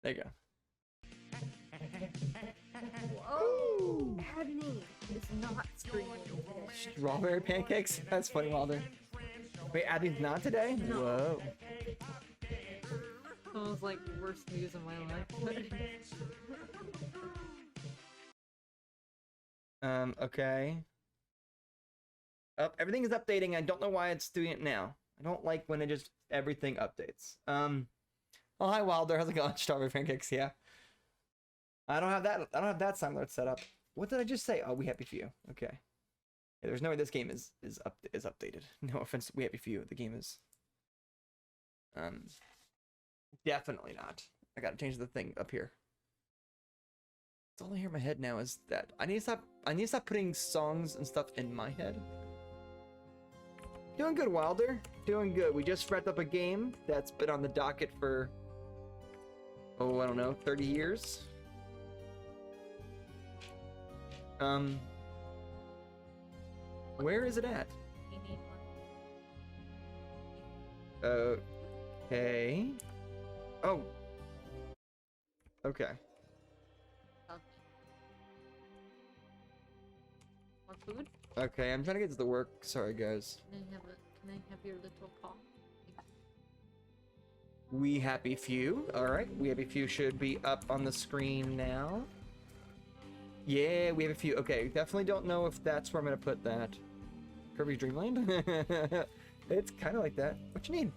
There you go. Whoa! Adney is not screaming today. Strawberry pancakes? That's funny, Wilder. Wait, Abby's not today? No. Whoa. That was like the worst news of my life. Okay. Everything is updating. I don't know why it's doing it now. I don't like when it just everything updates. Oh, hi Wilder. How's it going? Strawberry pancakes. Yeah. I don't have that sound alert set up. What did I just say? Oh, we happy for you. Okay. Yeah, there's no way this game is updated. No offense, we happy for you. The game is definitely not. I gotta change the thing up here. It's all I hear in my head now is that I need to stop putting songs and stuff in my head. Doing good, Wilder. Doing good. We just wrapped up a game that's been on the docket for, oh, I don't know, 30 years. Where is it at? Okay. Oh. Okay. Want food? Okay, I'm trying to get to the work. Sorry, guys. Can I have your little paw? We Happy Few. Alright, We Happy Few should be up on the screen now. Yeah, We Have a Few. Okay, definitely don't know if that's where I'm gonna put that. Kirby's Dream Land? It's kind of like that. What you need?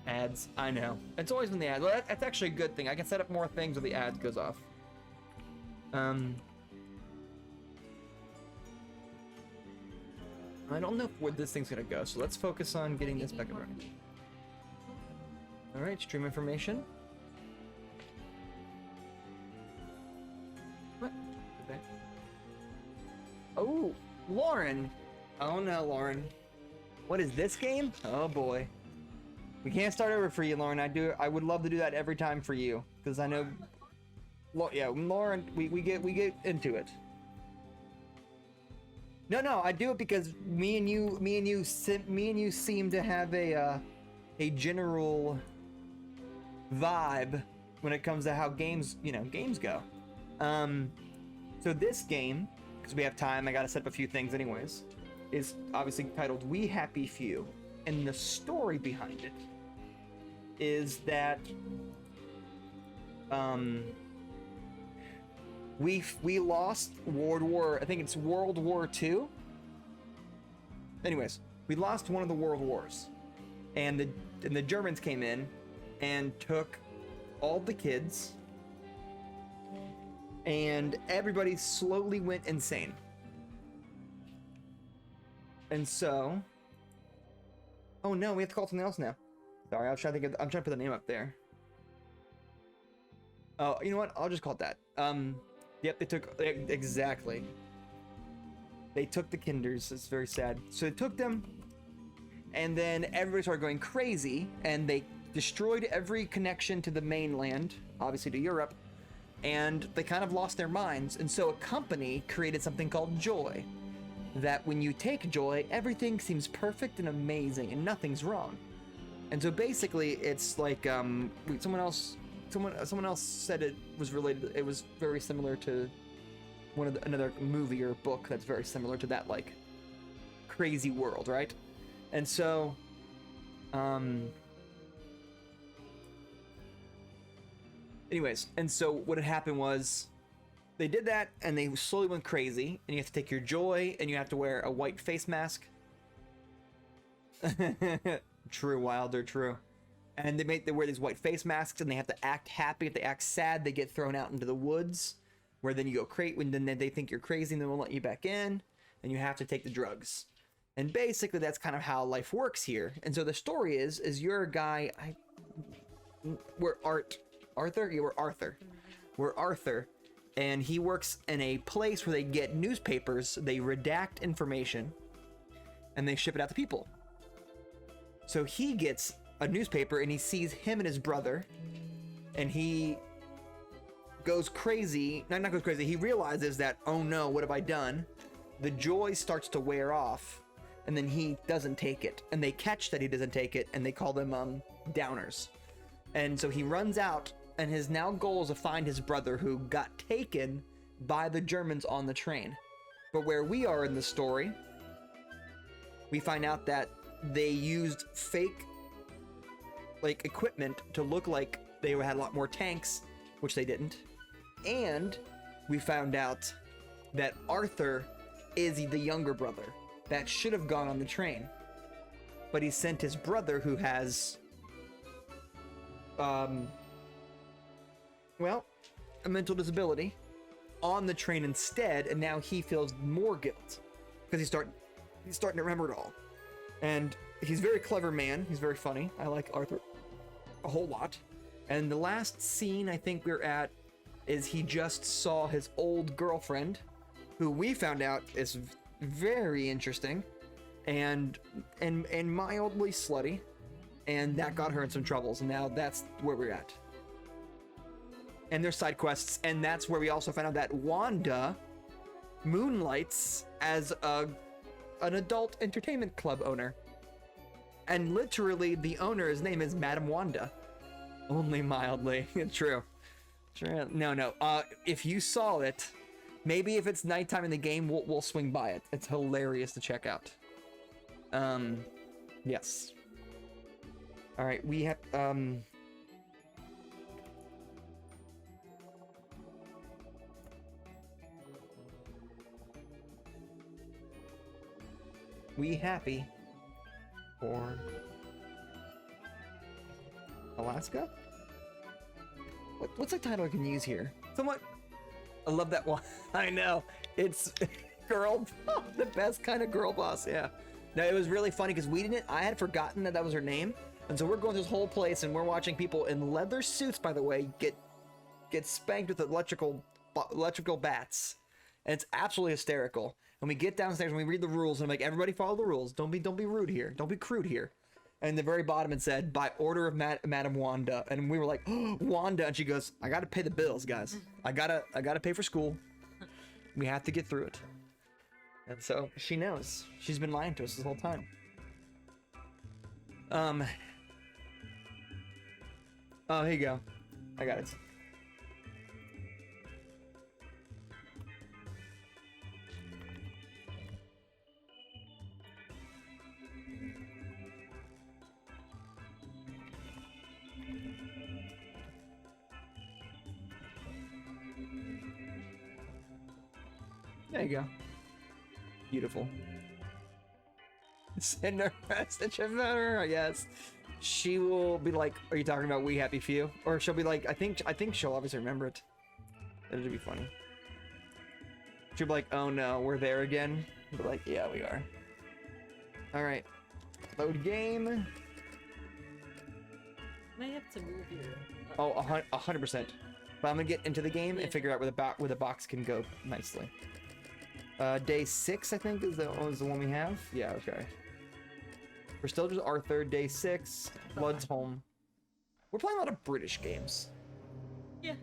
Ads. I know. It's always when the ads. Well, that's actually a good thing. I can set up more things when the ads goes off. I don't know where this thing's gonna go, so let's focus on getting this back up running. Alright, stream information. What? Okay. Oh, Lauren! Oh no, Lauren. What is this game? Oh boy. We can't start over for you, Lauren. I would love to do that every time for you, because I know. Yeah, Lauren, we get into it. No, I do it because me and you seem to have a general vibe when it comes to how games go. So this game, because we have time, I gotta set up a few things anyways, is obviously titled We Happy Few, and the story behind it is that we lost World War, I think it's World War II. Anyways, we lost one of the world wars, and the Germans came in and took all the kids, and everybody slowly went insane. And so, oh no, we have to call something else now. Sorry, I'm trying to put the name up there. Oh, you know what? I'll just call it that. Yep, they took, exactly. They took the kinders. It's very sad. So they took them, and then everybody started going crazy, and they destroyed every connection to the mainland, obviously to Europe, and they kind of lost their minds. And so a company created something called Joy, that when you take Joy, everything seems perfect and amazing, and nothing's wrong. And so basically, it's like someone else said it was related. It was very similar to another movie or book that's very similar to that, like crazy world, right? And so, anyways, and so what had happened was they did that, and they slowly went crazy. And you have to take your Joy, and you have to wear a white face mask. True, Wilder, true. And they wear these white face masks, and they have to act happy. If they act sad, they get thrown out into the woods, where then you go crazy. When then they think you're crazy, and they won't let you back in, and you have to take the drugs. And basically, that's kind of how life works here. And so the story is you're a guy. We're Arthur. Yeah, we're Arthur. We're Arthur, and he works in a place where they get newspapers. They redact information, and they ship it out to people. So he gets a newspaper, and he sees him and his brother and he goes crazy. No, not goes crazy. He realizes that, oh no, what have I done? The joy starts to wear off, and then he doesn't take it. And they catch that he doesn't take it, and they call them downers. And so he runs out, and his now goal is to find his brother who got taken by the Germans on the train. But where we are in the story, we find out that they used fake like equipment to look like they had a lot more tanks, which they didn't. And we found out that Arthur is the younger brother that should have gone on the train, but he sent his brother, who has well, a mental disability, on the train instead, and now he feels more guilt because he's starting to remember it all. And he's a very clever man. He's very funny. I like Arthur a whole lot. And the last scene I think we're at is he just saw his old girlfriend, who we found out is very interesting and mildly slutty, and that got her in some troubles, and now that's where we're at. And there's side quests, and that's where we also found out that Wanda moonlights as an adult entertainment club owner. And literally, the owner's name is Madame Wanda. Only mildly. True. Sure. No. If you saw it, maybe if it's nighttime in the game, we'll swing by it. It's hilarious to check out. Yes. All right, we have we happy for Alaska? What's a title I can use here? Somewhat. I love that one. I know. It's girl, the best kind of girl boss. Yeah. No, it was really funny because I had forgotten that was her name. And so we're going to this whole place and we're watching people in leather suits, by the way, get spanked with electrical bats. And it's absolutely hysterical. And we get downstairs and we read the rules and I'm like, everybody follow the rules. Don't be rude here. Don't be crude here. And the very bottom it said, by order of Madame Wanda. And we were like, oh, Wanda. And she goes, I got to pay the bills, guys. I gotta pay for school. We have to get through it. And so she knows. She's been lying to us this whole time. Oh, here you go. I got it. There you go. Beautiful. Send her a message about her, I guess. She will be like, are you talking about We Happy Few? Or she'll be like, I think she'll obviously remember it. It'll be funny. She'll be like, oh no, we're there again. I'll be like, yeah, we are. Alright. Load game. Might have to move your... Oh, 100%. But I'm gonna get into the game and figure out where the box can go nicely. Day 6, I think, is the one we have. Yeah, okay. We're still just Arthur. Day 6. Blood's home. We're playing a lot of British games. Yeah.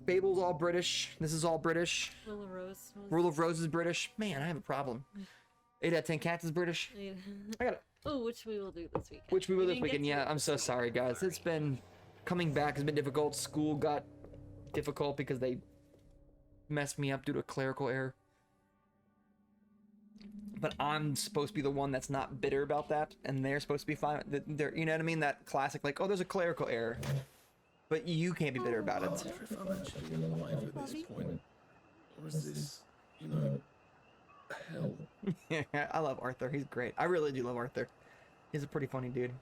Fable's all British. This is all British. Rule of Rose. Rule of Rose is British. Man, I have a problem. 8 out of 10 Cats is British. I got it. Oh, which we will do this weekend. Which we will this weekend. Yeah, I'm so sorry, guys. It's been coming back has been difficult. School got difficult because they messed me up due to a clerical error. But I'm supposed to be the one that's not bitter about that, and they're supposed to be fine. They're, you know what I mean? That classic, like, oh, there's a clerical error, but you can't be bitter about it. If I'm actually alive at this point, or is this, you know, hell? I love Arthur. He's great. I really do love Arthur. He's a pretty funny dude.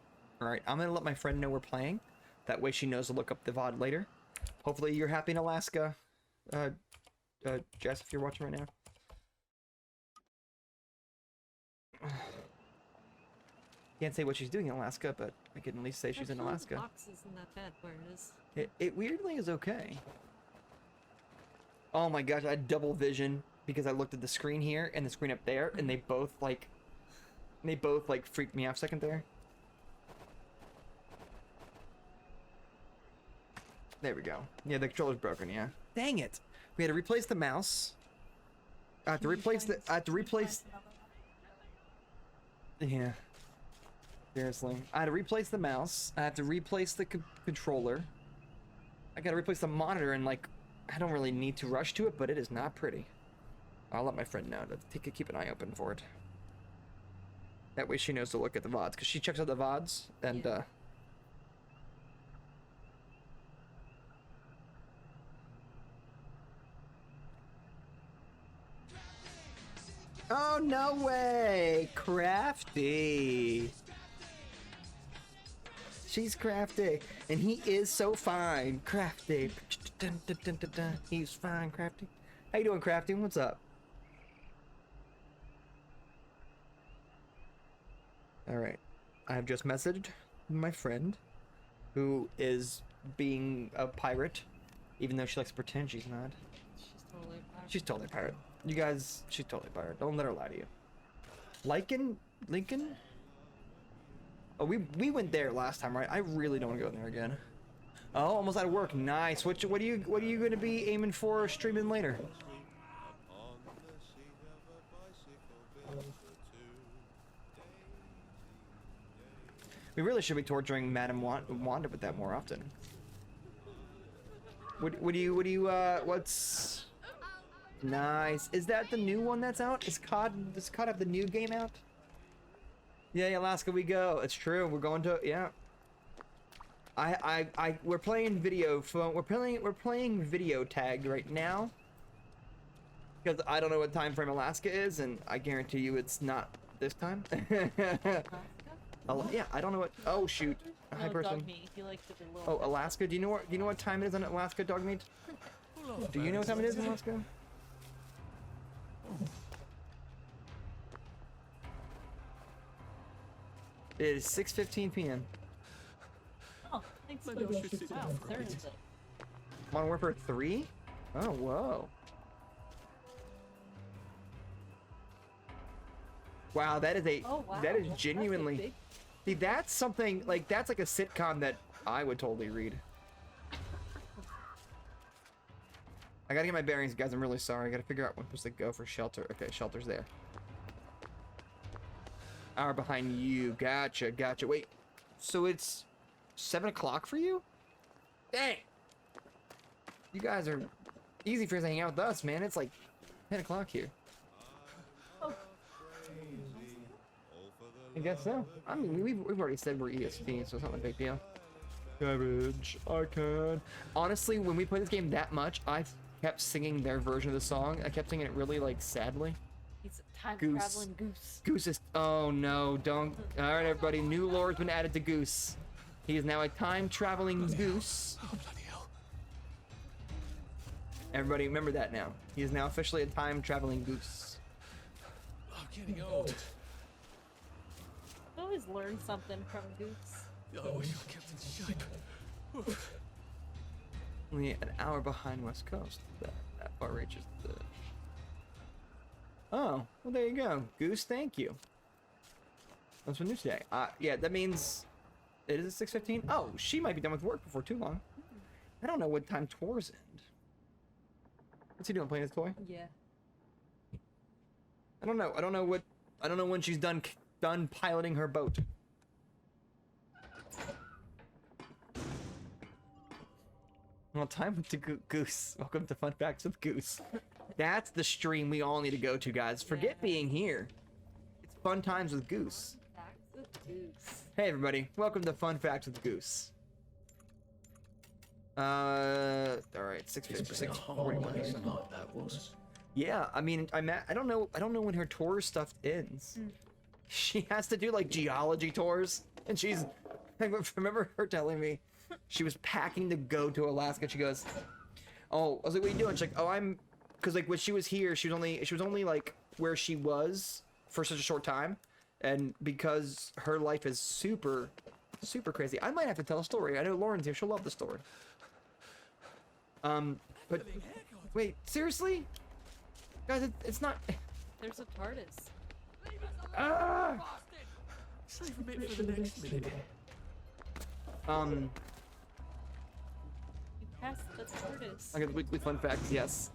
All right, I'm gonna let my friend know we're playing. That way she knows to look up the VOD later. Hopefully you're happy in Alaska, Jess, if you're watching right now. Can't say what she's doing in Alaska, but I can at least say she's in Alaska. The box isn't that bad where it is. It weirdly is okay. Oh my gosh, I had double vision because I looked at the screen here and the screen up there, and they both freaked me out a second there. There we go. Yeah, the controller's broken, yeah. Dang it. We had to replace the mouse. I have to replace the... I have to replace... Yeah. Seriously. I had to replace the mouse. I have to replace the controller. I gotta replace the monitor, and like, I don't really need to rush to it, but it is not pretty. I'll let my friend know to keep an eye open for it. That way she knows to look at the VODs, because she checks out the VODs, and Yeah. Oh, no way! Crafty! She's crafty, and he is so fine. Crafty. Dun, dun, dun, dun, dun. He's fine, crafty. How you doing, crafty? What's up? Alright. I have just messaged my friend, who is being a pirate, even though she likes to pretend she's not. She's totally fine. She's totally a pirate. You guys, she's totally a pirate. Don't let her lie to you. Lincoln? Oh, we went there last time, right? I really don't want to go in there again. Oh, almost out of work. Nice. What are you going to be aiming for streaming later? We really should be torturing Madame Wanda with that more often. What's nice? Is that the new one that's out? Does COD have the new game out? Yeah, Alaska we go. It's true. We're going to, yeah. We're playing video phone. We're playing video tagged right now. Because I don't know what time frame Alaska is, and I guarantee you it's not this time. Yeah, I don't know what. Oh shoot, hi person. Dog meat. He likes to be little. Oh, Alaska. Do you know what time it is in Alaska, dog meat? Do you know what time it is in Alaska? It is 6:15 p.m. Oh, thanks. My Wow, nose should sit third upright. is it? Modern Warfare 3? Oh, whoa. Wow, that is Oh wow. that is That's a genuinely. big- See, that's something like that's like a sitcom that I would totally read. I gotta get my bearings, guys. I'm really sorry. I gotta figure out when I'm supposed to go for shelter. Okay, shelter's there. Hour behind you. Gotcha. Wait, so it's 7 o'clock for you? Dang. You guys are easy for us to hang out with us, man. It's like 10 o'clock here. I guess so. I mean, we've already said we're EST, so it's not a big deal. Cabbage, I can. Honestly, when we played this game that much, I kept singing their version of the song. I kept singing it really, like, sadly. He's a time Goose. traveling goose. Goose is... Oh, no, don't... Alright, everybody. New lore's been added to Goose. He is now a time-traveling goose. Oh, bloody hell. Everybody, remember that now. He is now officially a time-traveling goose. I'm getting old. I always learn something from Goose. I wish I kept in shape. Only an hour behind West Coast. That far reaches the... Oh, well there you go. Goose, thank you. That's what new today. Yeah, that means... It is 6:15? Oh, she might be done with work before too long. I don't know what time tours end. What's he doing, playing his toy? Yeah. I don't know. I don't know when she's done piloting her boat. Well, time with the Goose. Welcome to Fun Facts with Goose. That's the stream we all need to go to, guys. Forget Yeah. being here. It's fun times with Goose. Facts with Goose. Hey everybody, welcome to Fun Facts with Goose. All right, 6:41. Not that was. Yeah, I mean, I don't know when her tour stuff ends. She has to do like geology tours, and she's. I remember her telling me she was packing to go to Alaska. She goes, "Oh," I was like, "What are you doing?" She's like, "Oh, I'm," because like when she was here, she was only like where she was for such a short time, and because her life is super crazy. I might have to tell a story. I know Lauren's here; she'll love the story. But wait, seriously, guys, it's not. There's a TARDIS. Ah! Save a bit for the next minute. Pass the tortoise. Okay, the weekly fun facts. Yes.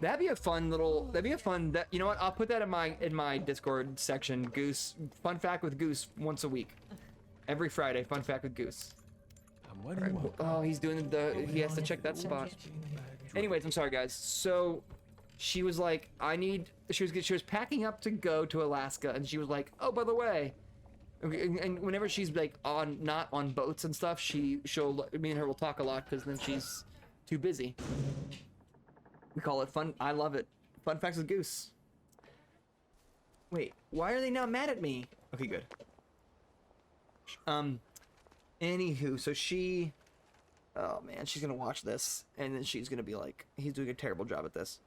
That'd be a fun little. That'd be a fun. That you know what? I'll put that in my Discord section. Goose fun fact with Goose once a week, every Friday. Fun fact with Goose. What do you want? Oh, he's doing the. He has to check that spot. Anyways, I'm sorry, guys. So, she was like, I need. She was packing up to go to Alaska, and she was like, oh, by the way. And whenever she's like not on boats and stuff, she'll me and her will talk a lot because then she's too busy. We call it fun. I love it. Fun facts with Goose. Wait, why are they not mad at me? Okay, good. Anywho, so she. Oh man, she's gonna watch this, and then she's gonna be like, he's doing a terrible job at this.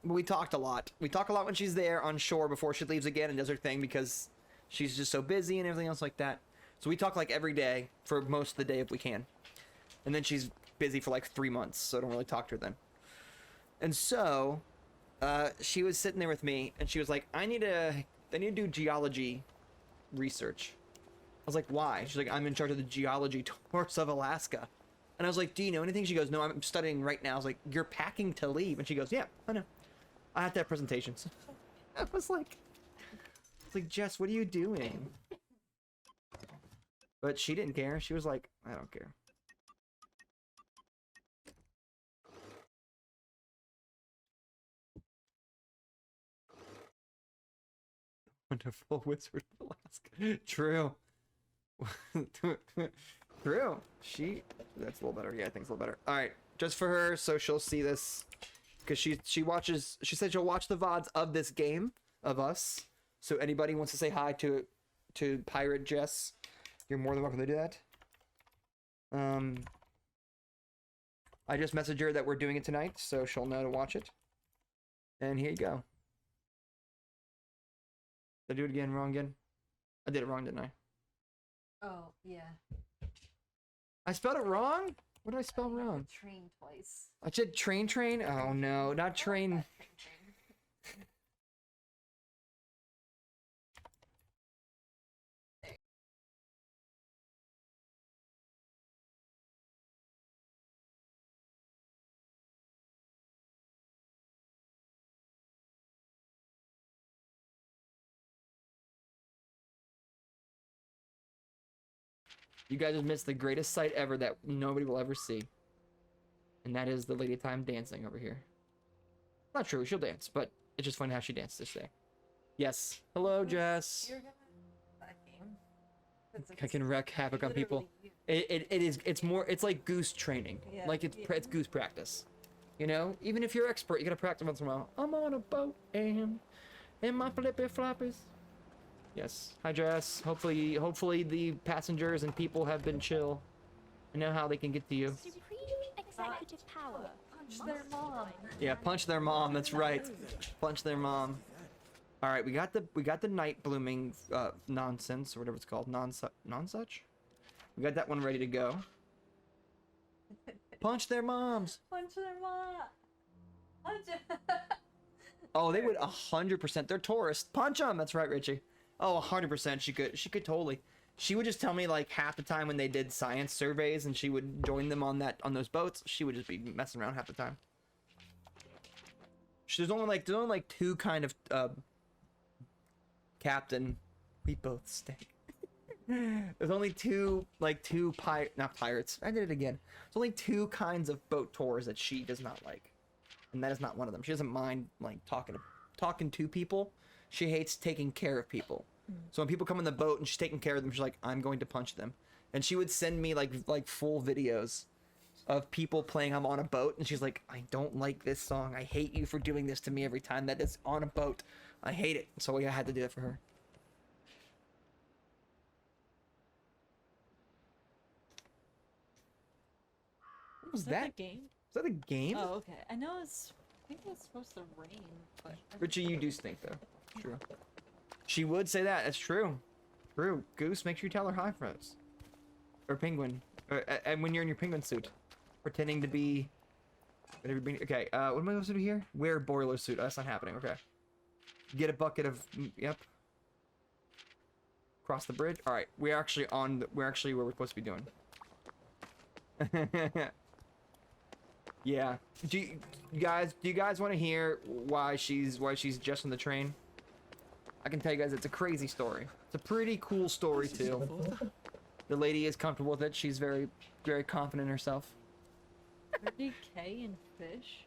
We talked a lot. We talk a lot when she's there on shore before she leaves again and does her thing because she's just so busy and everything else like that. So we talk like every day for most of the day if we can. And then she's busy for like 3 months, so I don't really talk to her then. And so, she was sitting there with me, and she was like, I need to do geology research. I was like, why? She's like, I'm in charge of the geology tours of Alaska. And I was like, do you know anything? She goes, no, I'm studying right now. I was like, you're packing to leave? And she goes, yeah, I know. I have to have presentations. I was like, Jess, what are you doing? But she didn't care. She was like, I don't care. Wonderful Wizard of Alaska. True. True. That's a little better. Yeah, I think it's a little better. All right, just for her, so she'll see this, because she watches. She said she'll watch the VODs of this game of us. So anybody wants to say hi to Pirate Jess, you're more than welcome to do that. I just messaged her that we're doing it tonight, so she'll know to watch it. And here you go. Did I do it again? Wrong again? I did it wrong, didn't I? Oh, yeah. I spelled it wrong? What did I spell wrong? Train twice. I said train. Oh no, not train. You guys have missed the greatest sight ever that nobody will ever see. And that is the Lady Time dancing over here. Not true, she'll dance, but it's just funny how she danced this day. Yes. Hello, Jess. You're gonna that game. I can wreak havoc on people. It's like goose training. Yeah, Like it's goose practice. You know? Even if you're expert, you gotta practice once in a while. I'm on a boat and my flippy floppies. Yes. Hi, Jess. Hopefully the passengers and people have been chill and know how they can get to you. Supreme executive power. Punch their mom. Yeah, punch their mom. That's right. Punch their mom. All right, we got the night blooming nonsense or whatever it's called. Non-such. We got that one ready to go. Punch their moms. Punch their mom. Punch. Oh, they would 100%. They're tourists. Punch them. That's right, Richie. Oh, 100%. She could totally. She would just tell me like half the time when they did science surveys and she would join them on those boats. She would just be messing around half the time. There's only like two kind of captain. We both stink. There's only not pirates. I did it again. There's only two kinds of boat tours that she does not like, and that is not one of them. She doesn't mind like talking to people. She hates taking care of people. So when people come in the boat and she's taking care of them, she's like, I'm going to punch them. And she would send me like full videos of people playing I'm on a boat, and she's like, I don't like this song. I hate you for doing this to me every time that is on a boat. I hate it. So I had to do that for her. What was Is that that? the game? Is that a game? Oh, okay. I know I think it's supposed to rain, but Richie, you do stink though. True. She would say that. That's true. True. Goose, make sure you tell her hi first. Or penguin. And when you're in your penguin suit, pretending to be. Okay. What am I supposed to do here? Wear boiler suit. Oh, that's not happening. Okay. Get a bucket of. Yep. Cross the bridge. All right. We're actually where we're supposed to be doing. Yeah. Do you guys want to hear why she's just on the train? I can tell you guys it's a crazy story. It's a pretty cool story too. The lady is comfortable with it. She's very confident in herself. RDK and fish?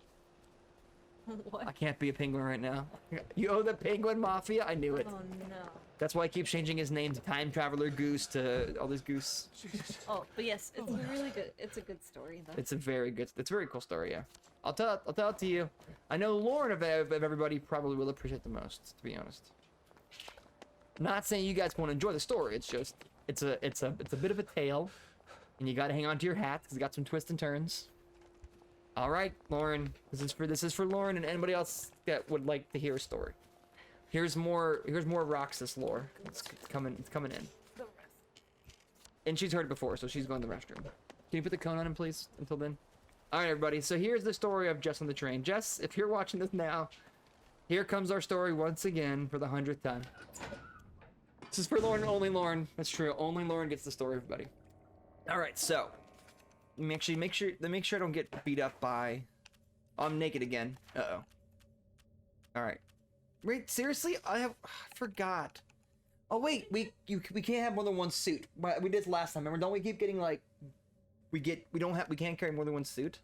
What? I can't be a penguin right now. You owe the penguin mafia? I knew it. Oh no. That's why he keeps changing his name to Time Traveler Goose to all this goose. Oh, but yes, it's really good. It's a good story though. It's a very cool story, yeah. I'll tell it to you. I know Lauren of everybody probably will appreciate the most, to be honest. Not saying you guys won't enjoy the story. It's just it's a bit of a tale, and you gotta hang on to your hat because it's got some twists and turns. All right, Lauren. This is for Lauren and anybody else that would like to hear a story. Here's more Roxas lore. It's coming in. And she's heard it before, so she's going to the restroom. Can you put the cone on him, please? Until then. All right, everybody. So here's the story of Jess on the train. Jess, if you're watching this now, here comes our story once again for the 100th time. This is for Lauren and only Lauren. That's true. Only Lauren gets the story, everybody. All right, so make sure I don't get beat up by. Oh, I'm naked again. Uh-oh. All right. Wait, seriously? I forgot. Oh wait, we can't have more than one suit. We did this last time. Remember? Don't we keep getting like we can't carry more than one suit?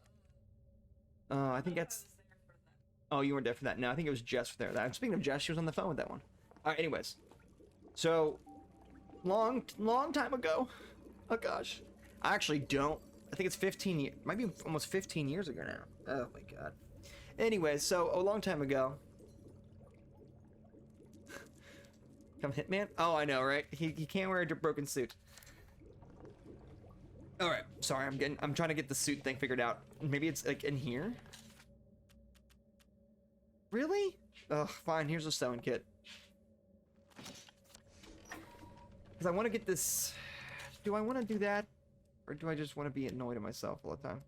I think that's. Oh, you weren't there for that. No, I think it was Jess there. Speaking of Jess, she was on the phone with that one. All right. Anyways, so long time ago. Oh gosh, I actually don't. I think it's 15 years. Might be almost 15 years ago now. Oh my god. Anyways, so a long time ago. Come Hitman? Oh, I know, right? He can't wear a broken suit. All right, sorry. I'm trying to get the suit thing figured out. Maybe it's like in here. Really? Ugh, fine. Here's a sewing kit. Because I want to get this. Do I want to do that, or do I just want to be annoyed at myself all the time?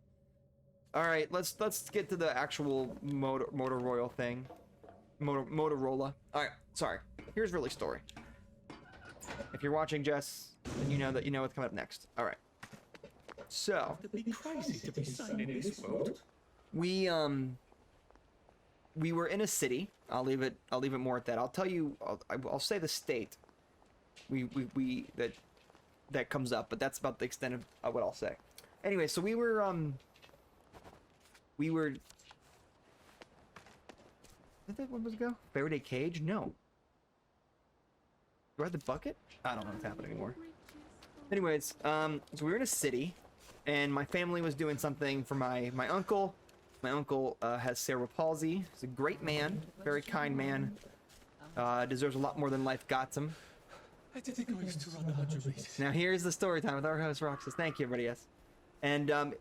All right, let's get to the actual Motorola thing. Motorola. All right, sorry. Here's really story. If you're watching, Jess, then you know what's coming up next. All right. So It'd be crazy to be sane in this world. we were in a city. I'll leave it more at that. I'll tell you. I'll say the state. That comes up, but that's about the extent of what I'll say. Anyway, so we were. Did that one was go? Faraday cage? No. Do I have the bucket? I don't know what's happening anymore. Anyways, so we were in a city, and my family was doing something for my uncle. My uncle has cerebral palsy. He's a great man, very kind man. Deserves a lot more than life got him. I didn't think I used to run 100 meters. Now here's the story time with our host Roxas. Thank you, everybody. Yes. And one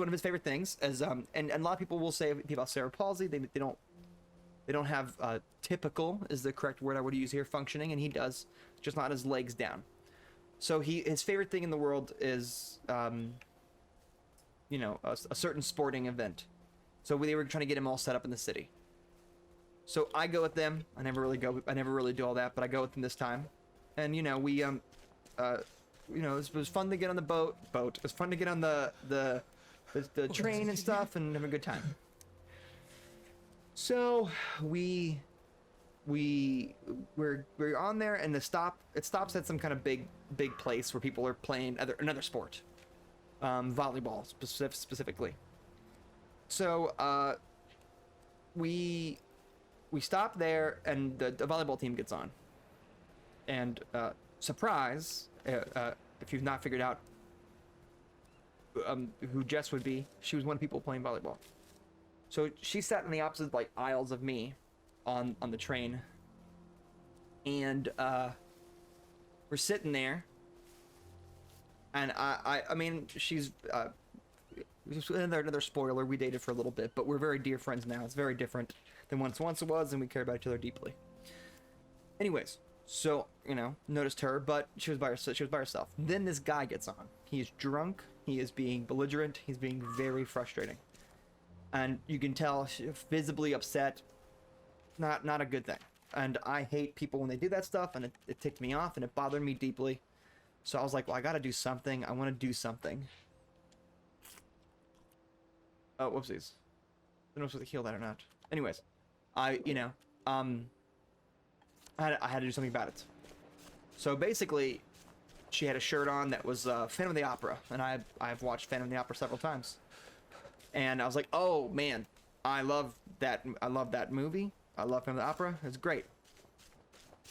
of his favorite things is and a lot of people will say about cerebral palsy they don't have typical is the correct word I would use here functioning, and he does, just not his legs down. So his favorite thing in the world is a certain sporting event. So they were trying to get him all set up in the city. So I go with them. I never really do all that, but I go with them this time. And it was fun to get on the boat. It was fun to get on the train and stuff and have a good time. So we're on there, and it stops at some kind of big place where people are playing another sport, volleyball specifically. So we stop there, and the volleyball team gets on, and surprise, if you've not figured out who Jess would be, she was one of the people playing volleyball. So she sat in the opposite aisles of me on the train, and we're sitting there, and I mean she's another spoiler, we dated for a little bit, but we're very dear friends now. It's very different than once it was, and we care about each other deeply. Anyways, so noticed her, but she was by herself. Then this guy gets on. He's drunk, he is being belligerent, he's being very frustrating. And you can tell visibly upset. Not a good thing. And I hate people when they do that stuff, and it ticked me off, and it bothered me deeply. So I was like, well, I gotta do something. I want to do something. Oh, whoopsies. I don't know if I should heal that or not. Anyways, I had to do something about it. So basically, she had a shirt on that was Phantom of the Opera, and I've watched Phantom of the Opera several times. And I was like, oh man, I love that movie. I love Phantom of the Opera. It's great.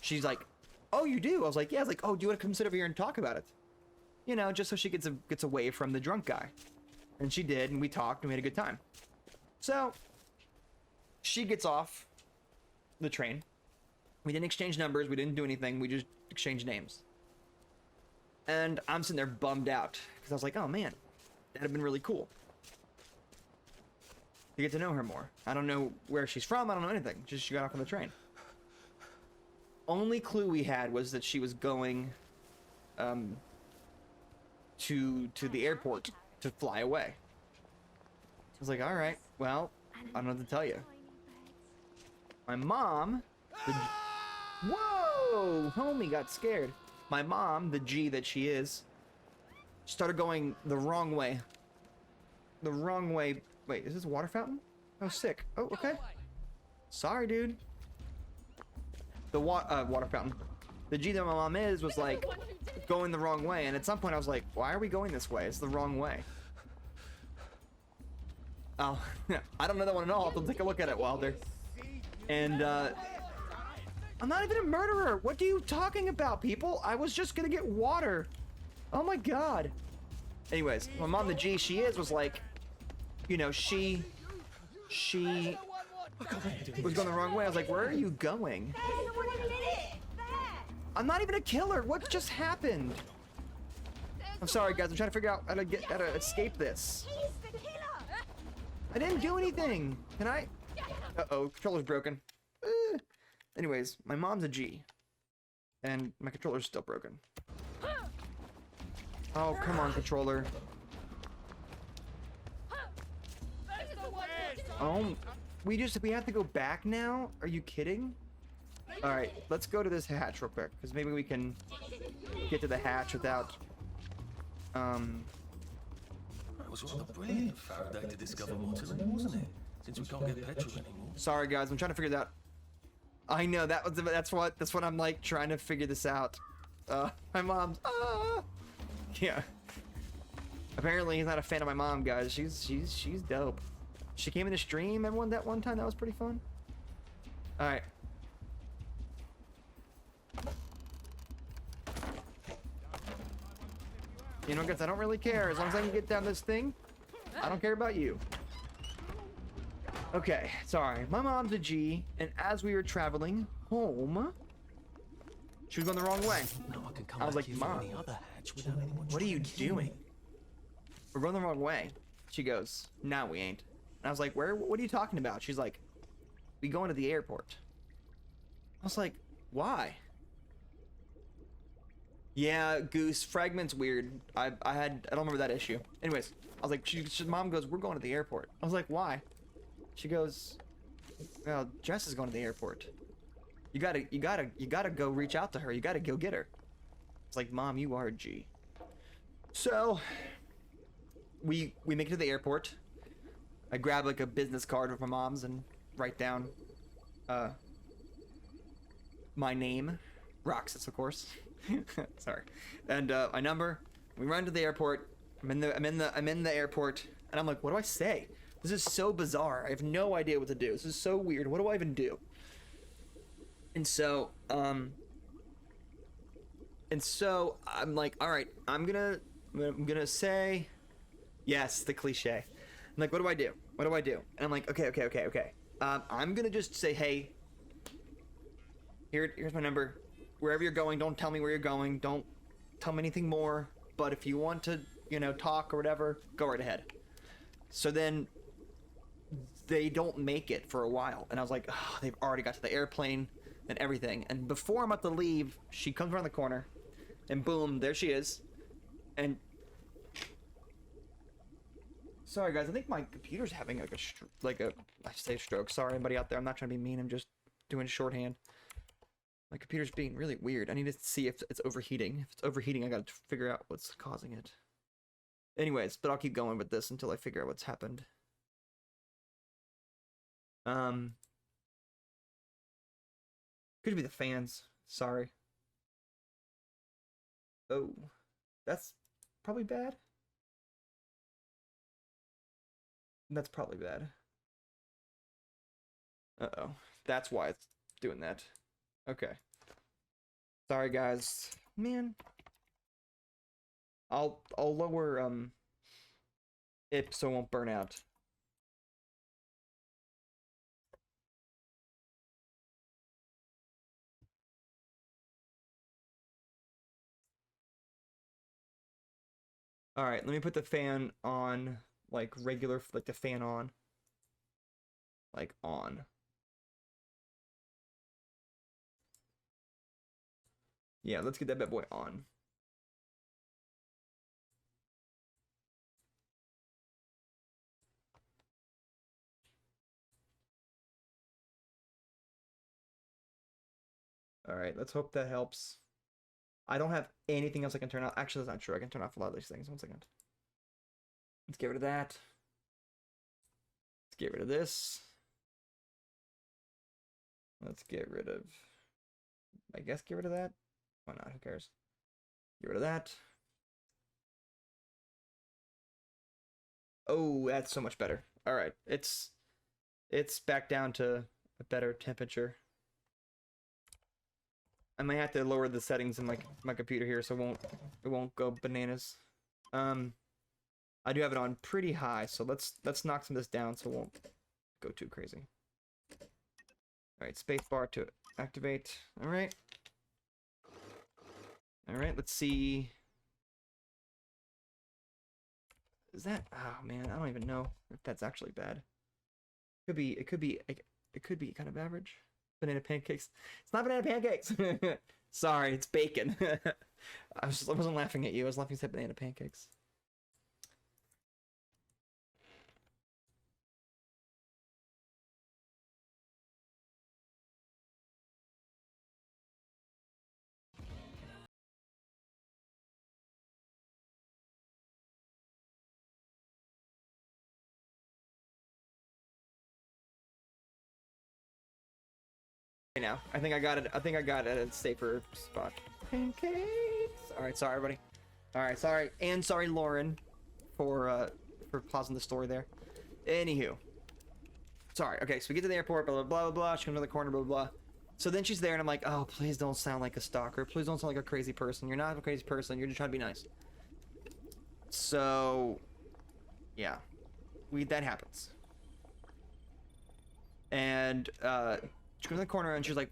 She's like, oh, you do? I was like, yeah. I was like, oh, do you want to come sit over here and talk about it? You know, just so she gets away from the drunk guy. And she did, and we talked, and we had a good time. So, she gets off the train. We didn't exchange numbers. We didn't do anything. We just exchanged names. And I'm sitting there bummed out because I was like, oh man, that'd have been really cool to get to know her more. I don't know where she's from. I don't know anything. Just she got off on the train. Only clue we had was that she was going to the airport to fly away. I was like, all right, well, I don't know what to tell you. My mom, whoa, homie got scared. My mom, the G that she is, started going the wrong way. The wrong way. Wait, is this a water fountain? Oh, sick. Oh, okay. Sorry, dude. The water fountain. The G that my mom is was like going the wrong way, and at some point I was like, why are we going this way? It's the wrong way. Oh, I don't know that one at all. I'll take a look at it, Wilder. And I'm not even a murderer. What are you talking about, people? I was just gonna get water. Oh my god. Anyways, my mom, the G she is, was like, you know, she was going the wrong way. I was like, where are you going? I'm not even a killer. What just happened? I'm sorry, guys. I'm trying to figure out how to escape this. I didn't do anything. Can I? Uh-oh, controller's broken. Anyways, my mom's a G. And my controller's still broken. Oh, come on, controller. Oh, we have to go back now? Are you kidding? Alright, let's go to this hatch real quick, because maybe we can get to the hatch without, It was rather brilliant of Faraday to discover Mortallone, wasn't it? Since we can't get petrol anymore. Sorry guys, I'm trying to figure that out. I know, that's what I'm like, trying to figure this out. My mom's, yeah. Apparently he's not a fan of my mom, guys. She's dope. She came in the stream, everyone, that one time. That was pretty fun. Alright. You know, guys, I don't really care. As long as I can get down this thing, I don't care about you. Okay, sorry. My mom's a G, and as we were traveling home, she was going the wrong way. No, I can come I was back like, here from Mom, the other hatch without anyone what are you trying to kill me. doing? We're going the wrong way. She goes, no, we ain't. And I was like, what are you talking about? She's like, we going to the airport. I was like, why? Yeah, Goose, Fragment's weird. I don't remember that issue. Anyways, I was like, mom goes, we're going to the airport. I was like, why? She goes, well, Jess is going to the airport. You gotta go reach out to her. You gotta go get her. It's like, Mom, you are a G. So we make it to the airport. I grab like a business card with my mom's and write down my name, Roxas, of course. Sorry, and my number. We run to the airport. I'm in the airport, and I'm like, what do I say? This is so bizarre. I have no idea what to do. This is so weird. What do I even do? And so I'm like, all right, I'm gonna say yes, the cliche. I'm like, what do I do? What do I do? And I'm like, okay. I'm gonna just say, hey, here's my number. Wherever you're going, don't tell me where you're going. Don't tell me anything more. But if you want to, you know, talk or whatever, go right ahead. So then they don't make it for a while. And I was like, oh, they've already got to the airplane and everything. And before I'm about to leave, she comes around the corner and boom, there she is. And sorry guys, I think my computer's having like a I say stroke. Sorry anybody out there. I'm not trying to be mean. I'm just doing shorthand. My computer's being really weird. I need to see if it's overheating. If it's overheating, I gotta figure out what's causing it. Anyways, but I'll keep going with this until I figure out what's happened. Um, could be the fans. Sorry. Oh, that's probably bad. That's probably bad. Uh-oh. That's why it's doing that. Okay. Sorry, guys. Man. I'll lower it so it won't burn out. All right, let me put the fan on, like regular, like the fan on. Like on. Yeah, let's get that bad boy on. All right, let's hope that helps. I don't have anything else I can turn off. Actually, that's not true. I can turn off a lot of these things. One second. Let's get rid of that. Let's get rid of this. Let's get rid of, I guess, get rid of that. Why not? Who cares? Get rid of that. Oh, that's so much better. All right, it's back down to a better temperature. I might have to lower the settings in my computer here so it won't go bananas. I do have it on pretty high, so let's knock some of this down so it won't go too crazy. All right, spacebar to activate. All right. All right, let's see. Is that? Oh man, I don't even know if that's actually bad. It could be kind of average. Banana pancakes. It's not banana pancakes. Sorry, it's bacon. I wasn't laughing at you. I was laughing at banana pancakes. Now, I think I got it. I think I got it at a safer spot. Pancakes. All right, sorry everybody. All right, sorry, and sorry Lauren for pausing the story there. Anywho, sorry. Okay, so we get to the airport. Blah blah blah blah blah. She comes to the corner. Blah blah blah. So then she's there, and I'm like, oh, please don't sound like a stalker. Please don't sound like a crazy person. You're not a crazy person. You're just trying to be nice. So, yeah, that happens. And she goes in the corner and she's like,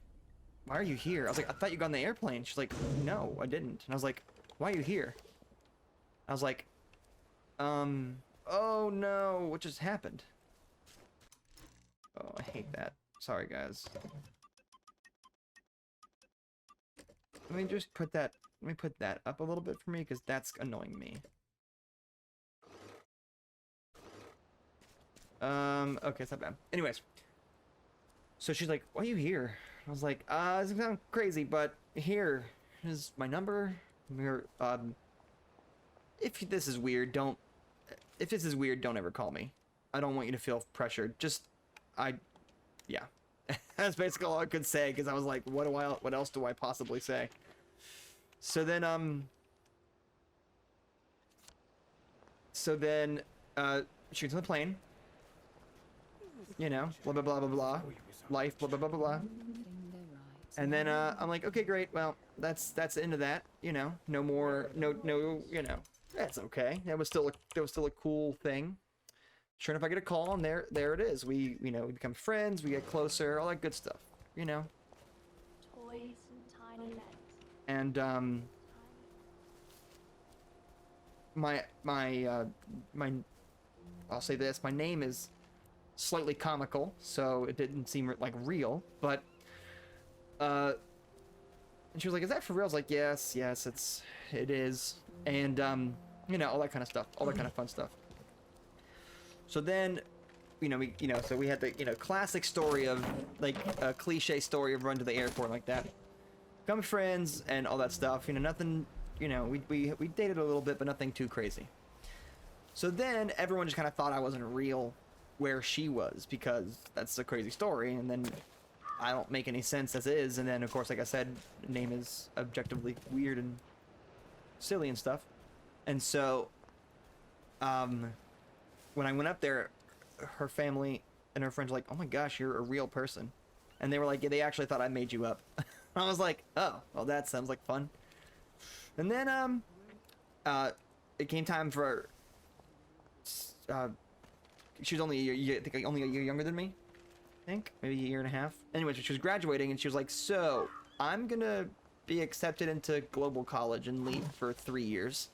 why are you here? I was like, I thought you got on the airplane. She's like, no, I didn't. And I was like, why are you here? I was like, oh no, what just happened? Oh, I hate that. Sorry, guys. Let me just put that, let me put that up a little bit for me because that's annoying me. Okay, it's not bad. Anyways. So she's like, why are you here? I was like, this sounds crazy, but here is my number. If this is weird, don't ever call me. I don't want you to feel pressured. Yeah. That's basically all I could say, because I was like, what else do I possibly say? So then, she gets on the plane. You know, blah, blah, blah, blah, blah. Life, blah, blah, blah, blah, blah. And then, I'm like, okay, great. Well, that's the end of that. You know, no more, no, you know, that's okay. That was still a cool thing. Sure enough, I get a call, and there it is. We become friends, we get closer, all that good stuff, you know. Toys and tiny beds. And I'll say this: my name is slightly comical, so it didn't seem like real. But and she was like, "Is that for real?" I was like, "Yes, it is," and you know, all that kind of stuff, all that kind of fun stuff. So then, so we had the, classic story of, like, a cliche story of run to the airport like that. Become friends and all that stuff. Nothing, we dated a little bit, but nothing too crazy. So then everyone just kind of thought I wasn't real. where she was, because that's a crazy story, and then I don't make any sense as is, and then of course, like I said, the name is objectively weird and silly and stuff. And so when I went up there, her family and her friends were like, oh my gosh, you're a real person. And they were like, yeah, they actually thought I made you up. I was like, oh, well, that sounds like fun. And then it came time for she was only a year, I think only a year younger than me, I think maybe a year and a half. Anyways, she was graduating, and she was like, so I'm gonna be accepted into global college and leave for 3 years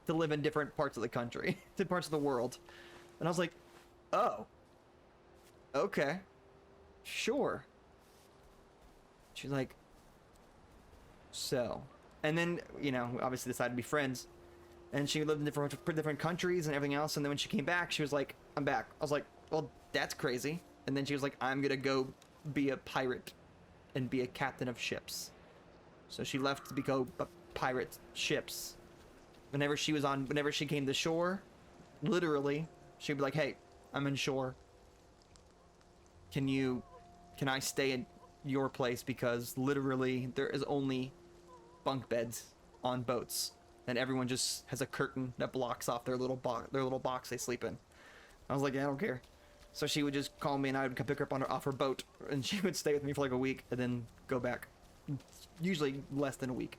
to live in different parts of the country, different parts of the world. And I was like, oh, okay, sure. She's like, so, and then, you know, obviously decided to be friends, and she lived in different countries and everything else. And then when she came back, she was like, I'm back. I was like, well, that's crazy. And then she was like, I'm gonna go be a pirate and be a captain of ships. So she left to go pirate ships. Whenever she came to shore, literally, she'd be like, hey, I'm in shore. Can I stay in your place, because literally there is only bunk beds on boats, and everyone just has a curtain that blocks off their little box they sleep in. I was like, yeah, I don't care. So she would just call me, and I would come pick her up off her boat, and she would stay with me for like a week and then go back. Usually less than a week.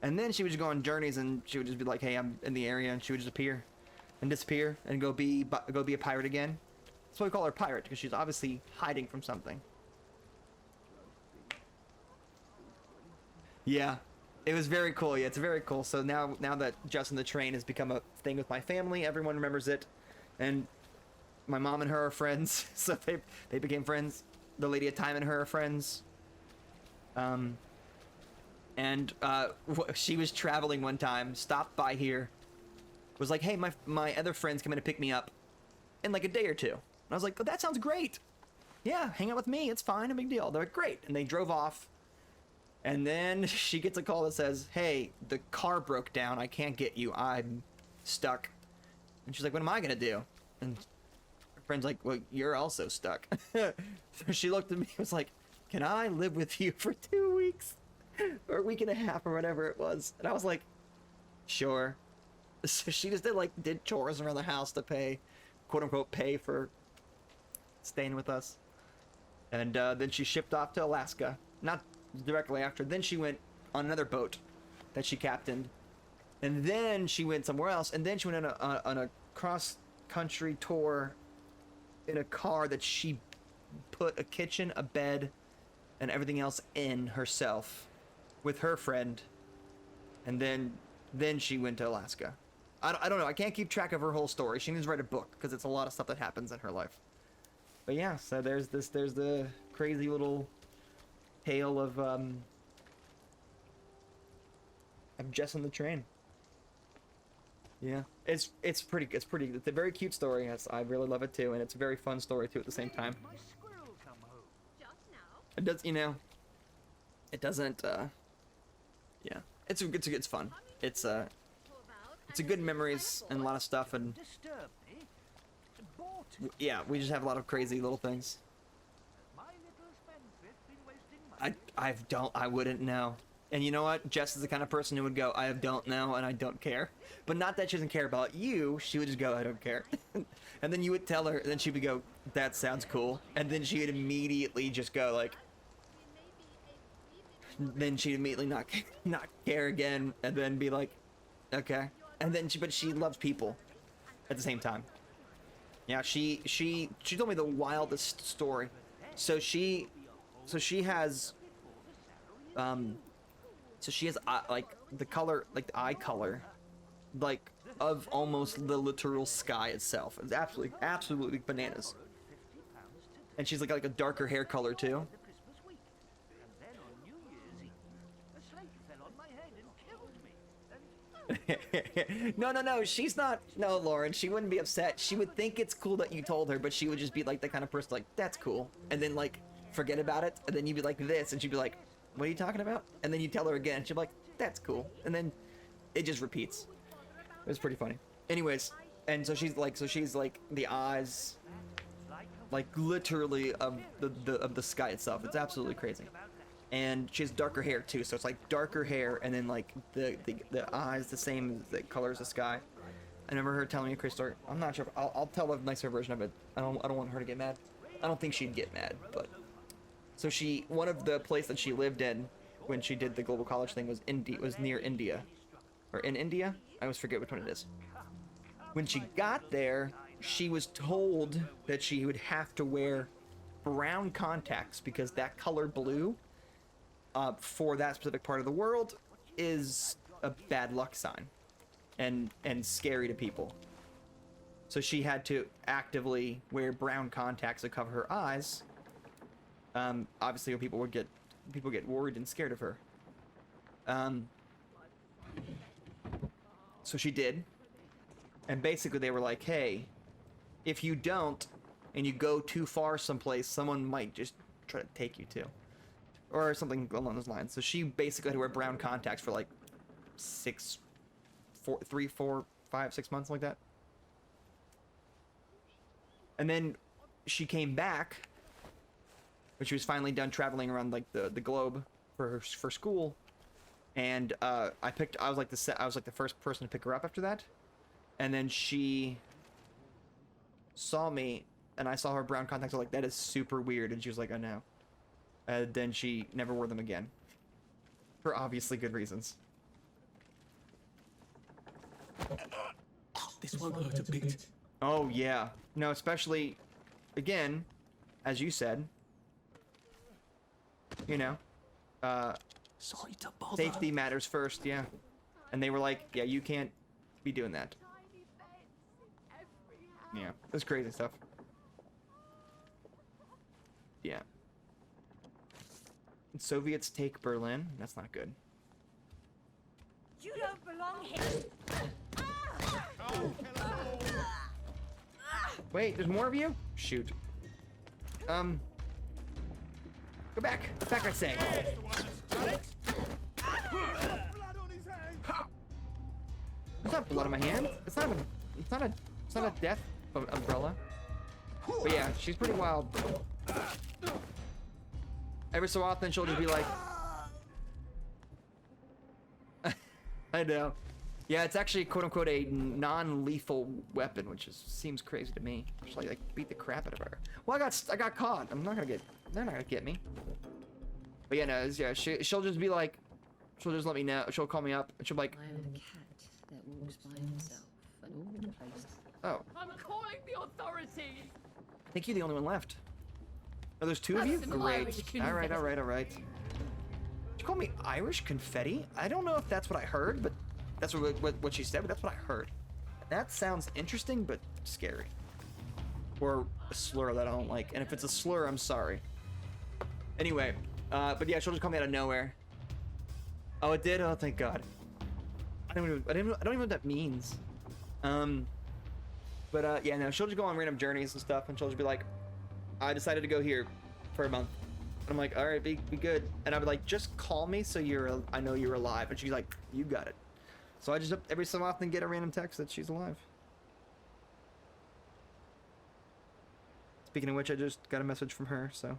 And then she would just go on journeys, and she would just be like, hey, I'm in the area, and she would just appear and disappear and go be a pirate again. That's why we call her pirate, because she's obviously hiding from something. Yeah, it was very cool. Yeah, it's very cool. So now that Justin the Train has become a thing with my family, everyone remembers it, and my mom and her are friends. So they became friends. The Lady of Time and her are friends. She was traveling one time, stopped by here, was like, hey, my other friends come in to pick me up in like a day or two. And I was like, oh, that sounds great. Yeah, hang out with me. It's fine, no big deal. They're like, great. And they drove off. And then she gets a call that says, hey, the car broke down. I can't get you. I'm stuck. And she's like, what am I going to do? And her friend's like, well, you're also stuck. So she looked at me and was like, can I live with you for 2 weeks? Or a week and a half, or whatever it was. And I was like, sure. So she just did chores around the house to pay, quote unquote, pay for staying with us. And then she shipped off to Alaska. Not directly after. Then she went on another boat that she captained. And then she went somewhere else. And then she went on a cross-country tour in a car that she put a kitchen, a bed, and everything else in herself with her friend. And then she went to Alaska. I don't know. I can't keep track of her whole story. She needs to write a book, because it's a lot of stuff that happens in her life. But yeah, so there's the crazy little tale of Jess on the Train. Yeah, it's a very cute story. I really love it too, and it's a very fun story too at the same time. It does, it doesn't, yeah, it's fun. It's a good memories and a lot of stuff, and yeah, we just have a lot of crazy little things. I wouldn't know. And you know what? Jess is the kind of person who would go, I don't know, and I don't care. But not that she doesn't care about you, she would just go, I don't care. And then you would tell her, and then she would go, that sounds cool. And then she would immediately just go like, then she'd immediately not care again, and then be like, okay. And then but she loves people at the same time. Yeah, she told me the wildest story. So she has like the color, like the eye color, like of almost the literal sky itself. It's absolutely bananas. And she's like a darker hair color too. No, she's not. No, Lauren, she wouldn't be upset. She would think it's cool that you told her, but she would just be like the kind of person like, that's cool, and then like forget about it, and then you'd be like this, and she'd be like, what are you talking about? And then you tell her again, she'd be like, that's cool, and then it just repeats. It was pretty funny. Anyways, And so she's like the eyes, like literally of the sky itself. It's absolutely crazy. And she has darker hair too, so it's like darker hair and then like the eyes the same as the color as the sky. I remember her telling me a crazy story. I'm not sure. I'll tell a nicer version of it. I don't want her to get mad. I don't think she'd get mad, but so one of the place that she lived in when she did the global college thing was near India, or in India. I always forget which one it is. When she got there, she was told that she would have to wear brown contacts because that color blue, for that specific part of the world, is a bad luck sign, and scary to people. So she had to actively wear brown contacts to cover her eyes. Obviously, people get worried and scared of her. So she did. And basically they were like, hey, if you don't, and you go too far someplace, someone might just try to take you too. Or something along those lines. So she basically had to wear brown contacts for like 6 months like that. And then she came back, when she was finally done traveling around like the globe for school. And I was like the first person to pick her up after that. And then she saw me, and I saw her brown contacts. I was like, that is super weird. And she was like, I know. And then she never wore them again. For obviously good reasons. This won't hurt a bit. Oh, yeah. No, especially, again, as you said, you know, Sorry to bother. safety matters first, yeah. And they were like, yeah, you can't be doing that. Yeah, that's crazy stuff. Yeah. Soviets take Berlin. That's not good. You don't belong here. Wait, there's more of you? Shoot. Go back. Back, I say. There's not blood on my hand. It's not a death umbrella. But yeah, she's pretty wild. Every so often she'll just be like, I know. Yeah, it's actually quote unquote a non-lethal weapon, which seems crazy to me. Just like beat the crap out of her. Well, I got caught. They're not gonna get me. But yeah, no, yeah, she'll just be like, she'll just let me know. She'll call me up and she'll be like, I am the cat that walks by himself and all places. oh, I'm calling the authorities. I think you're the only one left. Oh, there's two of you? That's some Great. Irish All right. confetti. Did you call me Irish confetti? I don't know if that's what I heard, but that's what she said, but that's what I heard. That sounds interesting, but scary. Or a slur that I don't like. And if it's a slur, I'm sorry. Anyway, but yeah, she'll just call me out of nowhere. Oh, it did? Oh, thank God. I don't even know what that means. But yeah, no, she'll just go on random journeys and stuff, and she'll just be like, I decided to go here for a month. And I'm like, all right, be good. And I'd be like, just call me so I know you're alive. And she's like, you got it. So I just every so often get a random text that she's alive. Speaking of which, I just got a message from her, so.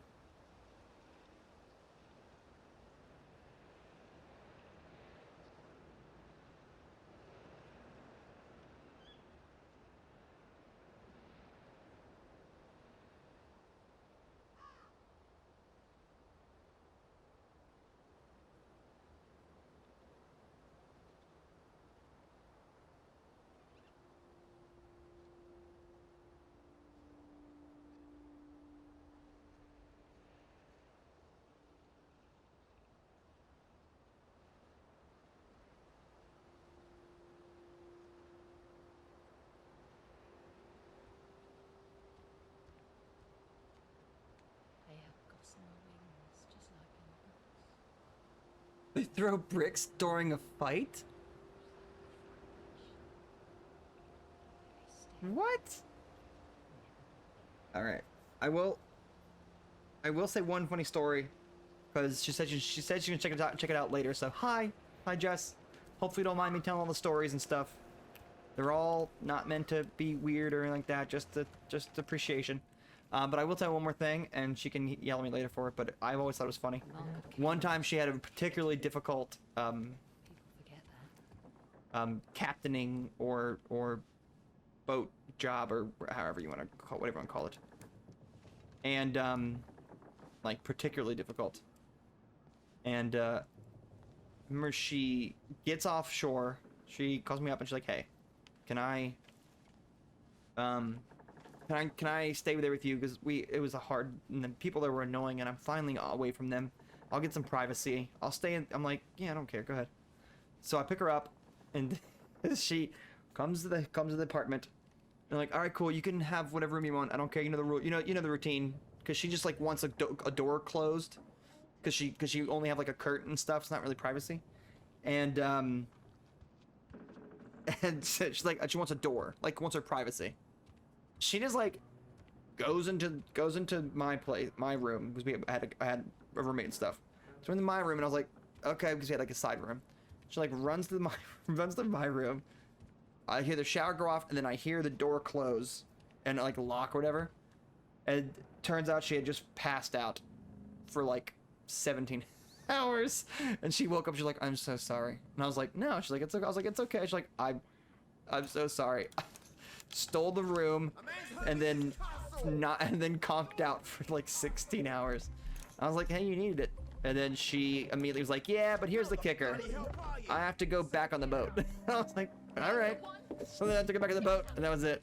They have gossamer wings, just like in books. They throw bricks during a fight? They stay What? All right, I will say one funny story, because she said she's gonna check it out later. So hi Jess. Hopefully you don't mind me telling all the stories and stuff. They're all not meant to be weird or anything like that. Just appreciation. But I will tell you one more thing, and she can yell at me later for it. But I've always thought it was funny. One time she had a particularly difficult People forget that. captaining or boat job, or however you want to call, whatever you want to call it, and like particularly difficult. And remember, she gets offshore. She calls me up and she's like, "Hey, can I stay there with you? Because it was a hard, and the people there were annoying, and I'm finally away from them. I'll get some privacy. I'll stay in." I'm like, "Yeah, I don't care. Go ahead." So I pick her up, and she comes to the apartment. And I'm like, "All right, cool. You can have whatever room you want. I don't care. You know the rule. You know the routine." Because she just like wants a door closed, because she only have like a curtain and stuff. It's not really privacy, and so she's like, she wants a door, like wants her privacy. She just like goes into my room, because I had a roommate and stuff. So I'm in my room, and I was like, okay, because we had like a side room. She like runs to my room. I hear the shower go off, and then I hear the door close and like lock or whatever. And turns out she had just passed out for like 17 hours, and she woke up. She's like, "I'm so sorry," and I was like, "No." She's like, "It's okay." I was like, "It's okay." She's like, I'm so sorry." Stole the room, and then conked out for like 16 hours. I was like, "Hey, you needed it." And then she immediately was like, "Yeah, but here's the kicker. I have to go back on the boat." I was like, "All right." So then I took it back on the boat, and that was it.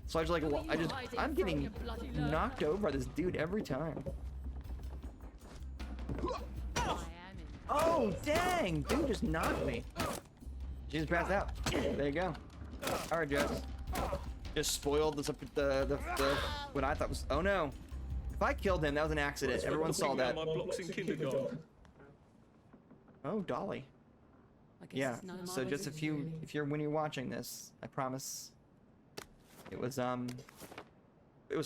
So I was like, I'm getting knocked over by this dude every time. I am in. Oh, dang! Dude just knocked me. She just passed out. There you go. All right, Jess. Just spoiled the what I thought was. Oh no! If I killed him, that was an accident. Everyone saw that. My blocks in kindergarten. Oh, Dolly. I guess Yeah. it's none of my So just business, if you're when you're watching this, I promise. It was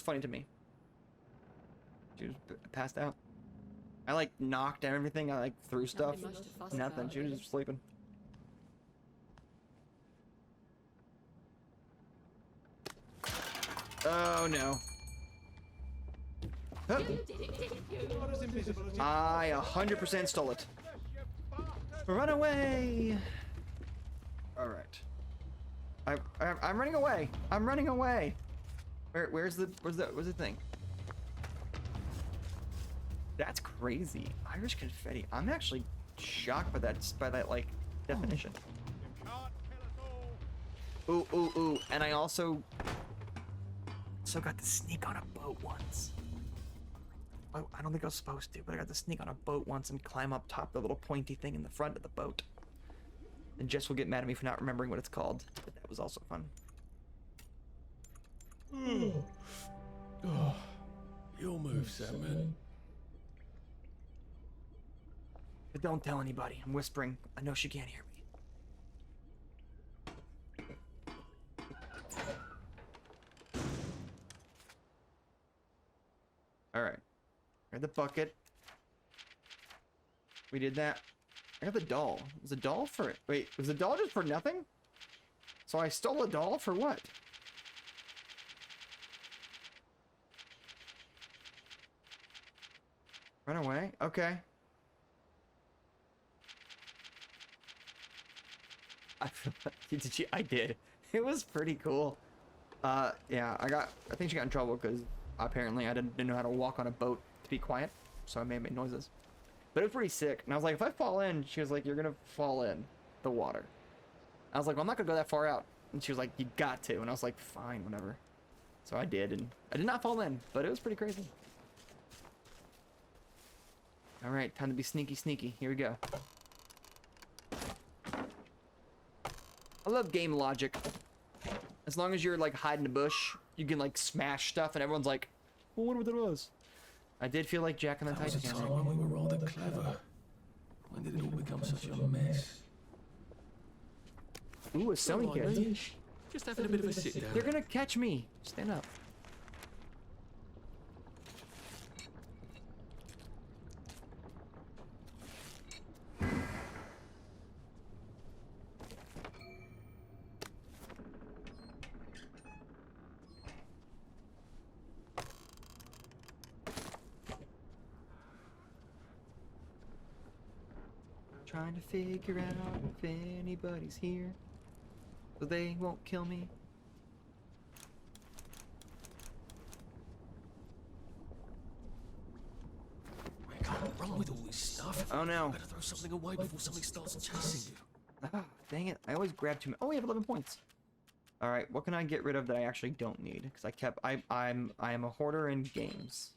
funny to me. She was passed out. I like knocked everything. I like threw stuff. Nothing much to fuss Nothing. about, She was really. just sleeping. Oh no. Huh. You did it, didn't you? I 100% stole it. Run away! Alright. I'm running away! I'm running away! Where's the thing? That's crazy. Irish confetti. I'm actually shocked by that like definition. Ooh, ooh, ooh. And I also got to sneak on a boat once. Oh, I don't think I was supposed to, but I got to sneak on a boat once and climb up top the little pointy thing in the front of the boat. And Jess will get mad at me for not remembering what it's called, but that was also fun. Your move, Sandman. But don't tell anybody. I'm whispering. I know she can't hear me. Alright. I got the bucket. We did that. I got the doll. Was the doll for it? Wait, was the doll just for nothing? So I stole a doll for what? Run away? Okay. Did you? I did. It was pretty cool. Yeah, I think she got in trouble because apparently I didn't know how to walk on a boat to be quiet, so I may have made noises. But it was pretty sick. And I was like, if I fall in, she was like, you're gonna fall in the water. I was like, well, I'm not gonna go that far out. And she was like, you got to. And I was like, fine, whatever. So I did, and I did not fall in, but it was pretty crazy. All right, time to be sneaky, sneaky. Here we go. I love game logic. As long as you're like hiding in a bush, you can like smash stuff, and everyone's like, well, what that was? I did feel like Jack and the That was a Titans. time when we were rather clever. When did it all become such a mess? Ooh, a sewing All right, kit. mate. Just having a bit of a sit down. They're gonna catch me. Stand up. Trying to figure out if anybody's here, so they won't kill me. We can't run with all this stuff. Oh no. Better throw something away before something starts chasing you. Ah, dang it. I always grab too many. Oh, we have 11 points. All right, what can I get rid of that I actually don't need? Because I am a hoarder in games.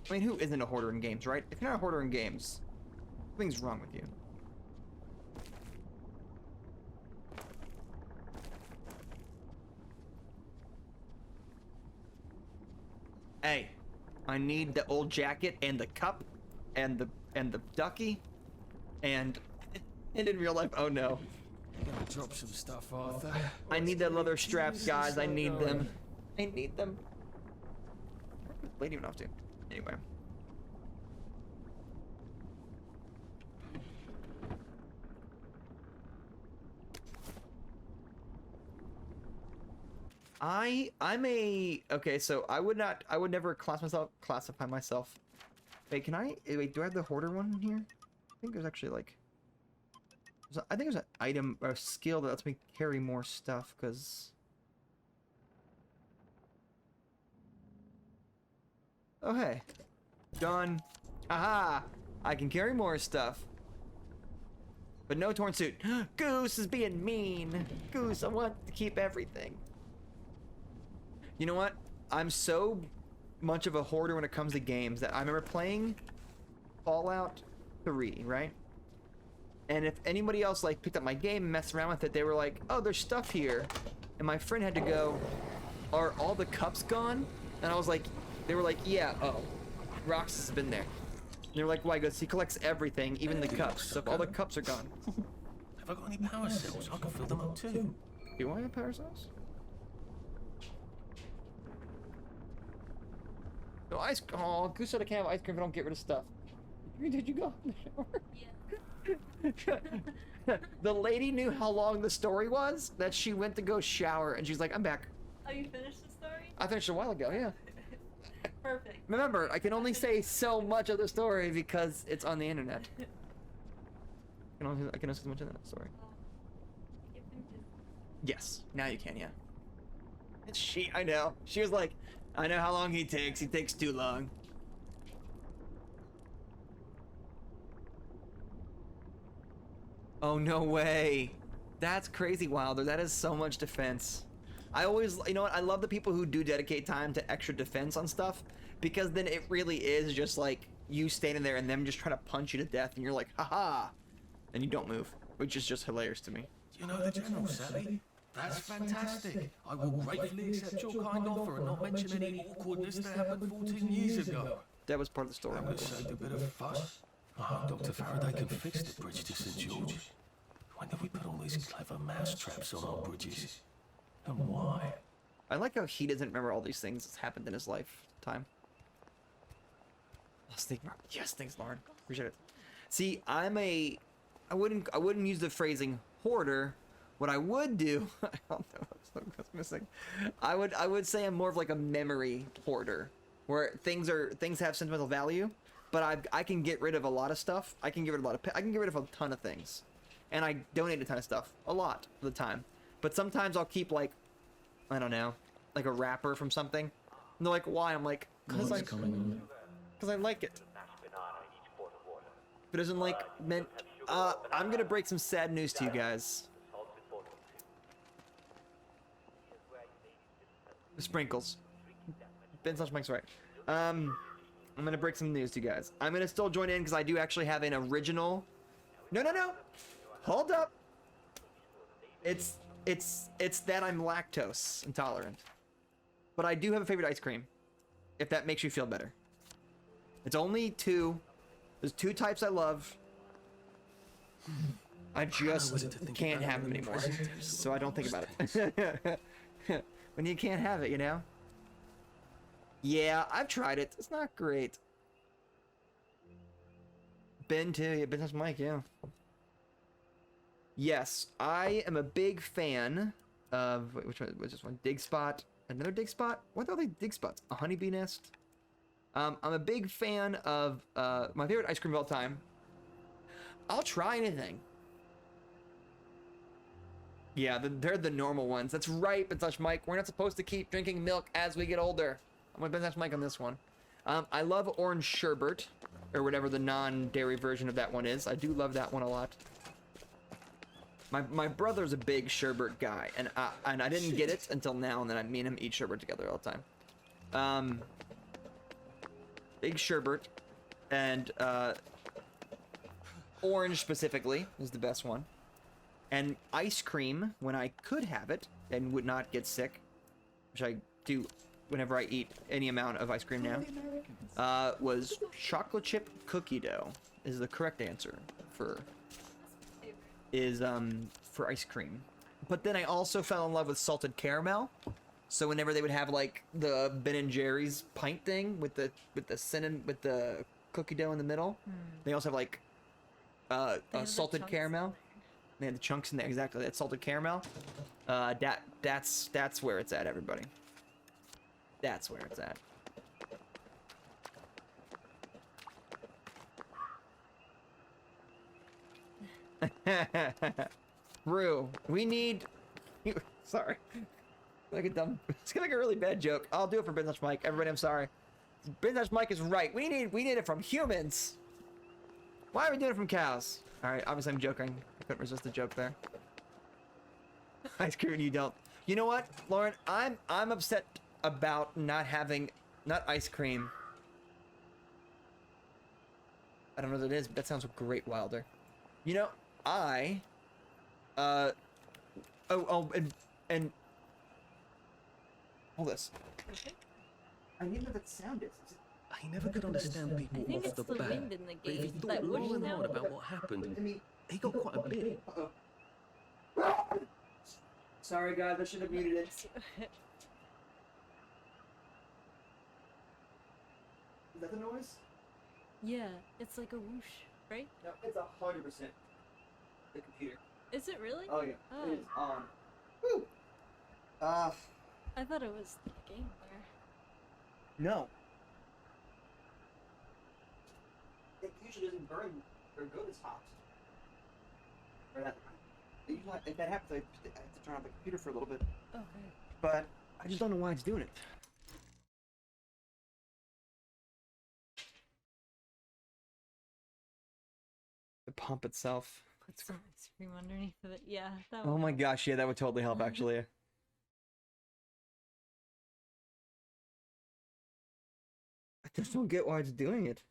I mean, who isn't a hoarder in games, right? If you're not a hoarder in games, something's wrong with you. Hey, I need the old jacket and the cup and the ducky and in real life, oh no. Gotta drop some stuff, Arthur. I need the leather straps, guys. I need them. I need them. Lady even off to. Anyway. Okay, so I would never classify myself. Wait, wait, do I have the hoarder one here? I think there's actually like, I think there's an item or a skill that lets me carry more stuff, because oh hey, done. Aha! I can carry more stuff, but no torn suit. Goose is being mean. Goose, I want to keep everything. You know what? I'm so much of a hoarder when it comes to games that I remember playing Fallout 3, right? And if anybody else like picked up my game and messed around with it, they were like, "Oh, there's stuff here," and my friend had to go, "Are all the cups gone?" And I was like, they were like, "Yeah, oh, Rox has been there." And they were like, "Why?" He goes, "He collects everything, even the cups. So if all the cups are gone." Have I got any power cells? I can fill them up too. Do I have power cells? No ice. Oh, Goose said I can't have ice cream if I don't get rid of stuff. Did you go in the shower? Yeah. The lady knew how long the story was, that she went to go shower and she's like, "I'm back." Oh, you finished the story? I finished a while ago, yeah. Perfect. Remember, I can only say so much of the story because it's on the internet. I can only say so much of that story. Give him his- Yes, now you can, yeah. I know. She was like, "I know how long he takes. He takes too long." Oh, no way. That's crazy, Wilder. That is so much defense. I always, you know what? I love the people who do dedicate time to extra defense on stuff, because then it really is just like you standing there and them just trying to punch you to death and you're like, haha, and you don't move, which is just hilarious to me. Do you know the General, Sally? That's fantastic. I will gratefully accept your kind offer and not mention any awkwardness that happened 14 years ago. That was part of the story. That would have saved a bit of fuss. Dr. Faraday can fix the bridge to St. George. When did we put all these clever mousetraps on our bridges? And why? I like how he doesn't remember all these things that's happened in his lifetime. Yes, thanks, Lauren. Appreciate it. See, I wouldn't use the phrasing hoarder. What I would do, I don't know what's missing. I would say I'm more of like a memory hoarder, where things have sentimental value, but I can get rid of a lot of stuff. I can get rid of a ton of things, and I donate a ton of stuff, a lot of the time. But sometimes I'll keep like, I don't know, like a wrapper from something. And they're like, "Why?" I'm like, because I like it. If it isn't like meant, I'm gonna break some sad news to you guys. The sprinkles. Ben slash Mike's right. I'm gonna break some news to you guys. I'm gonna still join in because I do actually have an original. No. Hold up. It's that I'm lactose intolerant. But I do have a favorite ice cream, if that makes you feel better. It's only two. There's two types I love. I just can't have them anymore, so I don't think about it. When you can't have it, you know? Yeah, I've tried it. It's not great. Ben too. Yeah, Ben has Mike, yeah. Yes, I am a big fan of, wait, which one was this one? Dig Spot. Another Dig Spot? What are they Dig Spots? A honeybee nest? I'm a big fan of my favorite ice cream of all time. I'll try anything. Yeah, they're the normal ones. That's right, Bench Mike. We're not supposed to keep drinking milk as we get older. I'm with Bench Mike on this one. I love orange sherbet, or whatever the non-dairy version of that one is. I do love that one a lot. My brother's a big sherbet guy, and I didn't get it until now, and then me and him eat sherbet together all the time. Big sherbet, and orange specifically is the best one. And ice cream, when I could have it and would not get sick, which I do whenever I eat any amount of ice cream now, was chocolate chip cookie dough is the correct answer for ice cream. But then I also fell in love with salted caramel. So whenever they would have like the Ben and Jerry's pint thing with the cinnamon with the cookie dough in the middle, they also have like They have the salted chunks caramel. in there. They had the chunks in there, exactly. That salted caramel. That's where it's at, everybody. That's where it's at. Rue, we need. Sorry. Like a dumb. It's like a really bad joke. I'll do it for Business Mike. Everybody, I'm sorry. Business Mike is right. We need it from humans. Why are we doing it from cows? All right, obviously I'm joking. I couldn't resist the joke there. Ice cream, you don't. You know what, Lauren? I'm upset about not ice cream. I don't know what it is, but that sounds great, Wilder. You know, and hold this. Okay. I need to know what that sound is. I never could understand people I think off it's the the bat. wind in the But if he game. thought That whoosh long and sound. hard about what happened, he got quite a bit. Sorry, guys, I should have muted it. Is that the noise? Yeah, it's like a whoosh, right? No, it's 100% the computer. Is it really? Oh yeah, Oh. it is on. Woo! I thought it was the game there. No. It usually doesn't burn or go this hot. Or that. Usually, if that happens, I have to turn on the computer for a little bit. Okay. But I just don't know why it's doing it. The pump itself. Put some ice cream underneath of it. Yeah, that Oh would my help. gosh, yeah, that would totally help actually. I just don't get why it's doing it.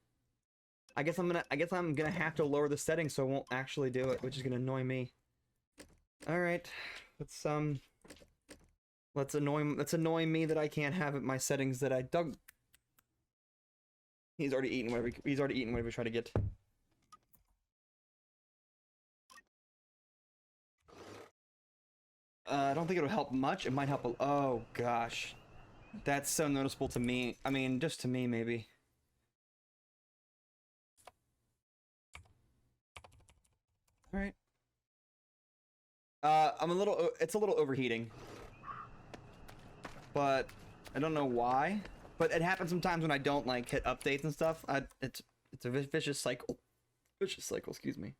I guess I'm gonna have to lower the settings so it won't actually do it, which is gonna annoy me. Alright. Let's annoy me that I can't have it my settings that I dug. He's already eaten whatever we try to get. I don't think it'll help much. It might help a— oh gosh. That's so noticeable to me. I mean, just to me maybe. All right. It's a little overheating. But I don't know why. But it happens sometimes when I don't like hit updates and stuff. It's a vicious cycle. Vicious cycle, excuse me.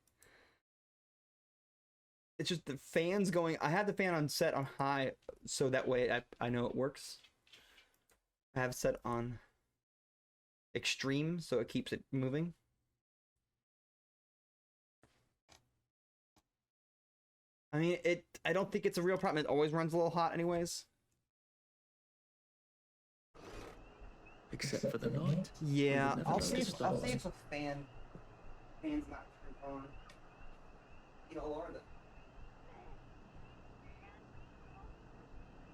It's just the fan's going. I had the fan on set on high, so that way I know it works. I have it set on extreme, so it keeps it moving. I mean, I don't think it's a real problem. It always runs a little hot, anyways. Except for the night. Yeah, never I'll see noticed if that. a fan's not turned on. You know, Laura.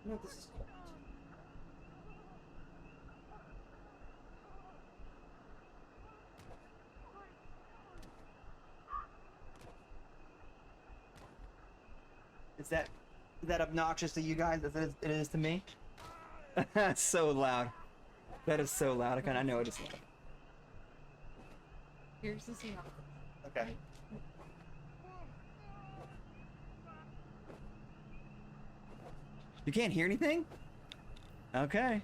No, this is cold. Is that obnoxious to you guys as it is to me? That's so loud. That is so loud. I kind of know it is loud. Here's the sound. Okay. You can't hear anything? Okay.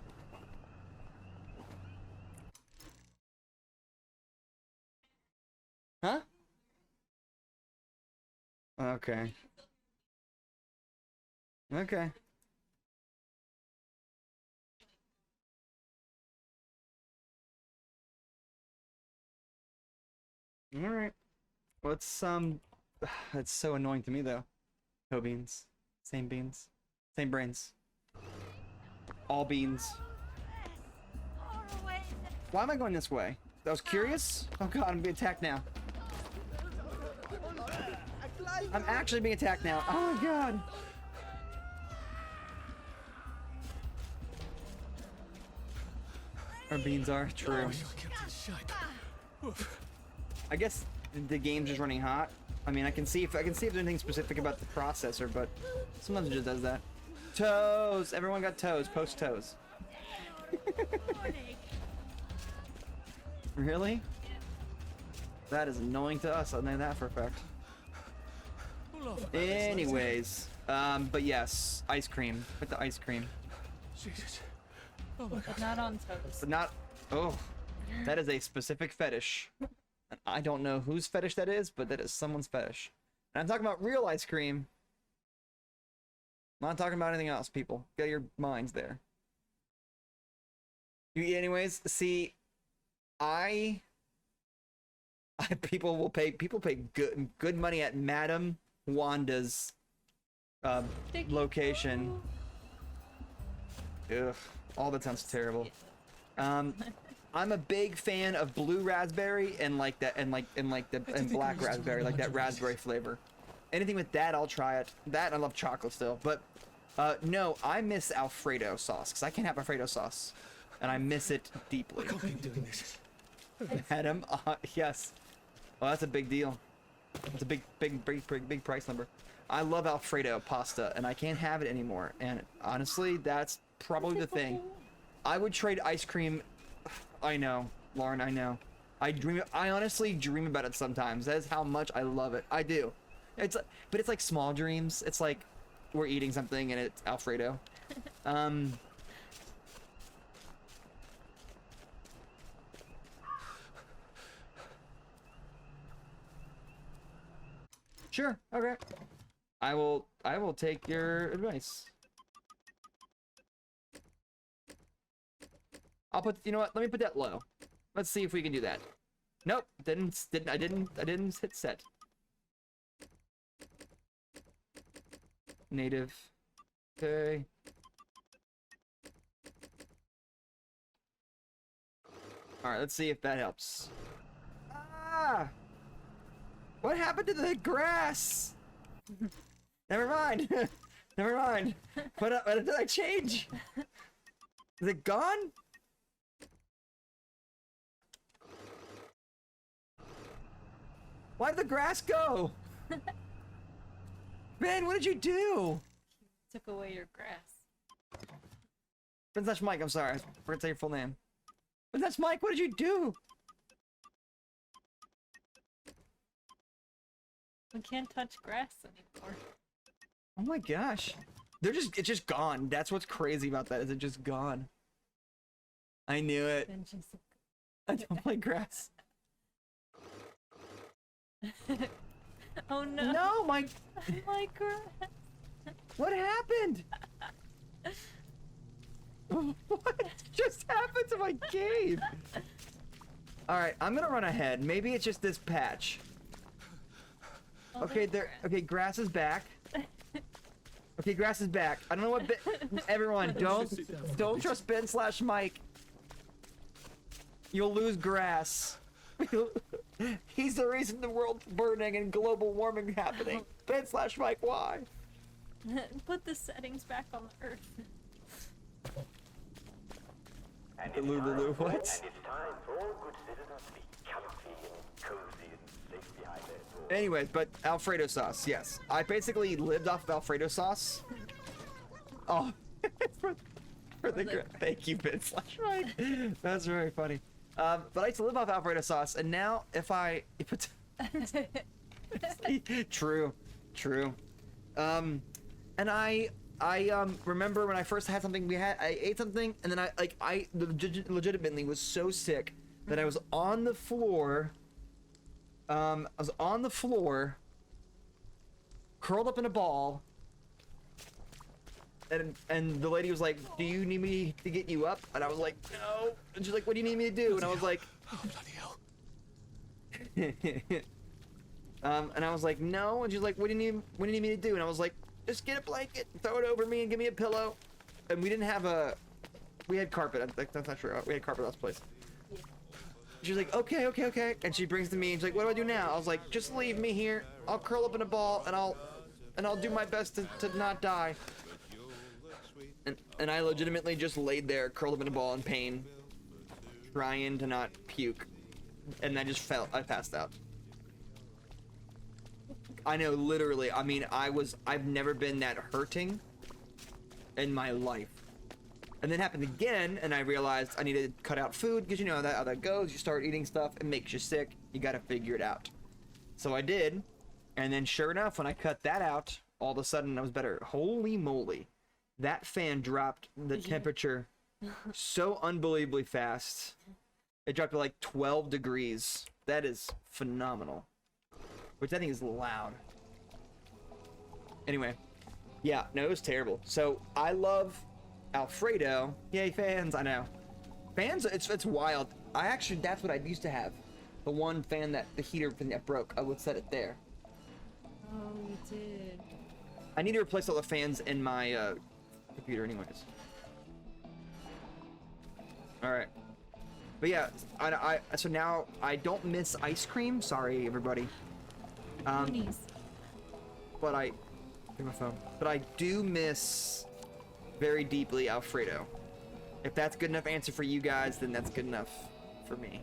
Okay. Okay. All right. What's That's so annoying to me though. No beans. Same beans. Same brains. All beans. Far away. Why am I going this way? I was curious. Oh god, I'm being attacked now. I'm actually being attacked now. Oh my god. Our beans are true. I guess the game's just running hot. I mean, I can see if there's anything specific about the processor, but sometimes it just does that. Toes. Everyone got toes. Post toes. Really? That is annoying to us. I'll know that for a fact. Anyways, but yes, ice cream. Put the ice cream. Jesus. Oh my But not on toast. But not. Oh, that is a specific fetish. And I don't know whose fetish that is, but that is someone's fetish. And I'm talking about real ice cream. I'm not talking about anything else, people. Get your minds there. Anyways, see, people pay good money at Madame Wanda's location. Ugh, all that sounds terrible. I'm a big fan of blue raspberry and like that and black raspberry, like that raspberry flavor. Anything with that, I'll try it. That, I love chocolate still, but no, I miss Alfredo sauce because I can't have Alfredo sauce, and I miss it deeply. I can't keep doing this. Adam, yes. Well, that's a big deal. It's a big price number. I love Alfredo pasta, and I can't have it anymore. And honestly, that's probably the thing. I would trade ice cream. I know, Lauren. I know. I honestly dream about it sometimes. That is how much I love it. I do. But it's like small dreams. It's like we're eating something and it's Alfredo. Sure. Okay. I will take your advice. I'll put, you know what? Let me put that low. Let's see if we can do that. Nope. I didn't hit set. Native. Okay. All right, let's see if that helps. Ah! What happened to the grass? Never mind. Never mind. What did I change? Is it gone? Why did the grass go? Ben, what did you do? Took away your grass. Princess Mike, I'm sorry. I forgot to say your full name. Princess Mike, what did you do? We can't touch grass anymore. Oh my gosh. It's just gone. That's what's crazy about that, is it just gone. I knew it. Then just I don't like grass. oh no. No, my My grass. what happened? What just happened to my cave? Alright, I'm gonna run ahead. Maybe it's just this patch. Oh, Okay, there's there. Okay, grass is back. Okay, grass is back. I don't know what. Everyone, don't trust Ben/Mike. You'll lose grass. He's the reason the world's burning and global warming happening. Ben/Mike, why? Put the settings back on the earth. Lulu, what? And it's time for all good citizens to be comfy and cozy and safe behind their doors. Anyways, but Alfredo sauce, yes. I basically lived off of Alfredo sauce. Oh, for the thank you, Ben/Mike. That's very funny. But I used to live off Alfredo sauce, and now if true. And I remember when I first had something. I ate something, and then I legitimately was so sick that I was on the floor. curled up in a ball. And the lady was like, "Do you need me to get you up?" And I was like, "No." And she's like, "What do you need me to do?" And I was like, Oh, bloody hell. and I was like, "No." And she's like, "What do you need me to do?" And I was like, "Just get a blanket, throw it over me, and give me a pillow." And we didn't have we had carpet. That's not true. We had carpet at this place. She's like, okay. And she brings it to me and she's like, "What do I do now?" I was like, "Just leave me here. I'll curl up in a ball and I'll do my best to not die." And I legitimately just laid there, curled up in a ball in pain, trying to not puke. And I passed out. I know, literally, I mean, I've never been that hurting in my life. And then it happened again, and I realized I needed to cut out food, because you know how that goes. You start eating stuff, it makes you sick, you gotta figure it out. So I did, and then sure enough, when I cut that out, all of a sudden I was better. Holy moly. That fan dropped the temperature so unbelievably fast. It dropped to like 12 degrees. That is phenomenal. Which I think is loud. Anyway. Yeah, no, it was terrible. So, I love Alfredo. Yay, fans, I know. Fans, it's wild. That's what I used to have. The one fan the heater that broke, I would set it there. Oh, you did. I need to replace all the fans in my computer anyways. Alright. But yeah, so now I don't miss ice cream. Sorry, everybody. Goonies. But my phone. But I do miss very deeply Alfredo. If that's good enough answer for you guys, then that's good enough for me.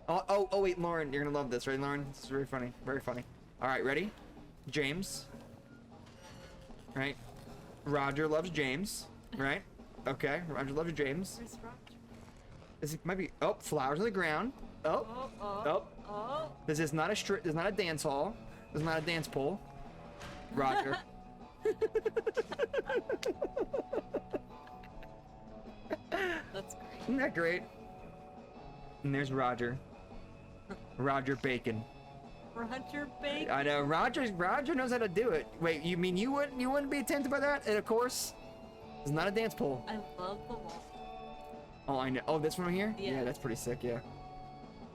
Oh wait, Lauren, you're gonna love this, right, Lauren? This is very funny, very funny. All right, ready? James. Right. Roger loves James. Right. Okay. Roger loves James. Where's Roger? Might be. Oh, flowers on the ground. Oh. Oh. This is not a dance hall. This is not a dance pole. Roger. That's great. Isn't that great? And there's Roger. Roger Bacon. Roger Bacon. I know. Roger knows how to do it. Wait, you mean you wouldn't be tempted by that? And of course, it's not a dance pole. I love the wall. Oh, I know. Oh, this one here? Yeah. Yeah, that's pretty sick, yeah.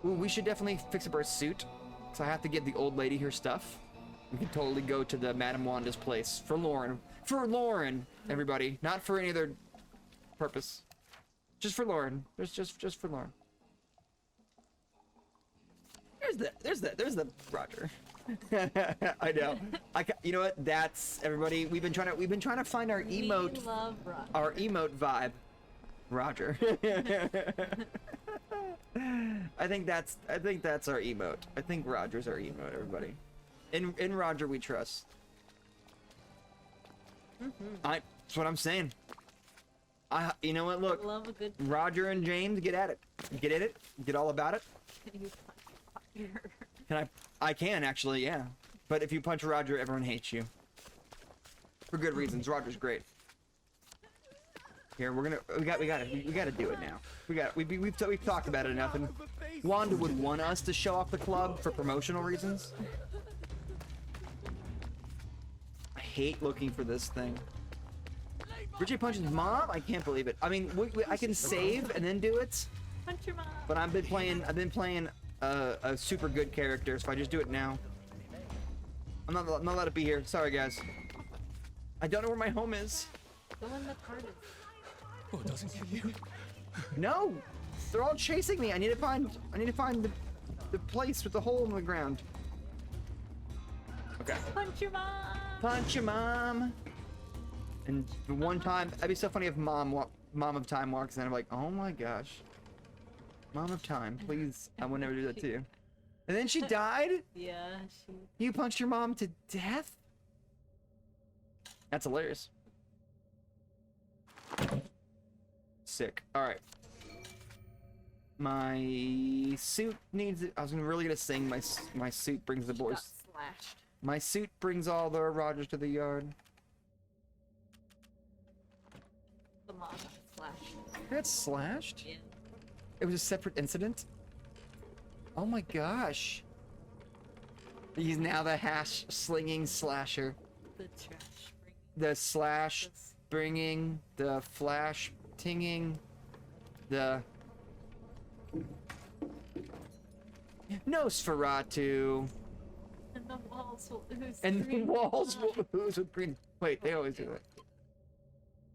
Ooh, we should definitely fix up our suit. So I have to give the old lady her stuff. We can totally go to the Madame Wanda's place. For Lauren. For Lauren, everybody. Not for any other purpose. Just for Lauren. Just for Lauren. There's the Roger. I know. You know what? That's everybody. We've been trying to find our emote. We love Roger. Our emote vibe. Roger. I think that's our emote. I think Roger's our emote, everybody. In Roger we trust. That's what I'm saying. You know what? Look, Love a good. Roger and James, get at it. Get at it. Get all about it. Can I can actually, yeah. But if you punch Roger, everyone hates you. For good reasons. Roger's great. Here, we gotta do it now. We've talked about it enough, and Wanda would want us to show off the club for promotional reasons. I hate looking for this thing. Bridget punches mom? I can't believe it. I mean, I can save and then do it, Punch your mom. but I've been playing a super good character, so if I just do it now, I'm not allowed to be here. Sorry, guys. I don't know where my home is. Go in the TARDIS. Oh, it doesn't kill you. No, they're all chasing me. I need to find the place with the hole in the ground. Okay. Punch your mom. Punch your mom. And the one time, that'd be so funny if Mom of Time walks in. I'm like, oh my gosh, Mom of Time, please, I would never do that to you. And then she died. Yeah, You punched your mom to death. That's hilarious. Sick. All right. My suit needs. I was really gonna sing. My suit brings the got boys. slashed. My suit brings all the Rogers to the yard. The mom got slashed. That's slashed. Yeah. It was a separate incident. Oh my gosh. He's now the hash slinging slasher. The trash bringing. the slash This- bringing, the flash tinging, the Nosferatu, And the walls will ooze and the green walls blood. will ooze with green. Wait, they always do that.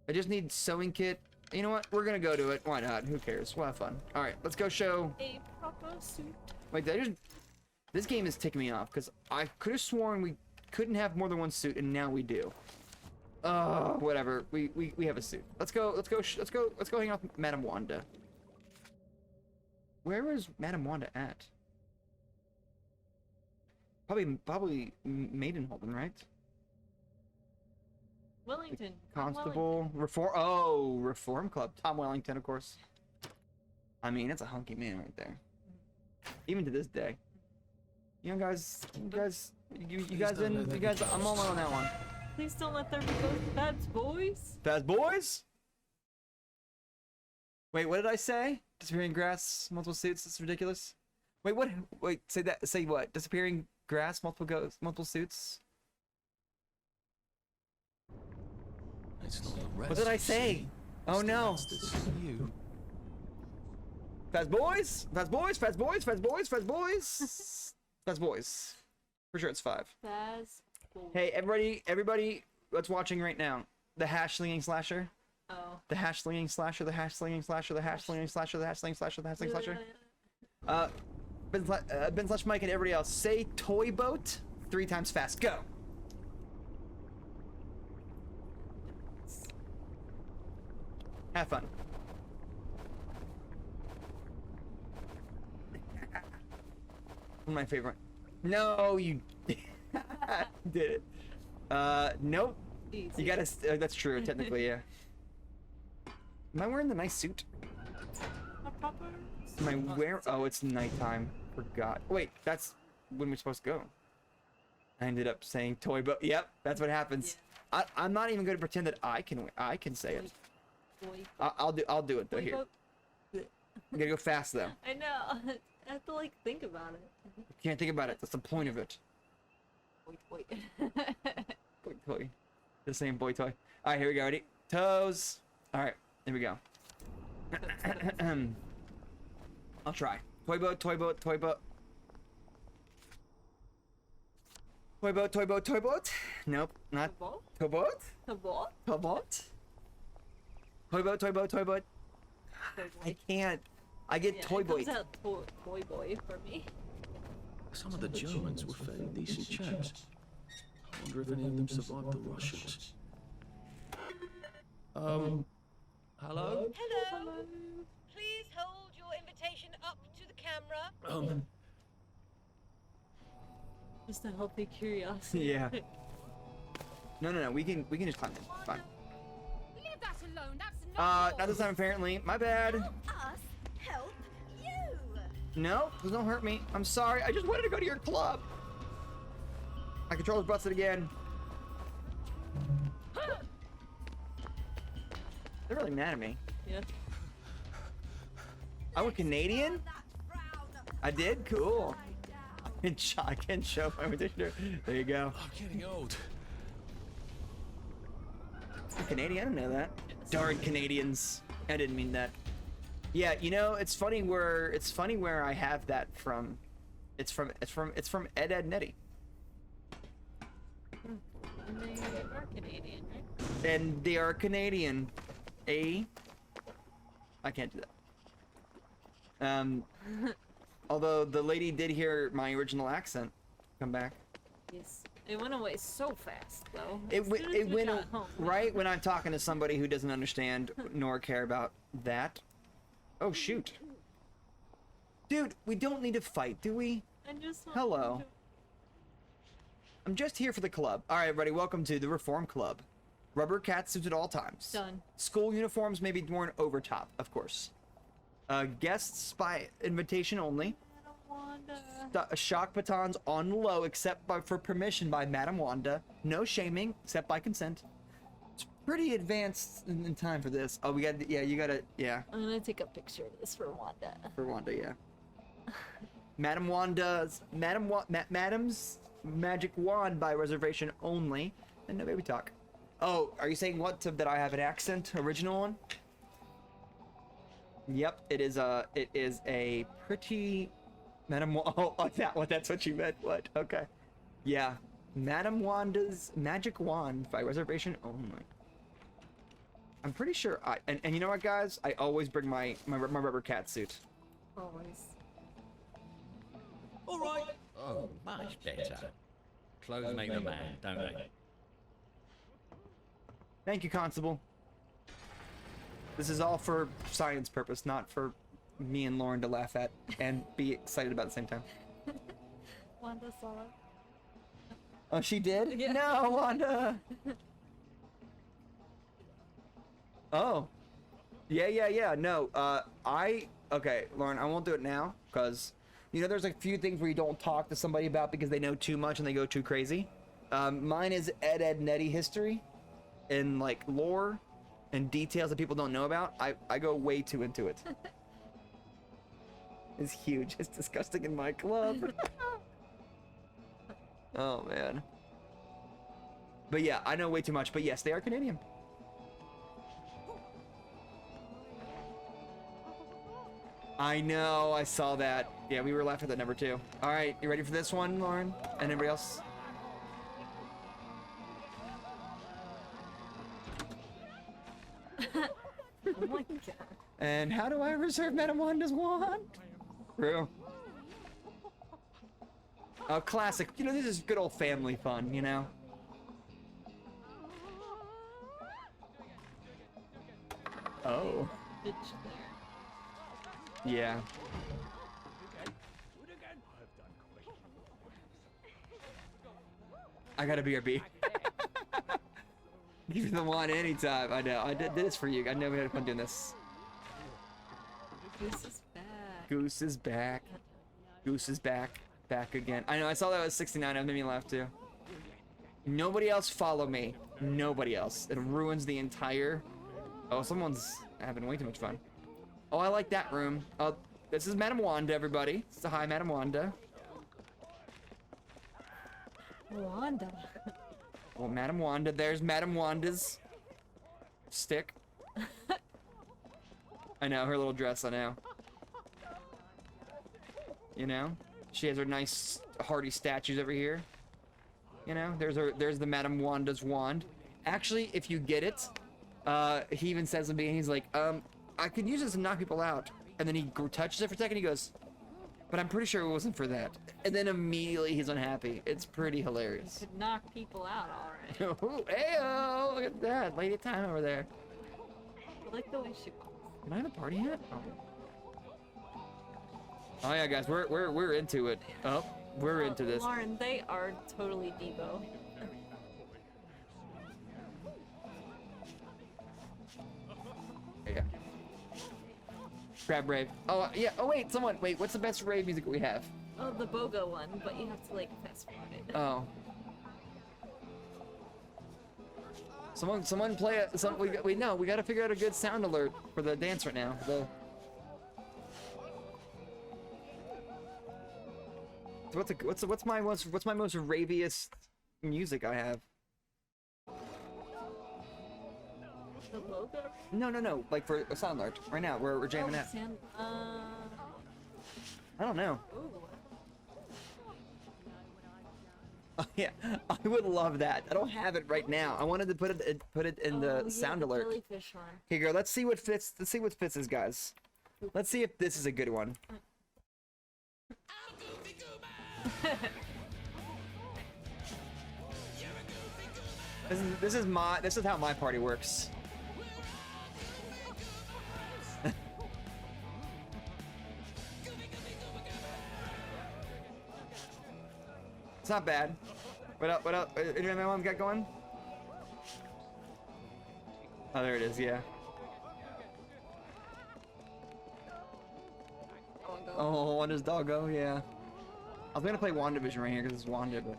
I just need sewing kit. You know what? We're gonna go to it. Why not? Who cares? We'll have fun. All right, let's go show. A proper suit. Wait, this game is ticking me off because I could have sworn we couldn't have more than one suit, and now we do. Whatever. We have a suit. Let's go hang out with Madame Wanda. Where is Madame Wanda at? Probably Maidenholden, right? Wellington. Tom Constable, Reform Club. Tom Wellington, of course. I mean, it's a hunky man right there. Even to this day. You guys, I'm all in on that one. Wellington. Please don't let there be ghost bats, boys. Fast boys? Wait, what did I say? Disappearing grass, multiple suits, that's ridiculous. Wait, what? Wait, say what? Disappearing grass, multiple suits? It's not the What rest, did I you say? see. Oh It's the no. bastards. You. Fast boys? Fast boys, fast boys, fast boys, fast boys. Fast boys. For sure it's 5. Faz. Hey, everybody that's watching right now. The hash slinging slasher. Oh. The hash slinging slasher, the hash slinging slasher, the hash slinging slasher, the hash slinging slasher, the hash slinging slasher. Ben slash Mike and everybody else, say toy boat 3 times fast. Go. Have fun. One of my favorite. No, you did it. Nope. Easy. You gotta. That's true. Technically, yeah. Am I wearing the nice suit? A proper Am I suit. wear? Oh, it's nighttime. Forgot. Wait, that's when we're supposed to go. I ended up saying toy boat. Yep, that's what happens. I'm not even going to pretend that I can say it. Boy. I'll do it though. Boy Here, boat. you gotta go fast though. I know. I have to like think about it. You can't think about it. That's the point of it. Boy. Boy toy. The same boy toy. All right, here we go. Ready? Toes. All right, here we go. I'll try. Toy boat, toy boat, toy boat. Toy boat, toy boat, toy boat. Nope, not Boat? toy boat. The boat? Toy boat. Toy boat, toy boat, toy boat. I can't. I get toy boy. Comes out boy for me. Some of the Germans were fairly decent chaps. I wonder if any of them survived the Russians. Hello? Hello. Please hold your invitation up to the camera. Just a healthy curiosity. Yeah. No. We can just climb in. Fine. Leave that alone. That's Not this time apparently. My bad. Us help you. No, please don't hurt me. I'm sorry. I just wanted to go to your club. My controller's busted again. They're really mad at me. Yeah. I went Canadian? I did? Cool. I can show my dictionary. There you go. I'm getting old. I'm Canadian? I didn't know that. Darn Canadians. I didn't mean that. Yeah, you know, it's funny where I have that from. It's from Ed Nettie. And they are Canadian, right? And they are Canadian. I can't do that. Although the lady did hear my original accent come back. Yes. It went away so fast, though. It As soon as we went got home. right when I'm talking to somebody who doesn't understand nor care about that. Oh shoot. Dude, we don't need to fight, do we? I just want Hello. I'm just here for the club. All right, everybody, welcome to the Reform Club. Rubber cat suits at all times. Done. School uniforms may be worn over top, of course. Guests by invitation only. Wanda. Shock batons on low, except for permission by Madame Wanda. No shaming, except by consent. It's pretty advanced in time for this. Oh, you gotta, yeah, I'm gonna take a picture of this for Wanda. for Wanda, yeah. Madame's magic wand by reservation only. And no baby talk. Oh, are you saying what that I have an accent? Original one? Yep, it is a pretty Madame oh, that's what you meant. What? Okay. Yeah. Madame Wanda's magic wand by reservation only. I'm pretty sure and you know what, guys? I always bring my rubber cat suit. Always. All right. Oh, much better. Clothes make the man, don't they? Thank you, Constable. This is all for science purpose, not for me and Lauren to laugh at and be excited about at the same time. Wanda saw it. Oh, she did? Yeah. No, Wanda! Oh. Yeah. No, okay, Lauren, I won't do it now, because, you know, there's a few things where you don't talk to somebody about because they know too much and they go too crazy. Mine is Ed Nettie history and, like, lore and details that people don't know about. I go way too into it. It's huge. It's disgusting in my club. Oh, man. But yeah, I know way too much. But yes, they are Canadian. I know, I saw that. Yeah, we were laughing at that number too. All right, you ready for this one, Lauren? And everybody else? Oh my god. And how do I reserve Madame Wanda's wand? True. Oh, classic. You know, this is good old family fun, you know? Oh. Bitch there. Yeah. I got a BRB. Give me the wand anytime. I know. I did this for you. I know we had fun doing this. Goose is back. Goose is back. Goose is back. Back again. I know. I saw that was 69. It made me laugh too. Nobody else follow me. Nobody else. It ruins the entire... Oh, someone's having way too much fun. Oh, I like that room. Oh, this is Madame Wanda, everybody. Say hi, Madame Wanda. Wanda. Well, Madame Wanda. There's Madame Wanda's stick. I know, her little dress, I know. You know? She has her nice, hardy statues over here. You know? There's the Madame Wanda's wand. Actually, if you get it, he even says to me, he's like, I could use this to knock people out. And then he touches it for a second, he goes, but I'm pretty sure it wasn't for that. And then immediately he's unhappy. It's pretty hilarious. Could knock people out, alright. Ooh, ayo! Look at that. Lady time over there. I like the way she walks. Can I have a party hat? Oh yeah, guys, we're into it. Oh, we're into this. Lauren, they are totally Debo. Yeah. Crab rave. Oh yeah. Oh wait, wait. What's the best rave music we have? Oh, the BOGO one, but you have to like fast forward it. Oh. Someone play it. We gotta figure out a good sound alert for the dance right now. What's my most raviest music I have? The BOGO? No. Like for a sound alert right now. We're jamming out. I don't know. Ooh. Oh, yeah, I would love that. I don't have it right now. I wanted to put it in the yeah, sound the alert. jellyfish one. Okay, girl. Let's see what fits. Let's see what fits us, guys. Let's see if this is a good one. This is how my party works. It's not bad. What up? Anyone my mom got going? Oh, there it is, yeah. Oh, Wanda's doggo, yeah. I was gonna play WandaVision right here because it's Wanda, but...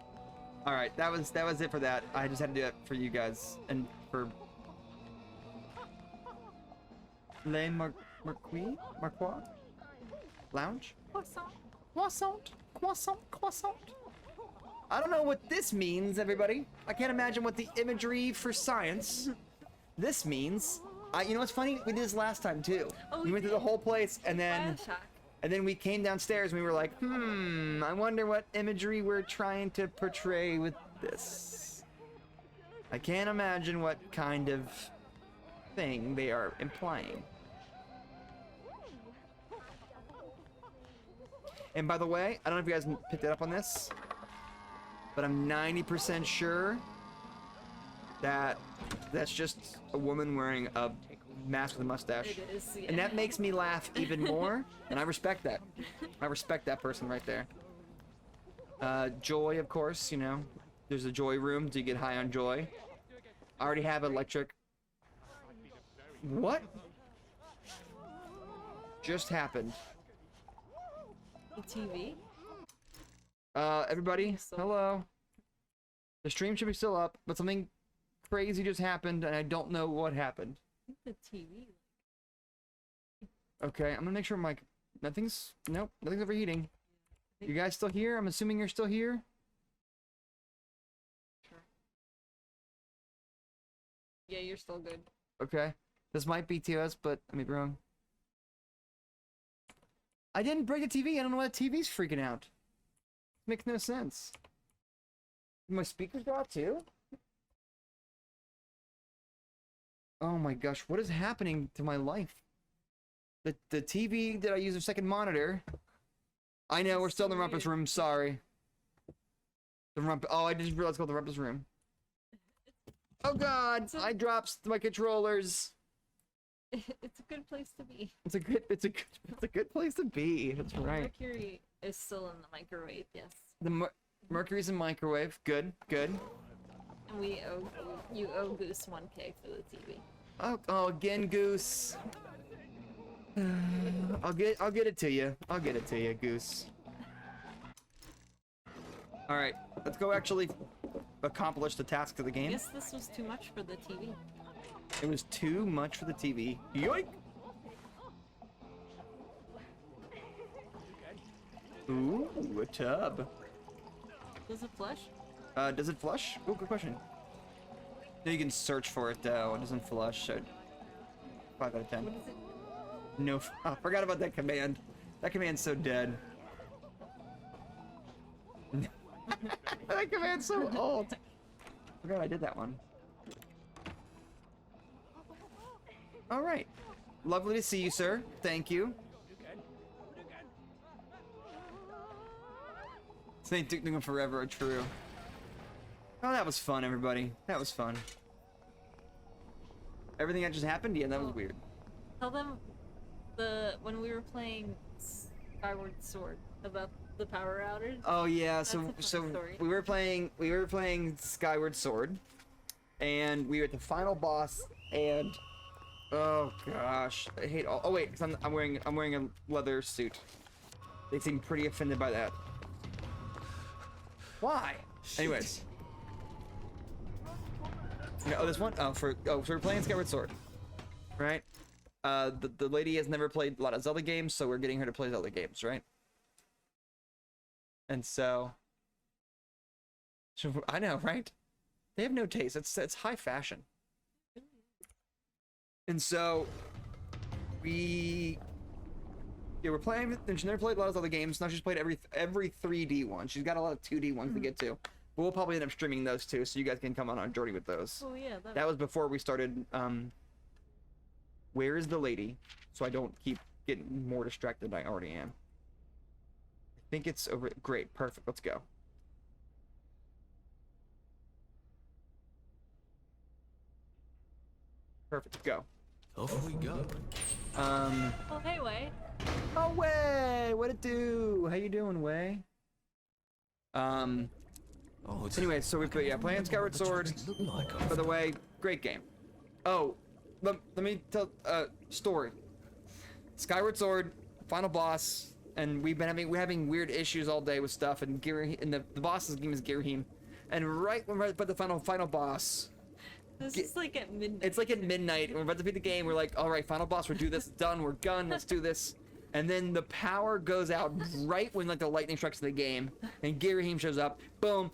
Alright, that was it for that. I just had to do it for you guys. And for... Le Marquis? Lounge? Croissant? I don't know what this means, everybody. I can't imagine what the imagery for science this means. You know what's funny? We did this last time too. Oh, we went through the whole place, and then Bioshock. we came downstairs and we were like, I wonder what imagery we're trying to portray with this. I can't imagine what kind of thing they are implying. And by the way, I don't know if you guys picked it up on this, but I'm 90% sure that that's just a woman wearing a mask with a mustache. It is, yeah. And that makes me laugh even more, and I respect that. I respect that person right there. Joy, of course, you know. There's a joy room to get high on joy. I already have electric. What just happened? The TV? Everybody, hello. The stream should be still up, but something crazy just happened, and I don't know what happened. I think the TV. Okay, I'm gonna make sure nothing's overheating. You guys still here? I'm assuming you're still here? Sure. Yeah, you're still good. Okay. This might be TOS, but I may be wrong. I didn't break the TV. I don't know why the TV's freaking out. Makes no sense. Did my speakers go out too? Oh my gosh, what is happening to my life? The TV that I use a second monitor. I know, we're still in the rumpus room, sorry. Oh, I just realized it's called the rumpus room. Oh god, I dropped my controllers. It's a good place to be. It's a good place to be. That's right. Mercury is still in the microwave, yes. The Mercury's in microwave. Good, good. And you owe Goose 1K for the TV. Oh, again, Goose. I'll get it to you. I'll get it to you, Goose. All right, let's go actually accomplish the task of the I game. guess this was too much for the TV. It was too much for the TV. Yoink! Ooh, a tub. Does it flush? Does it flush? Oh, good question. No, you can search for it though. It doesn't flush. So 5 out of 10. What is it? No, I forgot about that command. That command's so dead. That command's so old. Forgot I did that one. All right. Lovely to see you, sir. Thank you. They took them forever, true. Oh, that was fun, everybody. That was fun. Everything that just happened? Yeah, that was weird. Tell them when we were playing Skyward Sword about the power outage. Oh yeah, That's a fun story. we were playing Skyward Sword, and we were at the final boss, and oh gosh, I hate all. Oh wait, 'cause I'm wearing a leather suit. They seem pretty offended by that. Why? Anyways. Oh, this one? So we're playing Skyward Sword, right? The lady has never played a lot of Zelda games, so we're getting her to play Zelda games, right? And so I know, right? They have no taste. It's high fashion. And so we're playing, and she never played a lot of Zelda games. Now she's played every 3D one. She's got a lot of 2D ones to get to. But we'll probably end up streaming those too, so you guys can come on our journey with those. Oh yeah, That was before we started. Where is the lady? So I don't keep getting more distracted than I already am. I think it's over. Great, perfect. Let's go. Perfect. Go. Off we go. Oh hey Way. Oh, Way! What it do? How you doing, Way? Oh, it's Anyway, so we playing Skyward Sword. By the way, great game. Oh, let me tell story. Skyward Sword, final boss, and we're having weird issues all day with stuff, and the boss's name is Girahim, and right when we're about the final boss. This is like at midnight. It's like at midnight, and we're about to beat the game. We're like, all right, final boss, we're do this, done, we're done, let's do this. And then the power goes out right when like the lightning strikes the game, and Girahim shows up. Boom,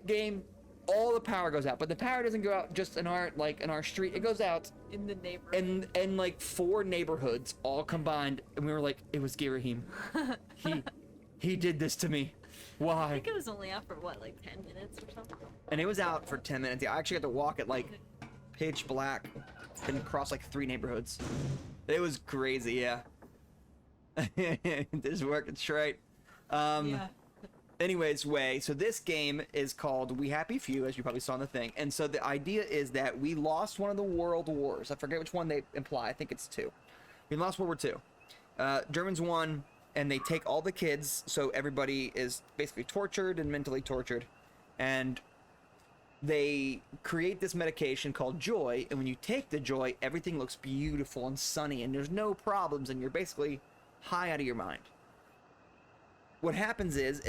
game. All the power goes out, but the power doesn't go out just in our street. It goes out In the neighborhood. and like 4 neighborhoods all combined, and we were like, it was Girahim. He did this to me. I Why? think it was only out for what, like 10 minutes or something? And it was out for 10 minutes. I actually had to walk it like pitch black and cross like 3 neighborhoods. It was crazy, yeah. This is working straight. Yeah. Anyways, so this game is called We Happy Few, as you probably saw in the thing. And so the idea is that we lost one of the world wars. I forget which one they imply. I think it's 2. We lost World War II. Germans won, and they take all the kids, so everybody is basically tortured and mentally tortured. And they create this medication called Joy, and when you take the Joy, everything looks beautiful and sunny, and there's no problems, and you're basically high out of your mind. What happens is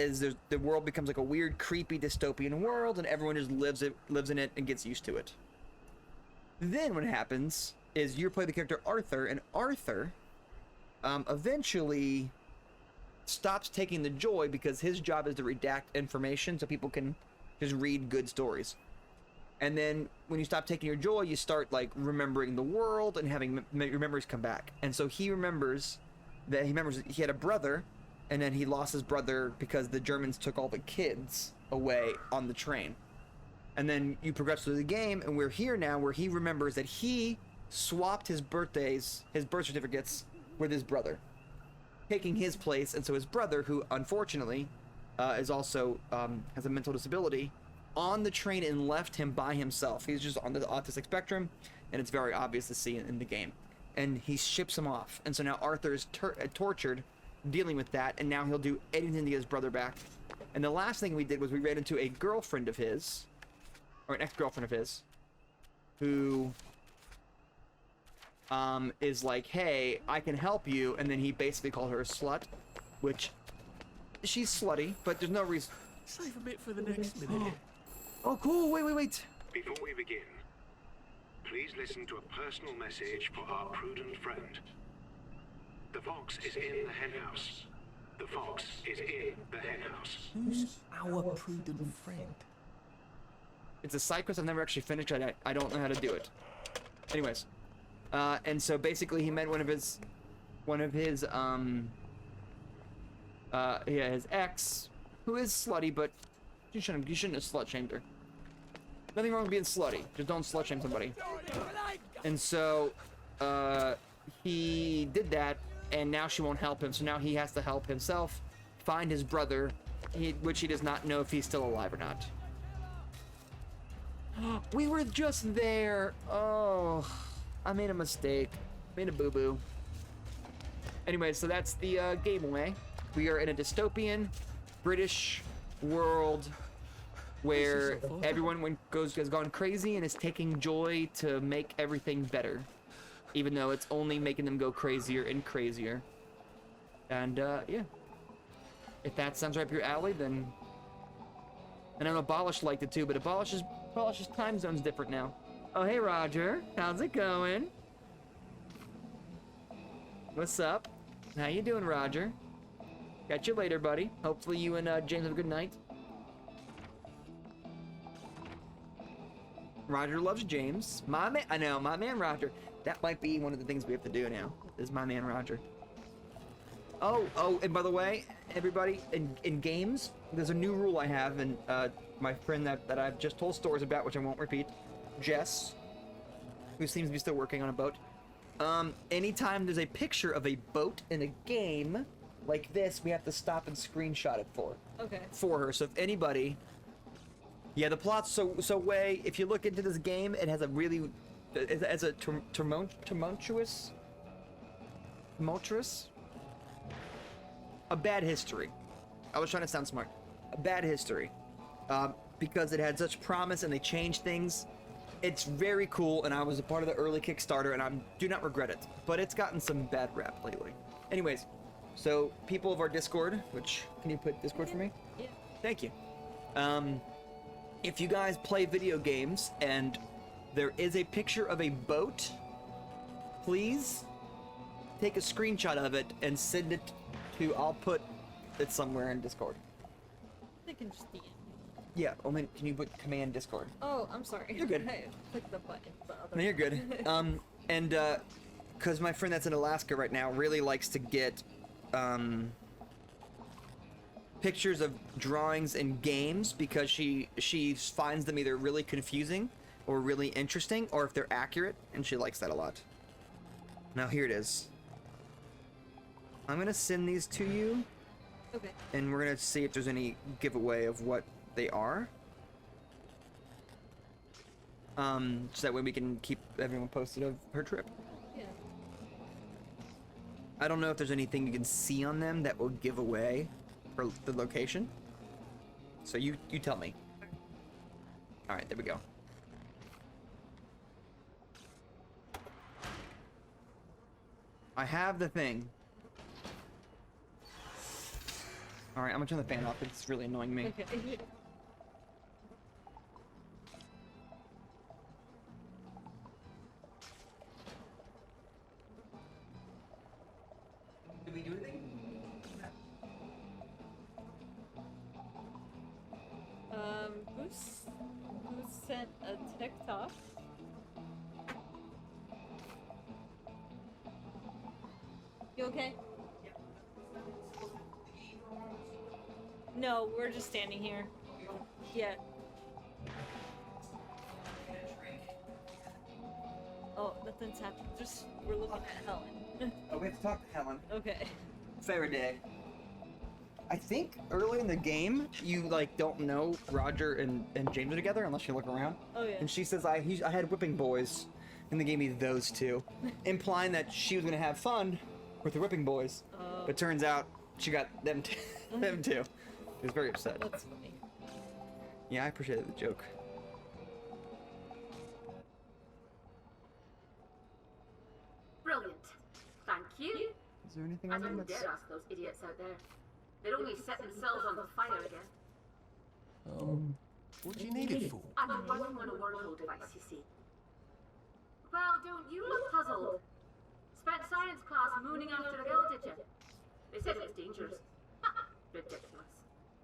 the world becomes like a weird, creepy, dystopian world, and everyone just lives in it and gets used to it. Then what happens is you play the character Arthur, and Arthur eventually stops taking the Joy because his job is to redact information so people can just read good stories. And then when you stop taking your Joy, you start like remembering the world and having your memories come back. And so he remembers that he had a brother, and then he lost his brother because the Germans took all the kids away on the train. And then you progress through the game, and we're here now where he remembers that he swapped his birth certificates with his brother, taking his place. And so his brother, who unfortunately is also has a mental disability, on the train and left him by himself. He's just on the autistic spectrum, and it's very obvious to see in the game. And he ships him off. And so now Arthur is tortured, dealing with that, and now he'll do anything to get his brother back. And the last thing we did was we ran into a girlfriend of his, or an ex-girlfriend of his, who is like, hey, I can help you, and then he basically called her a slut, which she's slutty, but there's no reason. Save a bit for the next minute. Oh, cool, wait. Before we begin, please listen to a personal message for our prudent friend. The fox is in the henhouse. The fox is in the henhouse. Who's our prudent friend? It's a side quest I've never actually finished. I don't know how to do it. Anyways, and so basically he met one of his his ex, who is slutty, but you shouldn't have slut shamed her. Nothing wrong with being slutty, just don't slut shame somebody. And so he did that, and now she won't help him, so now he has to help himself find his brother, which he does not know if he's still alive or not. We were just there. Oh, I made a mistake. Made a boo-boo. Anyway, so that's the game. We are in a dystopian British world where everyone has gone crazy and is taking Joy to make everything better, even though it's only making them go crazier and crazier. And yeah, if that sounds right up your alley, then. And I know Abolish liked it too, but Abolish's time zone's different now. Oh, hey Roger, how's it going? What's up? How you doing, Roger? Catch you later, buddy. Hopefully you and James have a good night. Roger loves James. My man Roger. That might be one of the things we have to do now, is my man Roger. Oh, and by the way, everybody, in games, there's a new rule I have, and my friend that I've just told stories about, which I won't repeat, Jess, who seems to be still working on a boat. Anytime there's a picture of a boat in a game like this, we have to stop and screenshot it for her. So if anybody, yeah, the plot's so way. If you look into this game, it has a really, as a tumultuous, a bad history. I was trying to sound smart. A bad history, because it had such promise and they changed things. It's very cool, and I was a part of the early Kickstarter, and I do not regret it. But it's gotten some bad rap lately. Anyways, so people of our Discord, which, can you put Discord for me? Yeah. Thank you. If you guys play video games and there is a picture of a boat, please take a screenshot of it and send it to. I'll put it somewhere in Discord. They can just DM me. Yeah. Only can you put command Discord? Oh, I'm sorry. You're good. I clicked the button. The other No, you're good. And because my friend that's in Alaska right now really likes to get pictures of drawings in games because she finds them either really confusing or really interesting, or if they're accurate, and she likes that a lot. Now here it is. I'm gonna send these to you, Okay. and we're gonna see if there's any giveaway of what they are. So that way we can keep everyone posted of her trip. Yeah. I don't know if there's anything you can see on them that will give away for the location. So you tell me. All right, there we go. I have the thing. All right, I'm gonna turn the fan off. It's really annoying me. Okay. Did we do anything? Who sent a TikTok? You okay? No, we're just standing here. Yeah. Oh, nothing's happened. Just we're looking at Helen. Oh, we have to talk to Helen. Okay. Faraday. I think early in the game, you like don't know Roger and James are together unless you look around. Oh yeah. And she says, I had whipping boys, and they gave me those two, implying that she was gonna have fun with the whipping boys. But turns out she got them them too. She was very upset. That's funny. Yeah, I appreciated the joke. Brilliant. Thank you. Is there anything I on there didn't that's... dare ask those idiots out there. They'd only set themselves on fire again. What do you need it for? I've been working on a wormhole device, you see. Well, don't you look puzzled? Spent science class mooning after a girl, did you? They said it was dangerous. Ridiculous.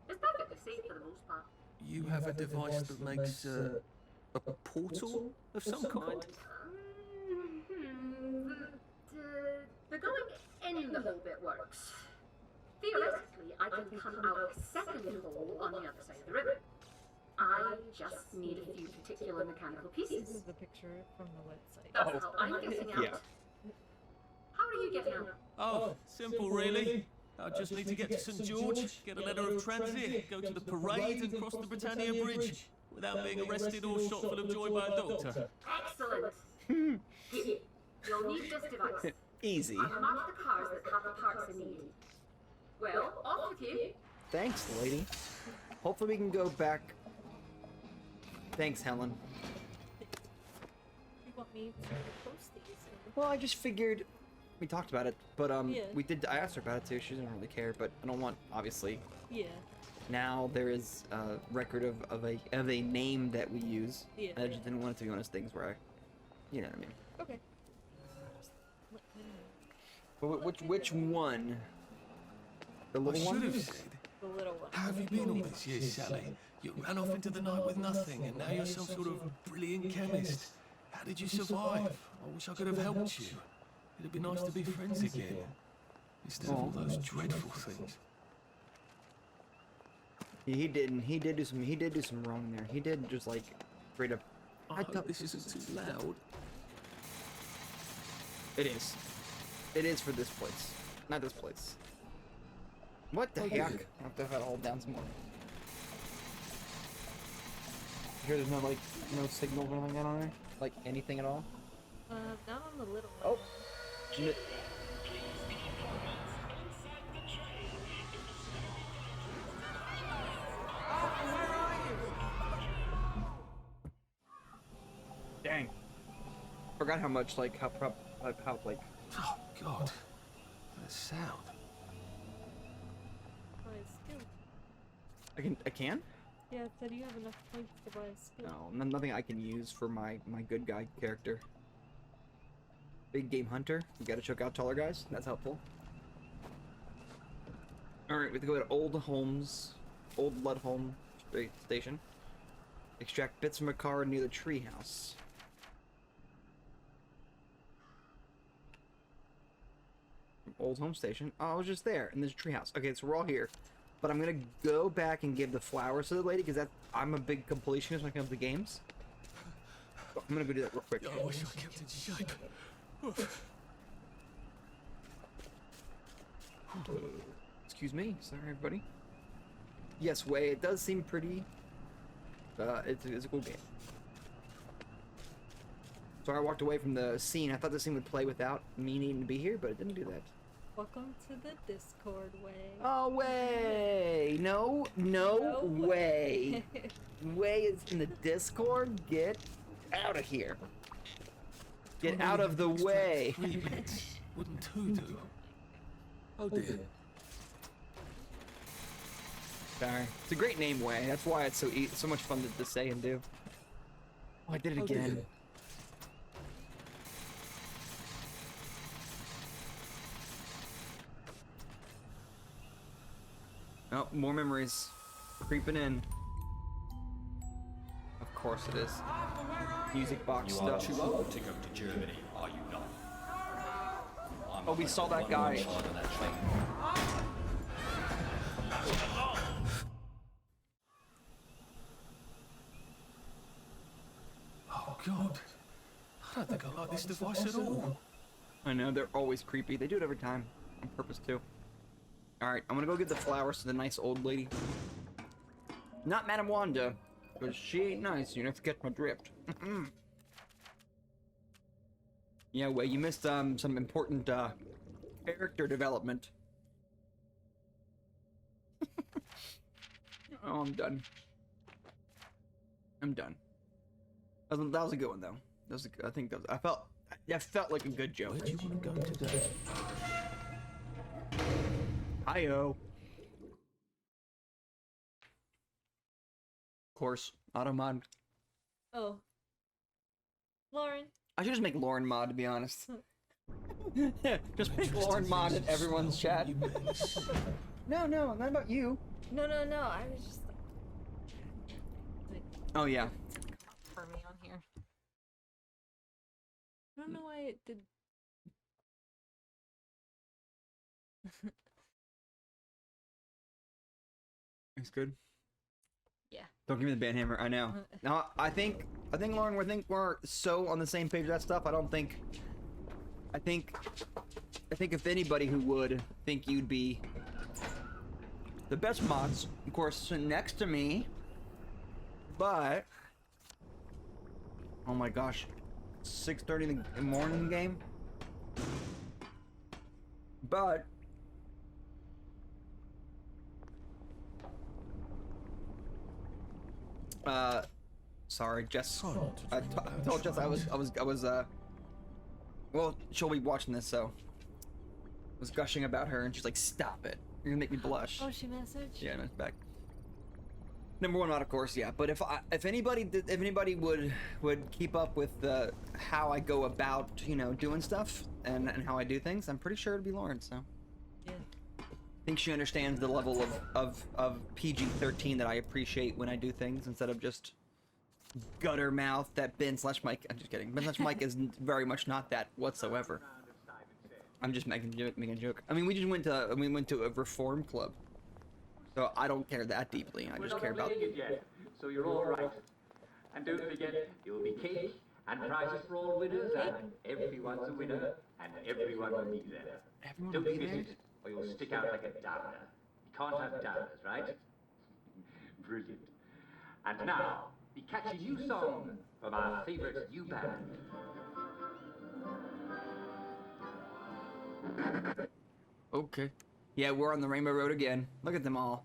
It's perfectly safe for the most part. You have a device that makes a portal of some kind? The going in the hole bit works. Theoretically, I can come out a second hole on the other side of the river. I just need a few particular mechanical This pieces. is the picture from the website. That's how I'm getting out. Yeah. How are you getting out? Oh, simple really. I just need to get to St. George, get a letter of transit, go to the parade and cross the Britannia Bridge without being arrested or shot full of joy by a doctor. Excellent. Here, you'll need this device. Easy. I've marked the cars that have the parts I need. Well, off with you. Thanks, lady. Hopefully we can go back. Thanks, Helen. You want me to post these? Well, I just figured we talked about it, but Yeah. we did. I asked her about it too. She doesn't really care, but I don't want obviously. Yeah. Now there is a record of a name that we use. Yeah. I just didn't want it to be one of those things where I, you know what I mean. Okay. But which one? The I little should one? have said. The little one. How have you been all these years, Sally? You ran off into the night with nothing, and now you're some sort of brilliant chemist. How did you survive? I wish I could have helped you. It'd be nice to be friends again, instead of all those dreadful things. He didn't. He did do some wrong there. He did just like straight up. I hope this isn't too loud. It is. It is for this place, not this place. What the heck? I have to hold down some more. Here, there's no like no signal or anything on there, like anything at all. Not on the little one. Oh. J- Dang. Forgot how much like how like Oh, God. That sound. Buy a skill. I can? Yeah, it said you have enough points to buy a skill. No, nothing I can use for my good guy character. Big game hunter. You gotta choke out taller guys. That's helpful. Alright, we have to go to Old Ludholm Station. Extract bits from a car near the treehouse. Old Home Station. Oh, I was just there in this treehouse. Okay, so we're all here. But I'm gonna go back and give the flowers to the lady because I'm a big completionist when it comes to games. So I'm gonna go do that real quick. I wish I kept in shape. Excuse me. Sorry, everybody. Yes, Way. It does seem pretty. It's a cool game. So I walked away from the scene. I thought the scene would play without me needing to be here, but it didn't do that. Welcome to the Discord, Way. Oh, Way! No way. Way is in the Discord. Get out of here. Get out of the way. 3 bits. Wouldn't 2 do? Oh dear. Sorry. It's a great name, Way. That's why it's so much fun to say and do. Oh, I did it again. dear. Oh, more memories creeping in. Of course it is. Music box You are stuff. too old to go to Germany, are you not? I'm Oh, we saw that guy. on that train. Oh God. I don't think I like this device at all. I know, they're always creepy. They do it every time. On purpose, too. Alright, I'm gonna go get the flowers to the nice old lady. Not Madame Wanda, because she ain't nice. You don't forget my drift. Yeah, Way, you missed some important character development. Oh, I'm done. I'm done. That was a good one, though. I think that felt like a good joke. Where do you want to go today? Hi-yo. Of course, Automod. Oh. Lauren. I should just make Lauren mod, to be honest. Just make Lauren mod in everyone's chat. No, not about you. No. I was just like Oh, yeah. for me on here. I don't know why it did. It's good. Yeah. Don't give me the band hammer. I know. No, I think Lauren, we're so on the same page with that stuff. I think if anybody who would think you'd be the best mods, of course, next to me. But oh my gosh, 6:30 in the morning game. But sorry, Jess. I told Jess I was well, she'll be watching this, so I was gushing about her, and she's like, "Stop it! You're gonna make me blush." Oh, she messaged. Yeah, nice back. Number one mod, of course, yeah. But if anybody would keep up with how I go about, doing stuff and how I do things, I'm pretty sure it'd be Lauren. So. Yeah. I think she understands the level of PG-13 that I appreciate when I do things instead of just gutter mouth that Ben/Mike. I'm just kidding. Ben/Mike is very much not that whatsoever. I'm just making a joke. I mean, we went to a reform club, so I don't care that deeply. I just care about. Yet, so you're all right. And don't forget, there will be cake and prizes for all winners, and everyone's a winner, and everyone will be there. Everyone Don't will be miss there? it, or you'll stick out like a downer. You can't have downers, right? Brilliant. And now, the catchy new song from our favorite U band. Okay. Yeah, we're on the Rainbow Road again. Look at them all.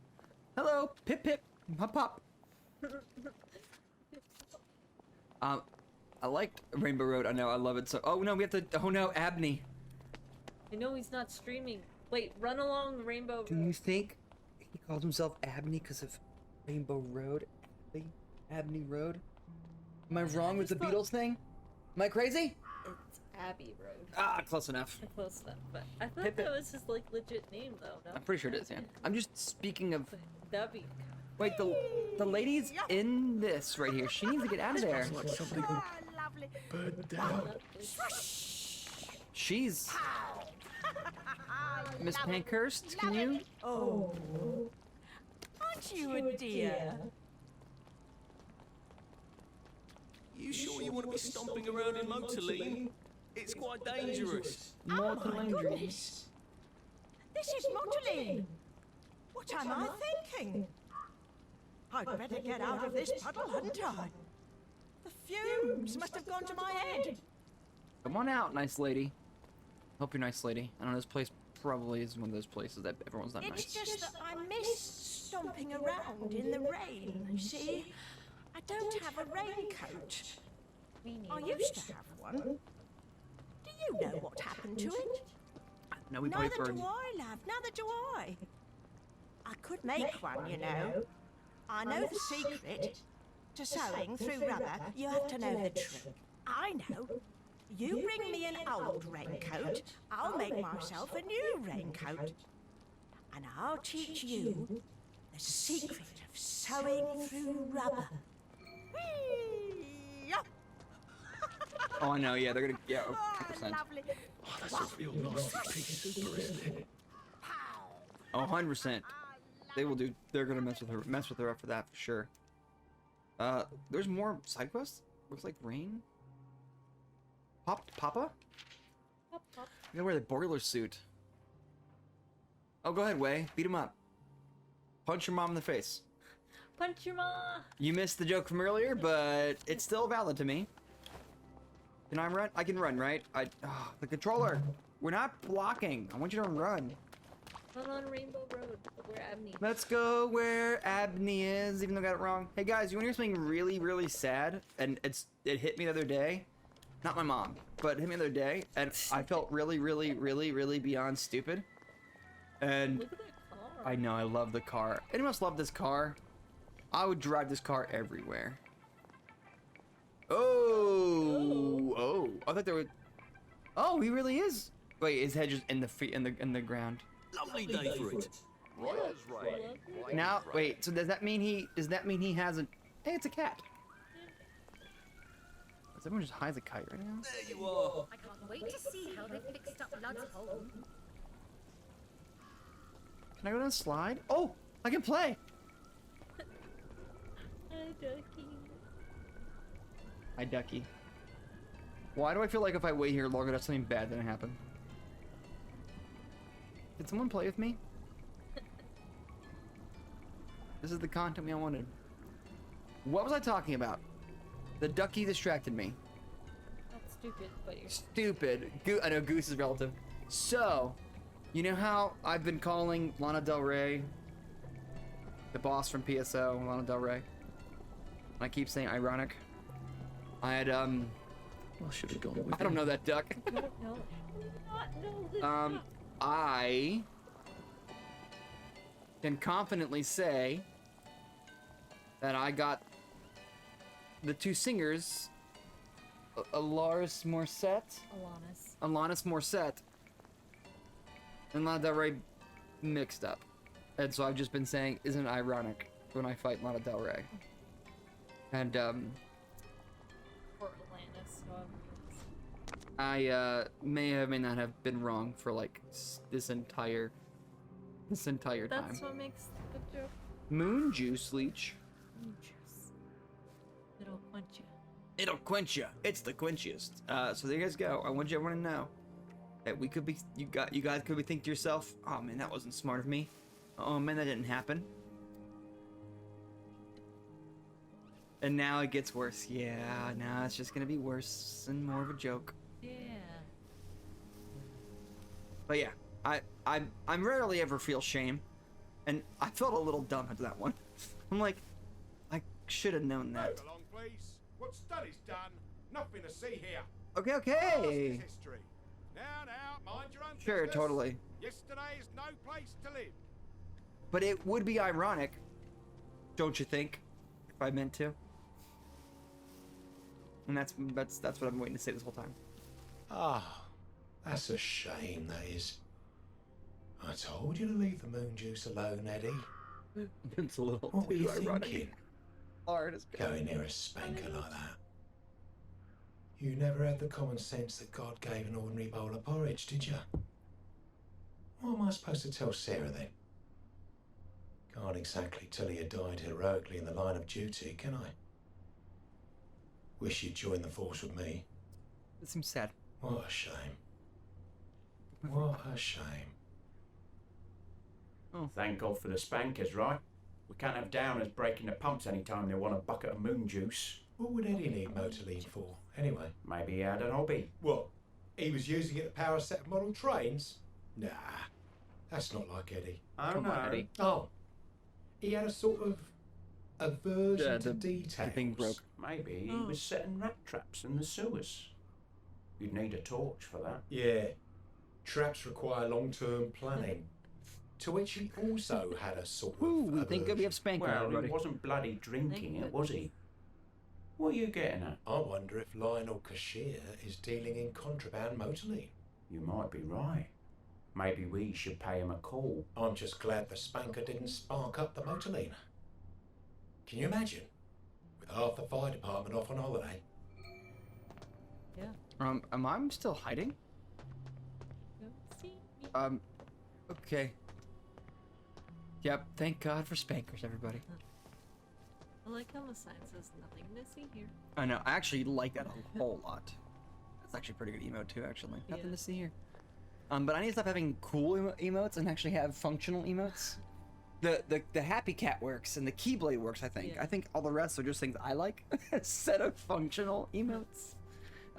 Hello, pip pip, hop hop. I like Rainbow Road. I know, I love it so. Oh no, we have to. Oh no, Abney. I know he's not streaming. Wait, run along Rainbow Road. Do you think he calls himself Abney because of Rainbow Road? Abney Road? Am I wrong with the Beatles thing? Am I crazy? It's Abbey Road. Ah, close enough. Close enough, but I thought Hit that it. was his like legit name though. No? I'm pretty sure it is, yeah. I'm just speaking of... That'd be. Wait, the lady's in this right here. She needs to get out of there. Like something Lovely. burned down. She's... Miss Pankhurst, can you? Oh. Aren't you a dear? You sure you want to be stomping around in Motorlane? It's quite dangerous. Oh my goodness. This is Motorlane. What am I thinking? I'd better get out of this puddle, hadn't I? The fumes must have gone to my head. Come on out, nice lady. Hope you're nice lady. I don't know, this place probably is one of those places that everyone's not It's nice. just that I miss stomping around in the rain, you see. I don't have a raincoat. I used to have one. Do you know what happened to it? No, we probably Neither burned. do I, love. Neither do I. I could make one, you know. I know the secret. To sewing through rubber, you have to know the trick. I know. You bring me an old raincoat, I'll make myself a new raincoat. And I'll teach you the secret of sewing through rubber. Whee! Oh, I know, yeah, they're gonna... Yeah, 100%. Lovely. Oh, that's a real nasty piece of super, isn't it? Oh, 100%. They will do... They're gonna mess with her after that, for sure. There's more side quests? Looks like rain? Papa? Pop, pop. I'm gonna wear the boiler suit. Oh, go ahead, Way. Beat him up. Punch your mom in the face. Punch your ma. You missed the joke from earlier, but it's still valid to me. Can I run? I can run, right? The controller. We're not blocking. I want you to run. Run on Rainbow Road, where Abney. Let's go where Abney is, even though I got it wrong. Hey guys, you want to hear something really, really sad? And it hit me the other day. Not my mom, but it hit me the other day, and I felt really, really, really, really beyond stupid. And Look at that car. I know, I love the car. Anyone else love this car? I would drive this car everywhere. Oh, I thought there would. Oh, he really is. Wait, his head just in the feet in the ground. Lovely day for it. Now, wait. So does that mean he has a? Hey, it's a cat. Does everyone just hides a kite right now? There you are. I can't wait to see how they fixed up Lud's hole. Can I go down the slide? Oh, I can play. Hi, Ducky. Hi, Ducky. Why do I feel like if I wait here long enough, something bad gonna happen? Did someone play with me? This is the content we all wanted. What was I talking about? The ducky distracted me. That's stupid, but you're Stupid. I know Goose is relative. So, you know how I've been calling Lana Del Rey the boss from PSO, Lana Del Rey? I keep saying ironic. I had I should have gone with I don't know that duck. I don't know. Not know this. I can confidently say that I got the two singers, Alanis Morissette, Alanis Morissette, and Lana Del Rey mixed up. And so I've just been saying, isn't it ironic when I fight Lana Del Rey? And, Or Atlantis, however it is. I may or may not have been wrong for like this entire time. That's what makes the joke. Moon juice leech. Juice. It'll quench you. It'll quench you. It's the quenchiest. So there you guys go. I want you everyone to know that we could be. You guys could be thinking to yourself, "Oh man, that wasn't smart of me. Oh man, that didn't happen." And now it gets worse. Yeah, now it's just gonna be worse and more of a joke. Yeah. But yeah, I rarely ever feel shame, and I felt a little dumb after that one. I'm like, I should have known that. Move along, please. What's done is done. Nothing to see here. Okay, Past okay. is history. Now, mind your own Sure, business. totally. Yesterday is no place to live. But it would be ironic, don't you think, if I meant to? And that's what I've been waiting to say this whole time. Ah, that's a shame, that is. I told you to leave the moon juice alone, Eddie. It's a little What were too you ironic. thinking? Hard as Going near a spanker like that. You never had the common sense that God gave an ordinary bowl of porridge, did you? What am I supposed to tell Sarah then? Can't exactly tell you died heroically in the line of duty, can I? Wish you'd join the force with me. It seems sad. What a shame. What a shame. Thank God for the spankers, right? We can't have downers breaking the pumps anytime they want a bucket of moon juice. What would Eddie need Motorlean for, anyway? Maybe he had an hobby. What? He was using it to power a set of model trains? Nah, that's not like Eddie. Oh, Come no. on, Eddie. Oh, he had a sort of aversion Yeah, to the details. thing broke. Maybe he was setting rat traps in the sewers. You'd need a torch for that. Yeah, traps require long-term planning. To which he also had a sort Ooh, of we think we aversion. have spanking Well, already. he wasn't bloody drinking it, was he? What are you getting at? I wonder if Lionel Cashier is dealing in contraband Motorlean. You might be right. Maybe we should pay him a call. I'm just glad the spanker didn't spark up the Motorlean. Can you imagine? With half the fire department off on holiday. Yeah. Am I still hiding? Don't see me. Okay. Yep, thank God for spankers, everybody. I like how the sign says nothing to see here. I know, I actually like that a whole lot. That's actually a pretty good emote too, actually. Nothing to see here. But I need to stop having cool emotes and actually have functional emotes. The Happy Cat works and the Keyblade works, I think. Yeah. I think all the rest are just things I like instead of functional emotes.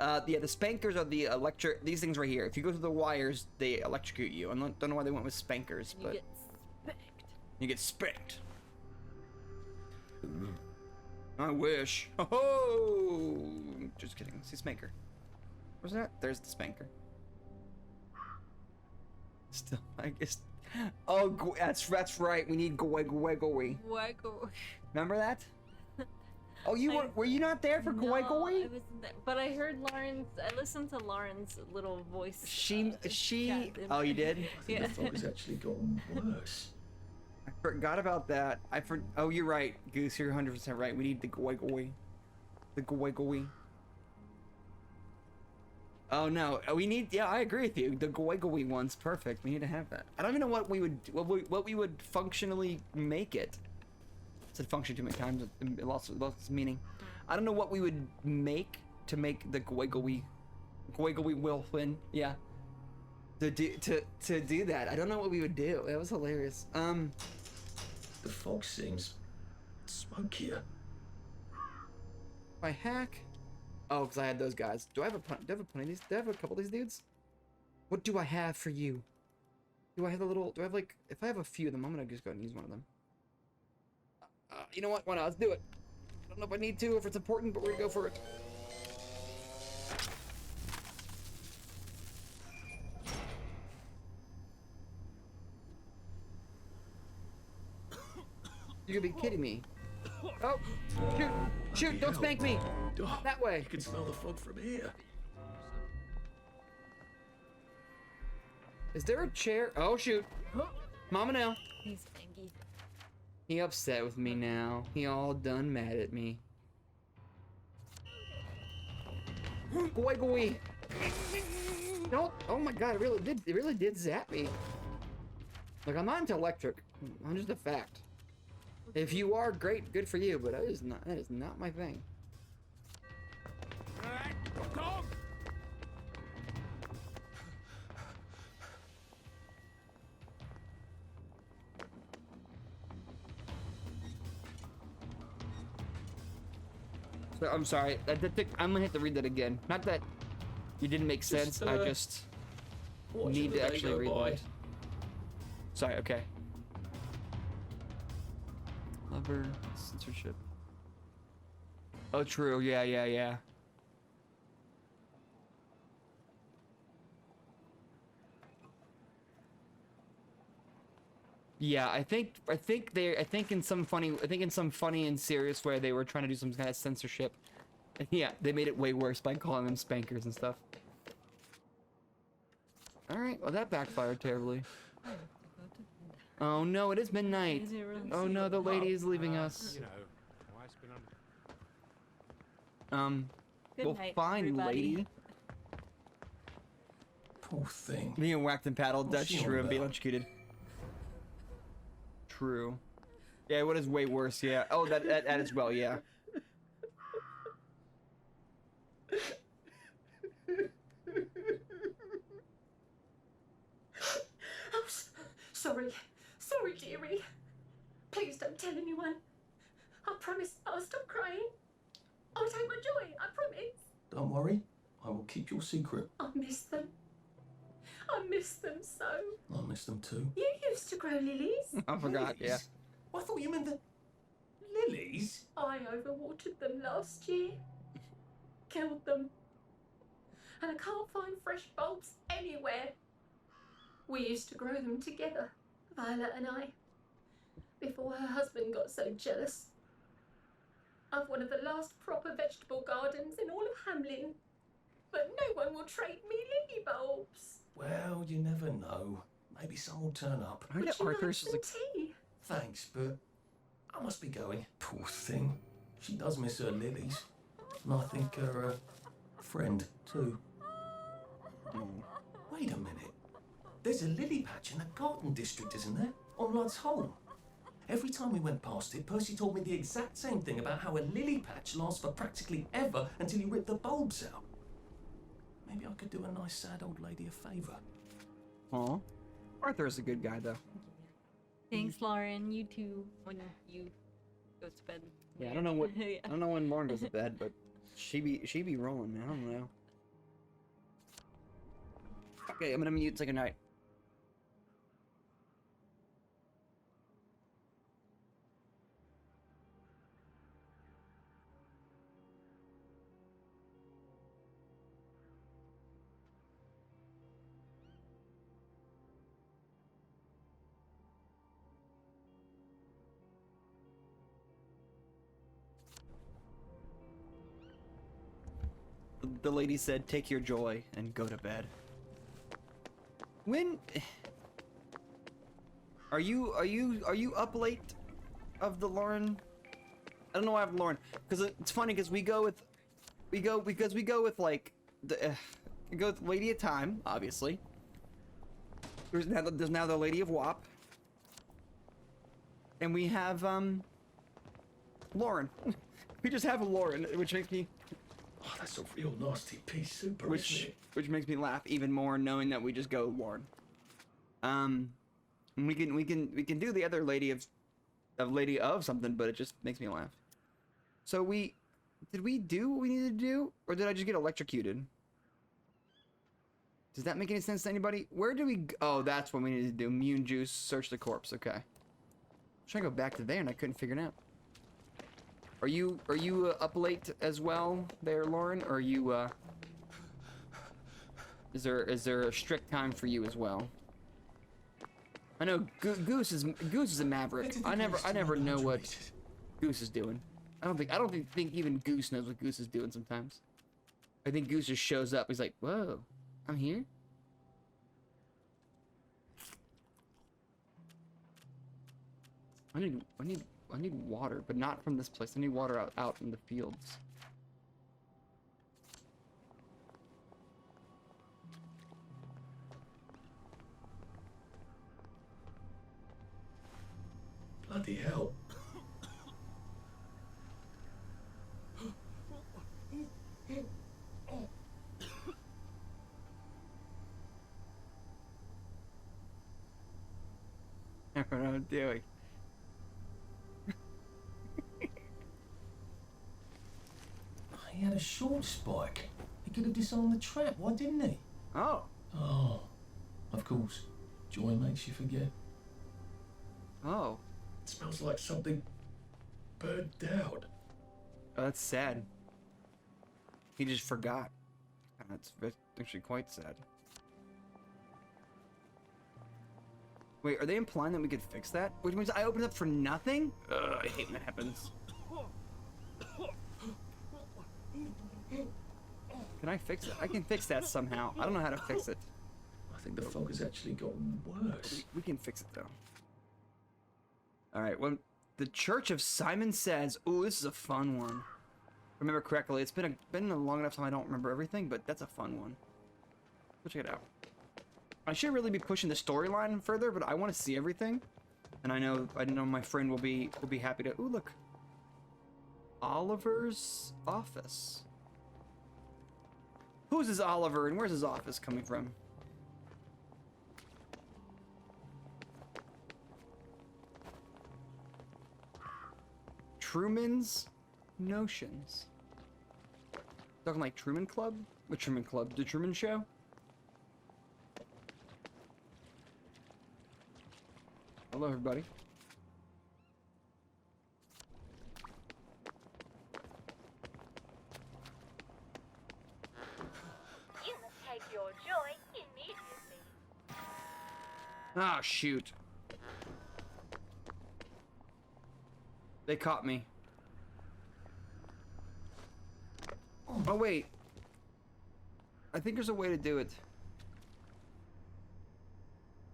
Yeah, the spankers are the electric. These things right here. If you go through the wires, they electrocute you. I don't know why they went with spankers, You but get spanked. you get spanked. I wish. Oh, just kidding. See spanker. Where's that? There's the spanker. Still, I guess. Oh, that's right. We need Goegoi. Waggle. Remember that? Oh, were you not there for No, Goegoi? I wasn't there. But I heard Lauren's. I listened to Lauren's little voice. She. chat in Oh, you there. did? Yeah. The fog has actually gotten worse. I forgot about that. Oh, you're right, Goose. You're 100% right. We need the Goegoi. The Goegoi. Oh no, we need. Yeah, I agree with you. The Goegoi one's perfect. We need to have that. I don't even know what we would functionally make it. I said function too many times. It lost its meaning. I don't know what we would make to make the Goegoi will win. Yeah. To do that, I don't know what we would do. That was hilarious. The fog seems smokier. If I hack. Oh, because I had those guys. Do I have a pun? Do I have a pun of these? Do I have a couple of these dudes? What do I have for you? Do I have a little? Do I have like? If I have a few of them, I'm gonna just go and use one of them. You know what? Why not? Let's do it. I don't know if I need to, if it's important, but we're gonna go for it. You could be kidding me. Oh, shoot! Shoot! Don't spank me! Oh, That way! You can smell the fog from here. Is there a chair? Oh, shoot! Mama now. He's spanky. He upset with me now. He all done mad at me. Goegoi! No! Oh my god! It really did zap me. Like, I'm not into electric. I'm just a fact. If you are, great, good for you. But that is not my thing. Dog! So, I'm sorry. I'm gonna have to read that again. Not that you didn't make sense. I just need to actually read it. Sorry. Okay. Lover censorship. Oh, true. Yeah. Yeah, I think in some funny and serious way they were trying to do some kind of censorship. And yeah, they made it way worse by calling them spankers and stuff. Alright, well that backfired terribly. Oh no, it is midnight. Is it really? Oh no, the lady is leaving us. You know, wife's been on. Good Well, night, fine, everybody. lady. Poor thing. Being whacked and paddled, What's that's she on true, and being about? electrocuted. True. Yeah, what is way worse, yeah. Oh, that as well, yeah. Oh, sorry. Sorry, dearie. Please don't tell anyone. I promise I'll stop crying. I'll take my joy, I promise. Don't worry, I will keep your secret. I miss them. I miss them so. I miss them too. You used to grow lilies. I forgot, yeah. Lilies? I thought you meant the lilies. I overwatered them last year. Killed them. And I can't find fresh bulbs anywhere. We used to grow them together, Violet and I, before her husband got so jealous. I've one of the last proper vegetable gardens in all of Hamlin. But no one will trade me lily bulbs. Well, you never know. Maybe some will turn up. I Would get you Arthur's like some tea? Thanks, but I must be going. Poor thing. She does miss her lilies. And I think her friend, too. Wait a minute. There's a lily patch in the garden district, isn't there? On Lud's Hole. Every time we went past it, Percy told me the exact same thing about how a lily patch lasts for practically ever until you rip the bulbs out. Maybe I could do a nice sad old lady a favour. Aw. Arthur's a good guy, though. Thanks, Lauren. You too. When you go to bed. Yeah, I don't know what Yeah. I don't know when Lauren goes to bed, but she be rolling, man. I don't know. Okay, I'm gonna mute. Say goodnight. The lady said, "Take your joy and go to bed." When are you up late of the Lauren? I don't know why I have Lauren, because it's funny because we go with like the we go with Lady of Time, obviously. There's now the Lady of WAP, and we have Lauren. We just have Lauren, which makes me. Oh, that's a real nasty piece super, isn't it? Which makes me laugh even more knowing that we just go Lauren. We can do the other lady of something, but it just makes me laugh. So did we do what we needed to do, or did I just get electrocuted? Does that make any sense to anybody? Where do we? Oh, that's what we needed to do. Immune juice, search the corpse. Okay. I'm trying to go back to there, and I couldn't figure it out. Are you up late as well, there, Lauren? Or are you is there a strict time for you as well? I know Goose is a maverick. I never know what Goose is doing. I don't think even Goose knows what Goose is doing sometimes. I think Goose just shows up. He's like, "Whoa, I'm here." I need water, but not from this place. I need water out in the fields. Bloody hell. I don't know what I'm doing. He had a short spike. He could have disarmed the trap. Why didn't he? Oh. Oh. Of course. Joy makes you forget. Oh. It smells like something burned out. Oh, that's sad. He just forgot. That's actually quite sad. Wait, are they implying that we could fix that? Which means I opened up for nothing? Ugh, I hate when that happens. Can I fix it? I can fix that somehow. I don't know how to fix it. think the fog has actually gotten worse. We can fix it though. All right. Well, the Church of Simon Says. Ooh, this is a fun one. If I remember correctly, it's been a long enough time I don't remember everything, but that's a fun one. Go check it out. I should really be pushing the storyline further, but I want to see everything, and I know my friend will be happy to. Ooh, look. Oliver's office. Who's his Oliver, and where's his office coming from? Truman's Notions. Talking like Truman Club? What Truman Club? The Truman Show? Hello, everybody. You must take your joy immediately. Ah, shoot. They caught me. Oh, wait. I think there's a way to do it.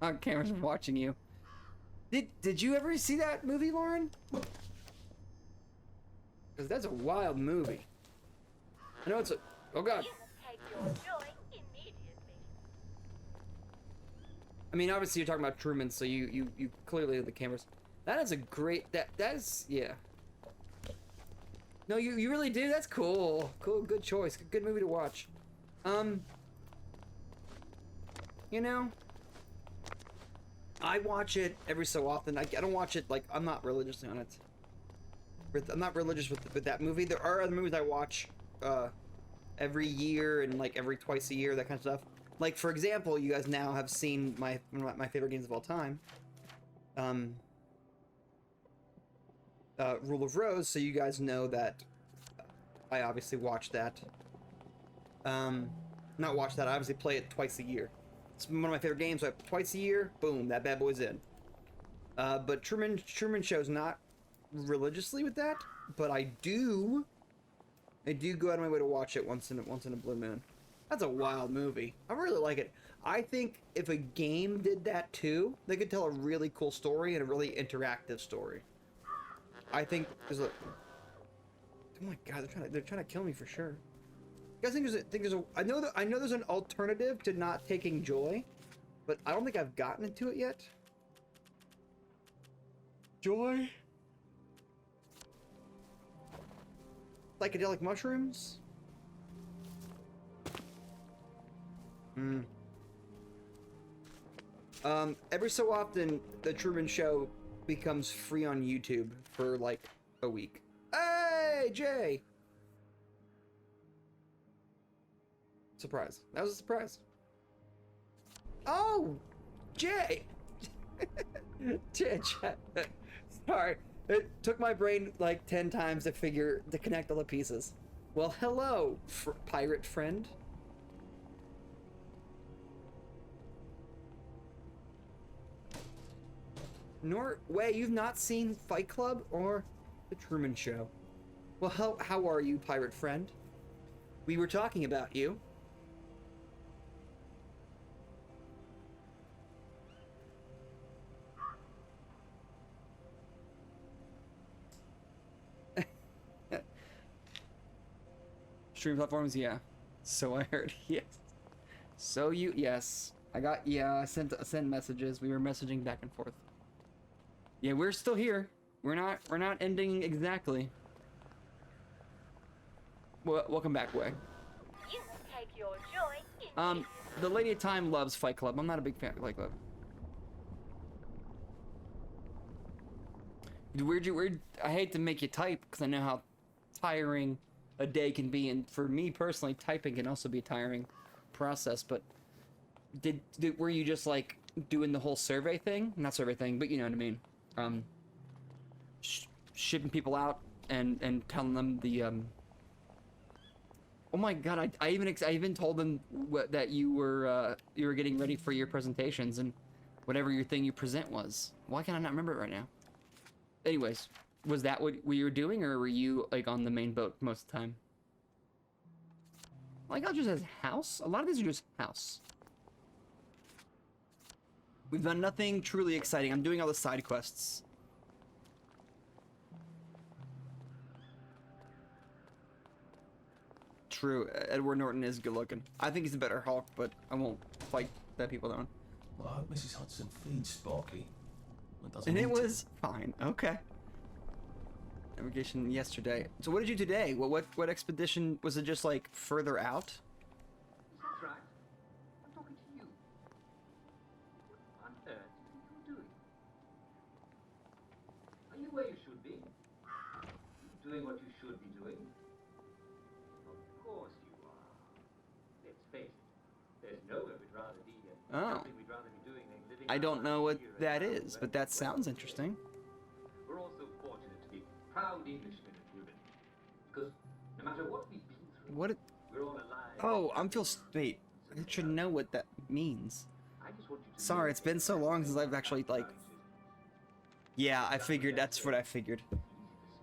Oh, camera's watching you. Did you ever see that movie, Lauren? Because that's a wild movie. I know it's a... Oh, God. You must take your joy immediately. I mean, obviously you're talking about Truman, so you clearly have the cameras. That is a great... That is... Yeah. No, you really do? That's cool. Cool, good choice. Good movie to watch. You know... I watch it every so often. I don't watch it, like, I'm not religiously on it. I'm not religious with that movie. There are other movies I watch every year and, like, every twice a year, that kind of stuff. Like, for example, you guys now have seen one of my favorite games of all time. Rule of Rose, so you guys know that I obviously watch that. Not watch that, I obviously play it twice a year. It's one of my favorite games, so twice a year, boom, that bad boy's in. But Truman Show's not religiously with that, but I do go out of my way to watch it once in a blue moon. That's a wild movie. I really like it. I think if a game did that too, they could tell a really cool story and a really interactive story. I think there's a... Oh my God, they're trying to kill me for sure. You guys think there's a... I know there's an alternative to not taking joy, but I don't think I've gotten into it yet. Joy? Psychedelic mushrooms? Every so often, the Truman Show becomes free on YouTube for like a week. Hey, Jay! Surprise. That was a surprise. Oh! Jay! Jay, sorry. It took my brain like 10 times to connect all the pieces. Well, hello, pirate friend. Wait, you've not seen Fight Club or The Truman Show? Well, how are you, pirate friend? We were talking about you. Stream platforms, yeah. So I heard, yes. So yes. I sent messages. We were messaging back and forth. Yeah, we're still here. We're not ending exactly. Welcome back, Way. You must take your joy. The Lady of Time loves Fight Club. I'm not a big fan of Fight Club. I hate to make you type because I know how tiring a day can be, and for me personally, typing can also be a tiring process. But were you just like doing the whole survey thing? Not survey thing, but you know what I mean. Shipping people out and telling them the Oh my God! I even told them that you were getting ready for your presentations and whatever your thing you present was. Why can I not remember it right now? Anyways, was that what you were doing, or were you like on the main boat most of the time? Like, I'll just says house. A lot of these are just house. We've done nothing truly exciting. I'm doing all the side quests. True, Edward Norton is good looking. I think he's a better Hulk, but I won't fight that people don't. Well, I hope Mrs. Hudson feeds Sparky. And it was fine. Okay. Navigation yesterday. So what did you do today? What expedition was it? Just like further out? That's right. I'm talking to you. What on earth are you doing? Are you where you should be? Doing what you should be doing? Of course you are. Let's face it. There's nowhere we'd rather be. Nothing we'd rather be doing than living. I don't know what that is, but that sounds interesting. We're also fortunate to be proud Englishmen at Reuben. Because no matter what we've been through, What? we're all alive. Oh, I'm feel. Wait, I should know what that means. I just want you to Sorry, it's been so long since I've actually like. Yeah, I figured. That's what I figured.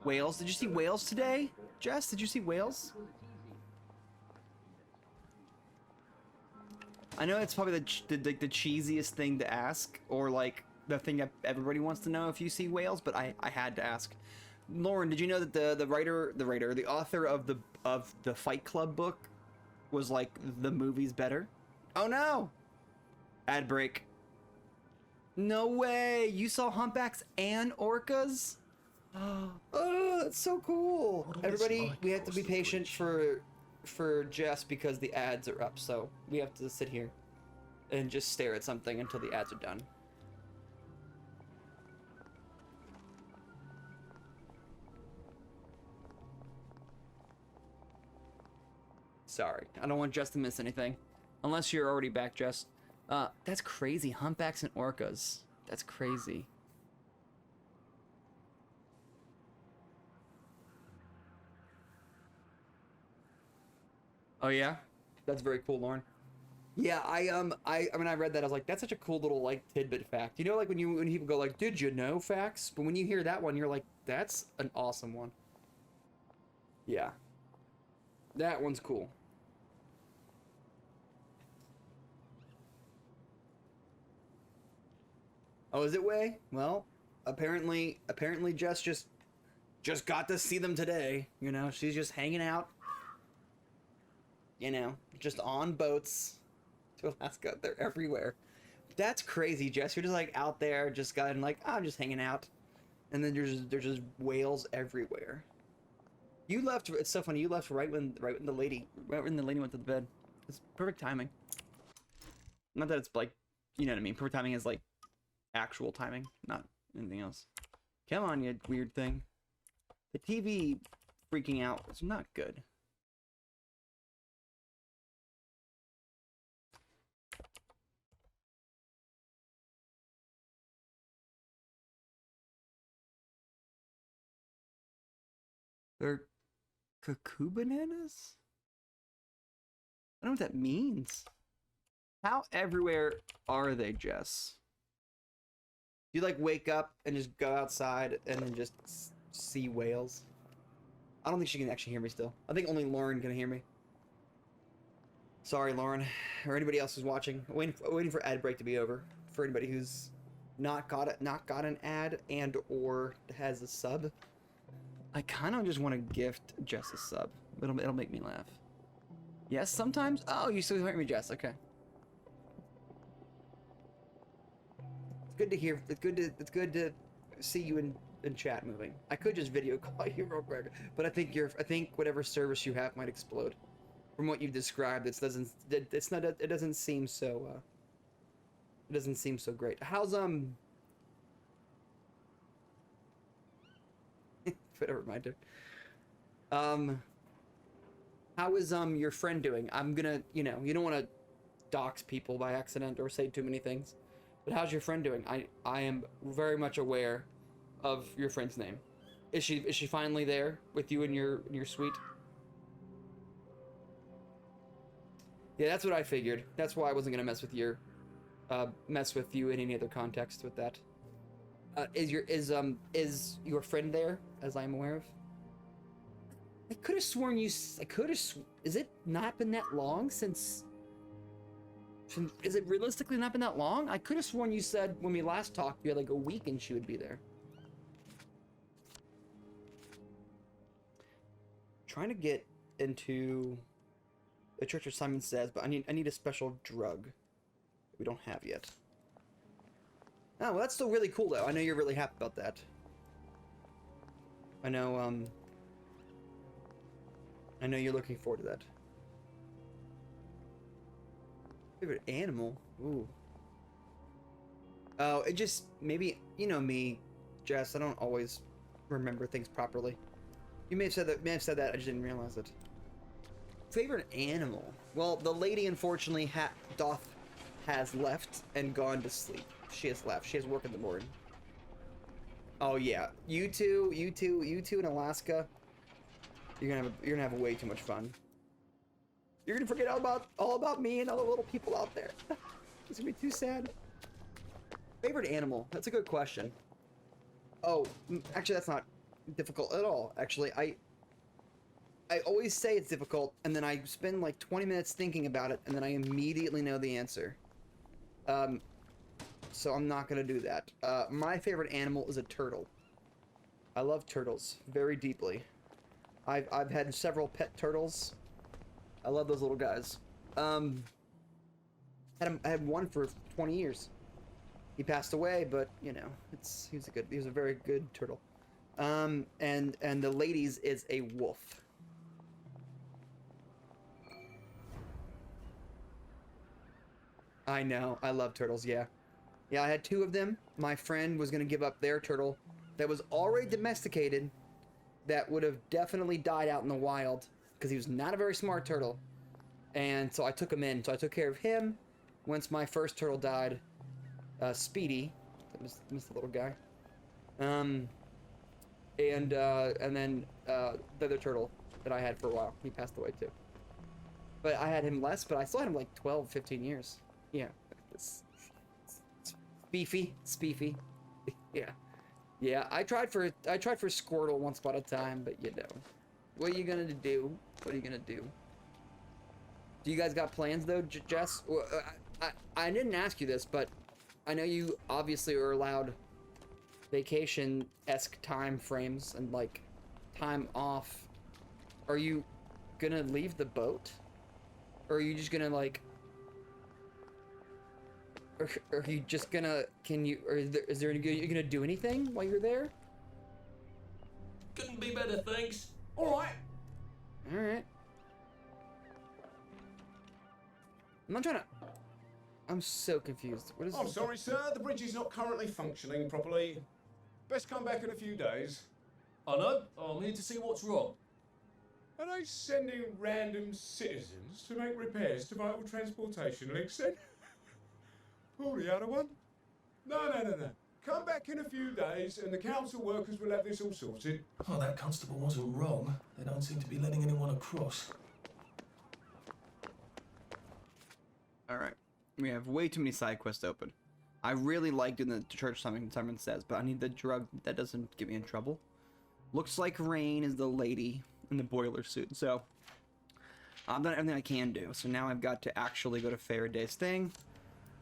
Whales? Did you see whales today, Jess? Did you see whales? I know it's probably the cheesiest thing to ask, or like the thing that everybody wants to know if you see whales, but I had to ask. Lauren, did you know that the author of the Fight Club book was like the movie's better? Oh no! Ad break. No way! You saw humpbacks and orcas? Oh, that's so cool! Everybody, we have to be patient for Jess because the ads are up, so we have to sit here and just stare at something until the ads are done. Sorry, I don't want Jess to miss anything. Unless you're already back, Jess. That's crazy. Humpbacks and orcas. That's crazy. Oh yeah? That's very cool, Lauren. Yeah, I mean I read that, I was like, that's such a cool little like tidbit fact. You know, like when people go like, did you know facts? But when you hear that one, you're like, that's an awesome one. Yeah. That one's cool. Oh, is it Way? Well, apparently Jess just got to see them today. You know, she's just hanging out. You know, just on boats to Alaska. They're everywhere. That's crazy, Jess. You're just like out there, just gotten like, oh, I'm just hanging out, and then there's just whales everywhere. You left. It's so funny. You left right when the lady went to the bed. It's perfect timing. Not that it's like, you know what I mean. Perfect timing is like actual timing, not anything else. Come on, you weird thing. The TV freaking out is not good. They're cuckoo bananas? I don't know what that means. How everywhere are they, Jess? You like wake up and just go outside and then just see whales? I don't think she can actually hear me still. I think only Lauren can hear me. Sorry, Lauren, or anybody else who's watching. Waiting for ad break to be over. For anybody who's not got an ad and or has a sub. I kind of just want to gift Jess a sub. It'll make me laugh. Yes, sometimes. Oh, you still hear me, Jess? Okay. It's good to hear. It's good to see you in chat moving. I could just video call you real quick, but I think whatever service you have might explode. From what you've described, it doesn't seem so. It doesn't seem so great. How's Put a reminder. How is your friend doing? I'm gonna, you don't want to dox people by accident or say too many things, but how's your friend doing? I am very much aware of your friend's name. Is she finally there with you in your suite? Yeah, that's what I figured. That's why I wasn't gonna mess with you in any other context with that. Is your friend there, as I'm aware of? I could have sworn is it not been that long since Is it realistically not been that long? I could have sworn you said when we last talked you had like a week and she would be there. Trying to get into the Church of Simon Says, but I need a special drug that we don't have yet. Oh, well, that's still really cool though. I know you're really happy about that. I know you're looking forward to that. Favorite animal? Ooh. Oh, it just, maybe, you know me, Jess, I don't always remember things properly. You may have said that, I just didn't realize it. Favorite animal? Well, the lady, unfortunately, has left and gone to sleep. She has left. She has work in the morning. Oh yeah, you two in Alaska. You're gonna have way too much fun. You're gonna forget all about me and all the little people out there. It's gonna be too sad. Favorite animal? That's a good question. Oh, actually, that's not difficult at all. Actually, I always say it's difficult, and then I spend like 20 minutes thinking about it, and then I immediately know the answer. So I'm not gonna do that. My favorite animal is a turtle. I love turtles very deeply. I've had several pet turtles. I love those little guys. I had one for 20 years. He passed away, but you know, he was a very good turtle. And the lady's is a wolf. I know, I love turtles, yeah. Yeah, I had 2 of them. My friend was gonna give up their turtle that was already domesticated, that would have definitely died out in the wild, because he was not a very smart turtle. And so I took him in. So I took care of him. Once my first turtle died, Speedy, missed the little guy. And then the other turtle that I had for a while, he passed away too. But I had him less, but I still had him like 12, 15 years. Yeah. It's Speefy. Yeah. Yeah, I tried for Squirtle once upon a time, but you know. What are you gonna do? What are you gonna do? Do you guys got plans though, Jess? I didn't ask you this, but I know you obviously are allowed vacation-esque time frames and like time off. Are you gonna leave the boat? Or are you just gonna like... Or are you just gonna... Is there any... Are you gonna do anything while you're there? Couldn't be better, thanks. Alright. Alright. I'm not trying to... I'm so confused. What is I'm sorry, sir. The bridge is not currently functioning properly. Best come back in a few days. I know. I'm here to see what's wrong. Are they sending random citizens to make repairs to vital transportation links then? Pull the other one? No. Come back in a few days and the council workers will have this all sorted. Oh, that constable wasn't wrong. They don't seem to be letting anyone across. Alright. We have way too many side quests open. I really like doing the church something Simon Says, but I need the drug that doesn't get me in trouble. Looks like Rain is the lady in the boiler suit, so I've done everything I can do. So now I've got to actually go to Faraday's thing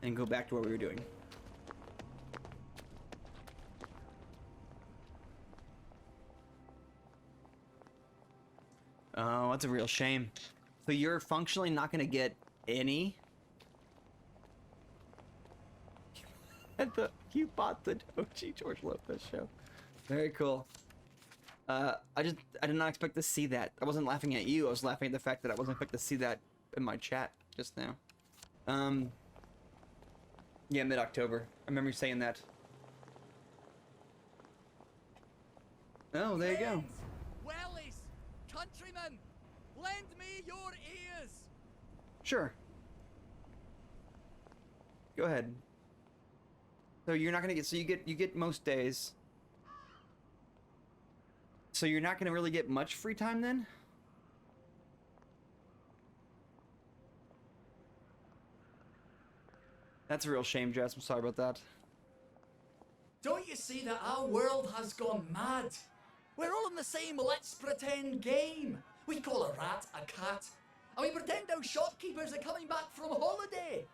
and go back to what we were doing. Oh, that's a real shame. So you're functionally not going to get any? You bought the Doji George Lopez show. Very cool. I did not expect to see that. I wasn't laughing at you. I was laughing at the fact that I wasn't expecting to see that in my chat just now. Yeah, mid-October. I remember you saying that. Oh, there you go. Wellies, countrymen, lend me your ears. Sure. Go ahead. So you're not gonna get. So you get most days. So you're not gonna really get much free time then? That's a real shame, Jess. I'm sorry about that. Don't you see that our world has gone mad? We're all in the same let's pretend game. We call a rat a cat, and we pretend our shopkeepers are coming back from holiday.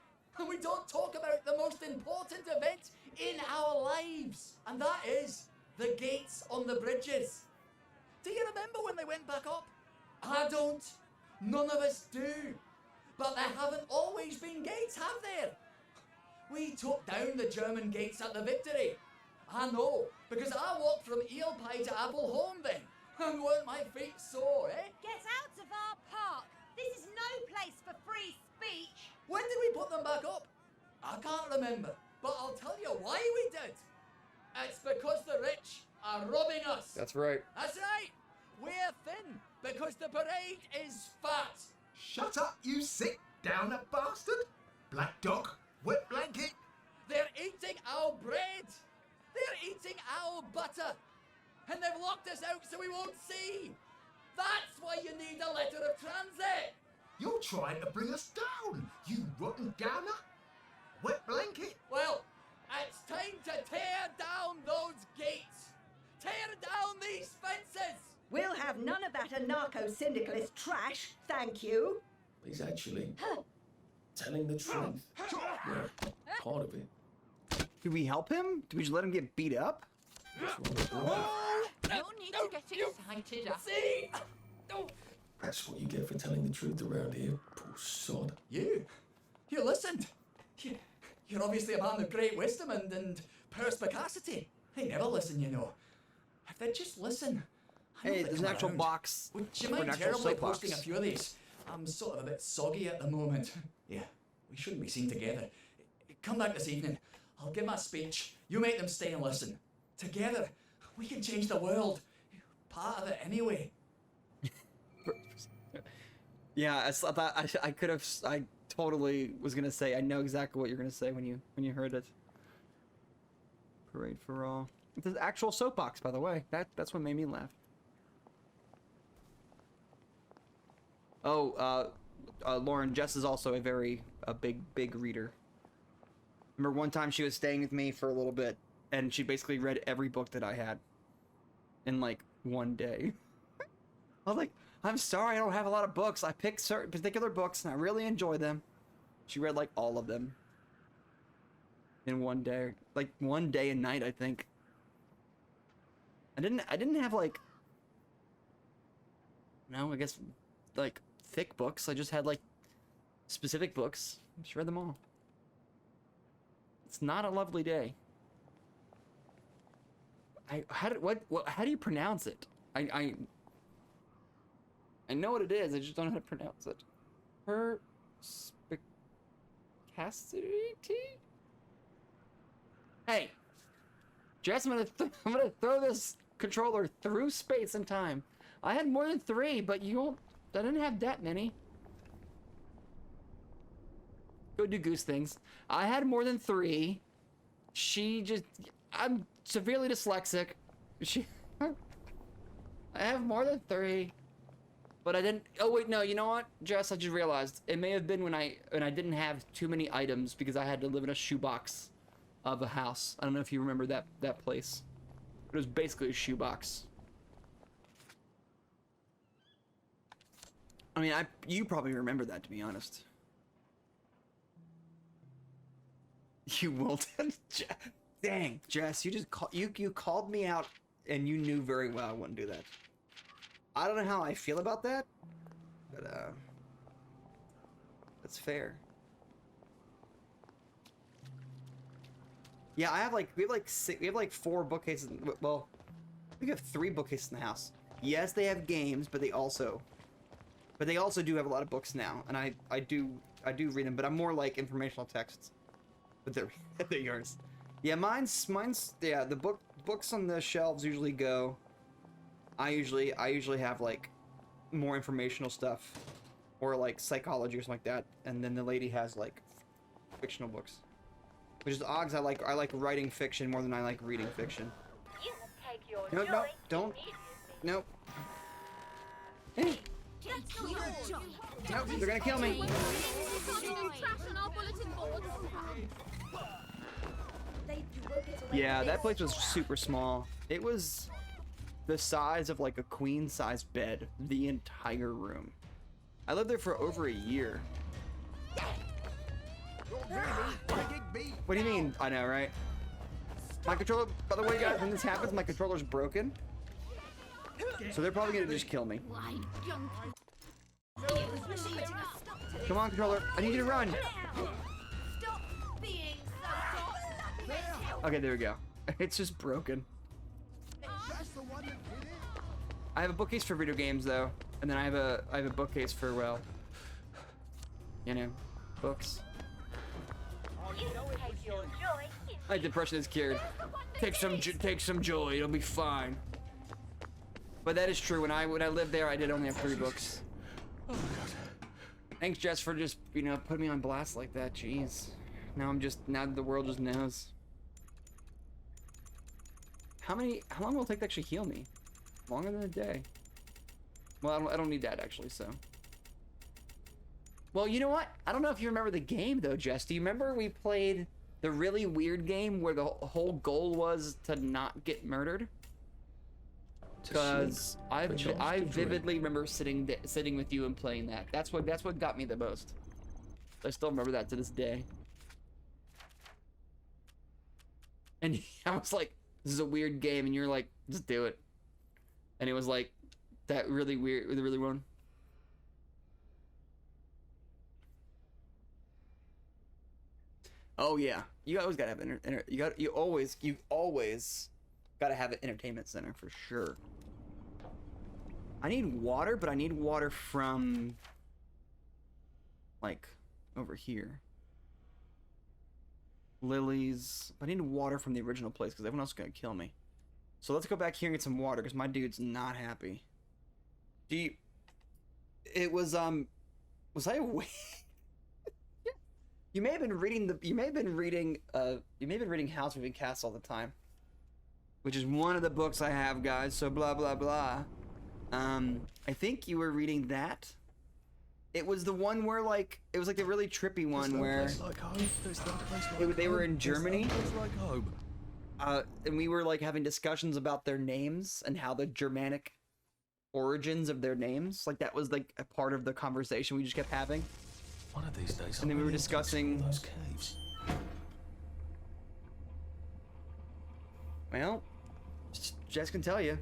don't talk about the most important event in our lives, and that is the gates on the bridges. Do you remember when they went back up? I don't. None of us do. But there haven't always been gates, have there? We took down the German gates at the Victory. I know, because I walked from Eel Pie to Appleholme then. And weren't my feet sore, eh? Get out of our park! This is no place for free speech! When did we put them back up? I can't remember, but I'll tell you why we did. It's because the rich are robbing us. That's right. That's right. We're thin because the parade is fat. Shut up, you sick downer bastard! Black dog, wet blanket. They're eating our bread. They're eating our butter. And they've locked us out so we won't see. That's why you need a letter of transit. You're trying to bring us down, you rotten downer. Wet blanket. Well, it's time to tear down those gates. Tear down these fences. We'll have none of that anarcho-syndicalist trash, thank you. He's actually telling the truth. Yeah, part of it. Did we help him? Did we just let him get beat up? No need to get excited. See? That's what you get for telling the truth around here, poor sod. You listened. You're obviously a man of great wisdom and perspicacity. They never listen, you know. If they'd just listen. Hey, there's an actual box. Would you for an mind actual terribly soapbox. posting a few of these? I'm sort of a bit soggy at the moment. Yeah, we shouldn't be seen together. Come back this evening. I'll give my speech. You make them stay and listen. Together, we can change the world. Part of it anyway. Yeah, I thought I could have. I totally was gonna say. I know exactly what you're gonna say when you heard it. Parade for all. It's an actual soapbox, by the way. That's what made me laugh. Oh, Lauren, Jess is also a big reader. Remember one time she was staying with me for a little bit, and she basically read every book that I had in like one day. I was like, I'm sorry, I don't have a lot of books. I picked certain particular books, and I really enjoy them. She read like all of them in one day, like one day and night, I think. I didn't have like, no, I guess like thick books. I just had like specific books. She read them all. It's not a lovely day. How do you pronounce it? I know what it is. I just don't know how to pronounce it. Perspicacity? Hey, Jess, I'm gonna throw this controller through space and time. I had more than 3, but I didn't have that many. Go do goose things. I had more than 3. I'm severely dyslexic. I have more than 3. But I didn't, oh wait, no, you know what, Jess, I just realized. It may have been when I didn't have too many items because I had to live in a shoebox of a house. I don't know if you remember that place. It was basically a shoebox. I mean, you probably remember that, to be honest. You won't. Dang, Jess, you called me out, and you knew very well I wouldn't do that. I don't know how I feel about that, but that's fair. Yeah, we have like 4 bookcases. Well, we have 3 bookcases in the house. Yes, they have games, but they also do have a lot of books now, and I do read them, but I'm more like informational texts. But they're yours. Yeah, mine's yeah. The books on the shelves usually go. I usually have like more informational stuff, or like psychology or something like that, and then the lady has like fictional books, which is odd. 'Cause I like writing fiction more than I like reading fiction. No, don't. Nope. Hey. Nope, they're gonna kill me. Yeah, that place was super small. It was the size of like a queen-size bed, the entire room. I lived there for over a year. Your What do you mean? I know, right? My controller, by the way, guys, when this happens, my controller's broken. So they're probably gonna just kill me. Come on, controller. I need you to run. Okay, there we go. It's just broken. I have a bookcase for video games though, and then I have a bookcase for, well, you know, books. My depression is cured. Take some joy. It'll be fine. But that is true. When I lived there, I did only have 3 books. Oh my god. Thanks, Jess, for just, you know, putting me on blast like that. Jeez. Now the world just knows. How long will it take to actually heal me? Longer than a day. Well, I don't need that actually, so. Well, you know what? I don't know if you remember the game though, Jess. Do you remember we played the really weird game where the whole goal was to not get murdered? Because I vividly remember sitting with you and playing that. That's what got me the most. I still remember that to this day. And I was like, "This is a weird game," and you're like, "Just do it." And it was like that really weird, the really one. Oh yeah, you always gotta have you always gotta have an entertainment center for sure. I need water, but I need water from like over here. Lilies. I need water from the original place because everyone else is gonna kill me. So let's go back here and get some water because my dude's not happy. It was was I awake? You may have been reading House Moving Castle all the time, which is one of the books I have, guys. So blah blah blah. I think you were reading that. It was the one where like it was like the really trippy one where they were in Germany. And we were like having discussions about their names and how the Germanic origins of their names. Like that was like a part of the conversation we just kept having. One of these days, and then we were discussing those caves. Well, Jess can tell you.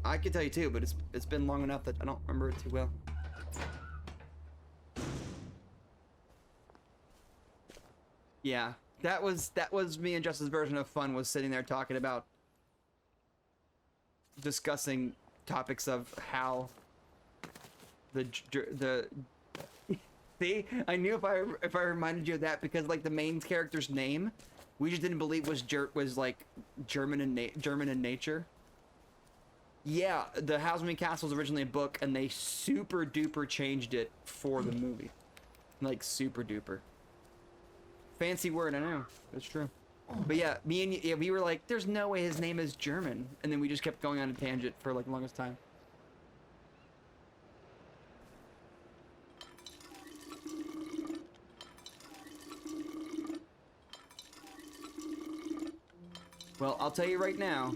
I can tell you too, but it's been long enough that I don't remember it too well. Yeah, that was me and Jess's version of fun, was sitting there talking about discussing topics of how the see, I knew if I reminded you of that, because like the main character's name, we just didn't believe was like German in nature. Yeah, the House Moving Castle was originally a book, and they super duper changed it for the movie, like super duper. Fancy word, I know, it's true. But yeah, we were like, there's no way his name is German, and then we just kept going on a tangent for like the longest time. Well, I'll tell you right now.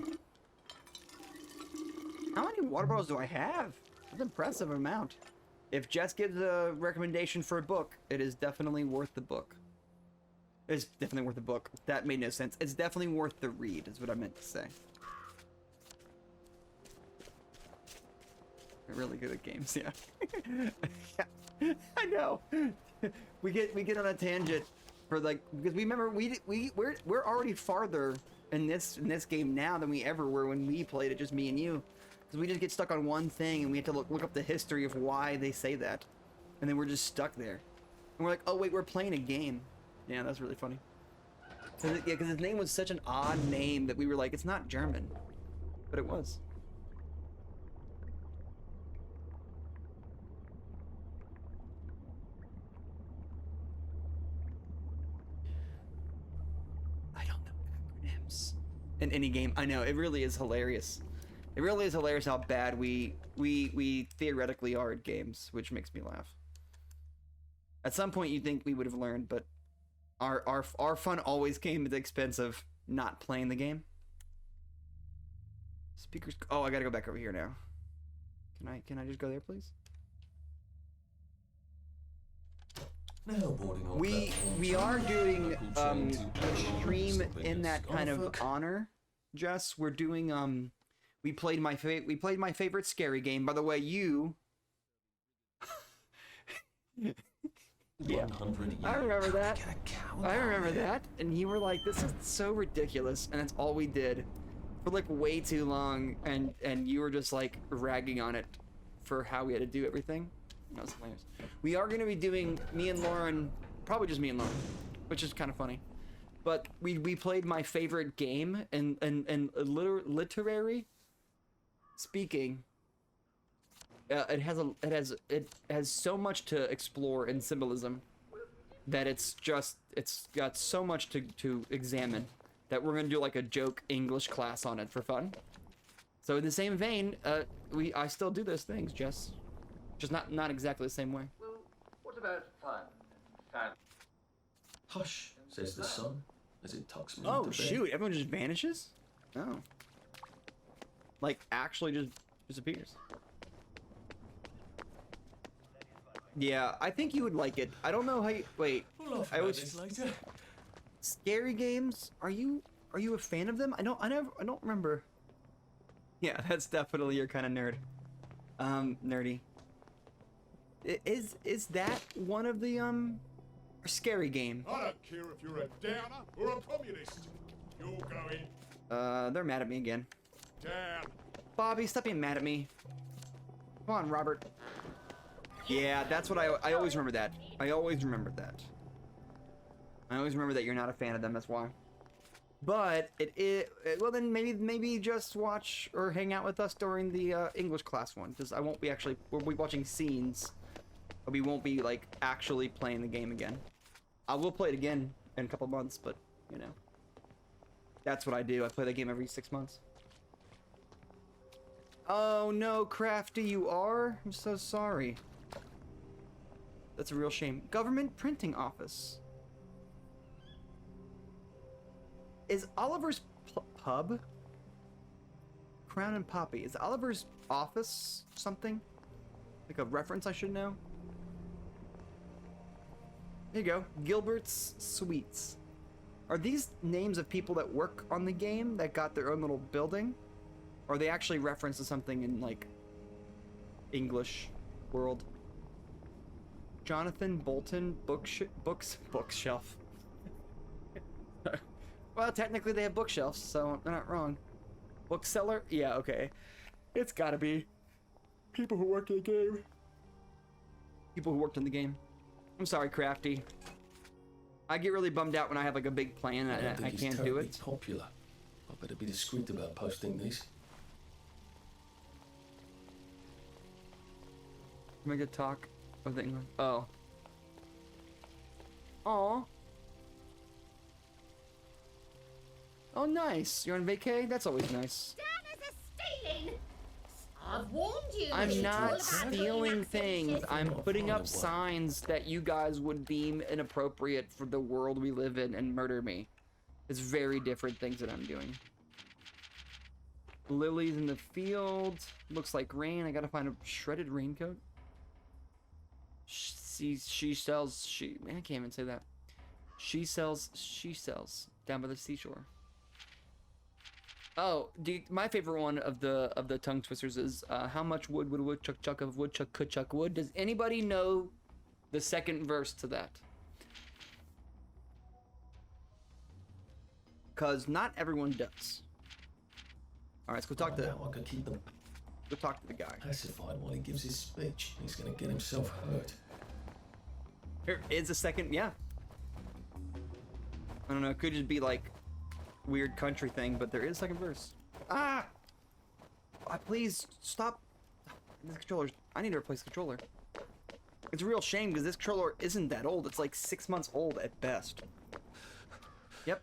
How many water bottles do I have? That's an impressive amount. If Jess gives a recommendation for a book, it is definitely worth the book. It's definitely worth the book. That made no sense. It's definitely worth the read, is what I meant to say. We're really good at games, yeah. Yeah, I know. we get on a tangent for like, because we remember we're already farther in this game now than we ever were when we played it, just me and you. Because we just get stuck on one thing and we have to look up the history of why they say that. And then we're just stuck there. And we're like, oh wait, we're playing a game. Yeah, that's really funny. Because his name was such an odd name that we were like, it's not German. But it was. I don't know acronyms in any game. I know, it really is hilarious. It really is hilarious how bad we theoretically are at games, which makes me laugh. At some point you'd think we would have learned, but our fun always came at the expense of not playing the game. Speakers. Oh, I gotta go back over here now. Can I just go there, please? Now boarding on We platforms, are doing local train to a stream Bristol in that kind of Norfolk. honor. Jess, we're doing we played my favorite scary game. By the way, you. Yeah, 100 I remember that. I remember that, and you were like, "This is so ridiculous," and that's all we did for like way too long, and you were just like ragging on it for how we had to do everything. That was hilarious. We are going to be doing me and Lauren, probably just me and Lauren, which is kind of funny. But we played my favorite game, and literary speaking, it has so much to explore in symbolism that it's got so much to examine that we're gonna do like a joke English class on it for fun. So in the same vein, I still do those things, Jess, just not exactly the same way. Well, what about fun and family? Hush, says the sun, as it tucks me Oh into bed. shoot! Everyone just vanishes. Oh, like actually just disappears. Yeah, I think you would like it. I don't know how you... Wait, We'll laugh I about always... this later. Scary games? Are you a fan of them? I don't remember. Yeah, that's definitely your kind of nerd. Nerdy. Is that one of the scary game? I don't care if you're a downer or a communist. You're going They're mad at me again. down. Bobby, stop being mad at me. Come on, Robert. Yeah, that's what I always remember that. I always remember that. I always remember that you're not a fan of them, that's why. But well then maybe just watch or hang out with us during the English class one, because we'll be watching scenes, but we won't be like actually playing the game again. I will play it again in a couple months, but you know, that's what I do. I play the game every 6 months. Oh no, Crafty, you are? I'm so sorry. That's a real shame. Government Printing Office. Is Oliver's pub? Crown and Poppy. Is Oliver's office something? Like a reference I should know? There you go. Gilbert's Sweets. Are these names of people that work on the game that got their own little building? Or are they actually reference to something in like English world? Jonathan Bolton bookshelf. Well, technically they have bookshelves, so they're not wrong. Bookseller? Yeah, okay. It's gotta be people who work in the game. People who worked in the game. I'm sorry, Crafty. I get really bummed out when I have like a big plan and I can't do it. Popular. I better be discreet about posting these. Can I get talk of the England? Oh. Aw. Oh, nice. You're on vacay? That's always nice. Stealing! I've warned you. I'm not stealing things. I'm putting up signs that you guys would deem inappropriate for the world we live in and murder me. It's very different things that I'm doing. Lilies in the field. Looks like rain. I gotta find a shredded raincoat. She sells, man, I can't even say that. She sells down by the seashore. Oh, my favorite one of the tongue twisters is how much wood would a woodchuck chuck of woodchuck could chuck wood? Does anybody know the second verse to that? Cause not everyone does. All right, let's go talk to. I could keep them Go talk to the guy. pacified while he gives his speech. He's gonna get himself hurt. Here is a second, yeah. I don't know, it could just be like weird country thing, but there is a second verse. Ah! Please stop. This controller. I need to replace the controller. It's a real shame because this controller isn't that old. It's like 6 months old at best. Yep.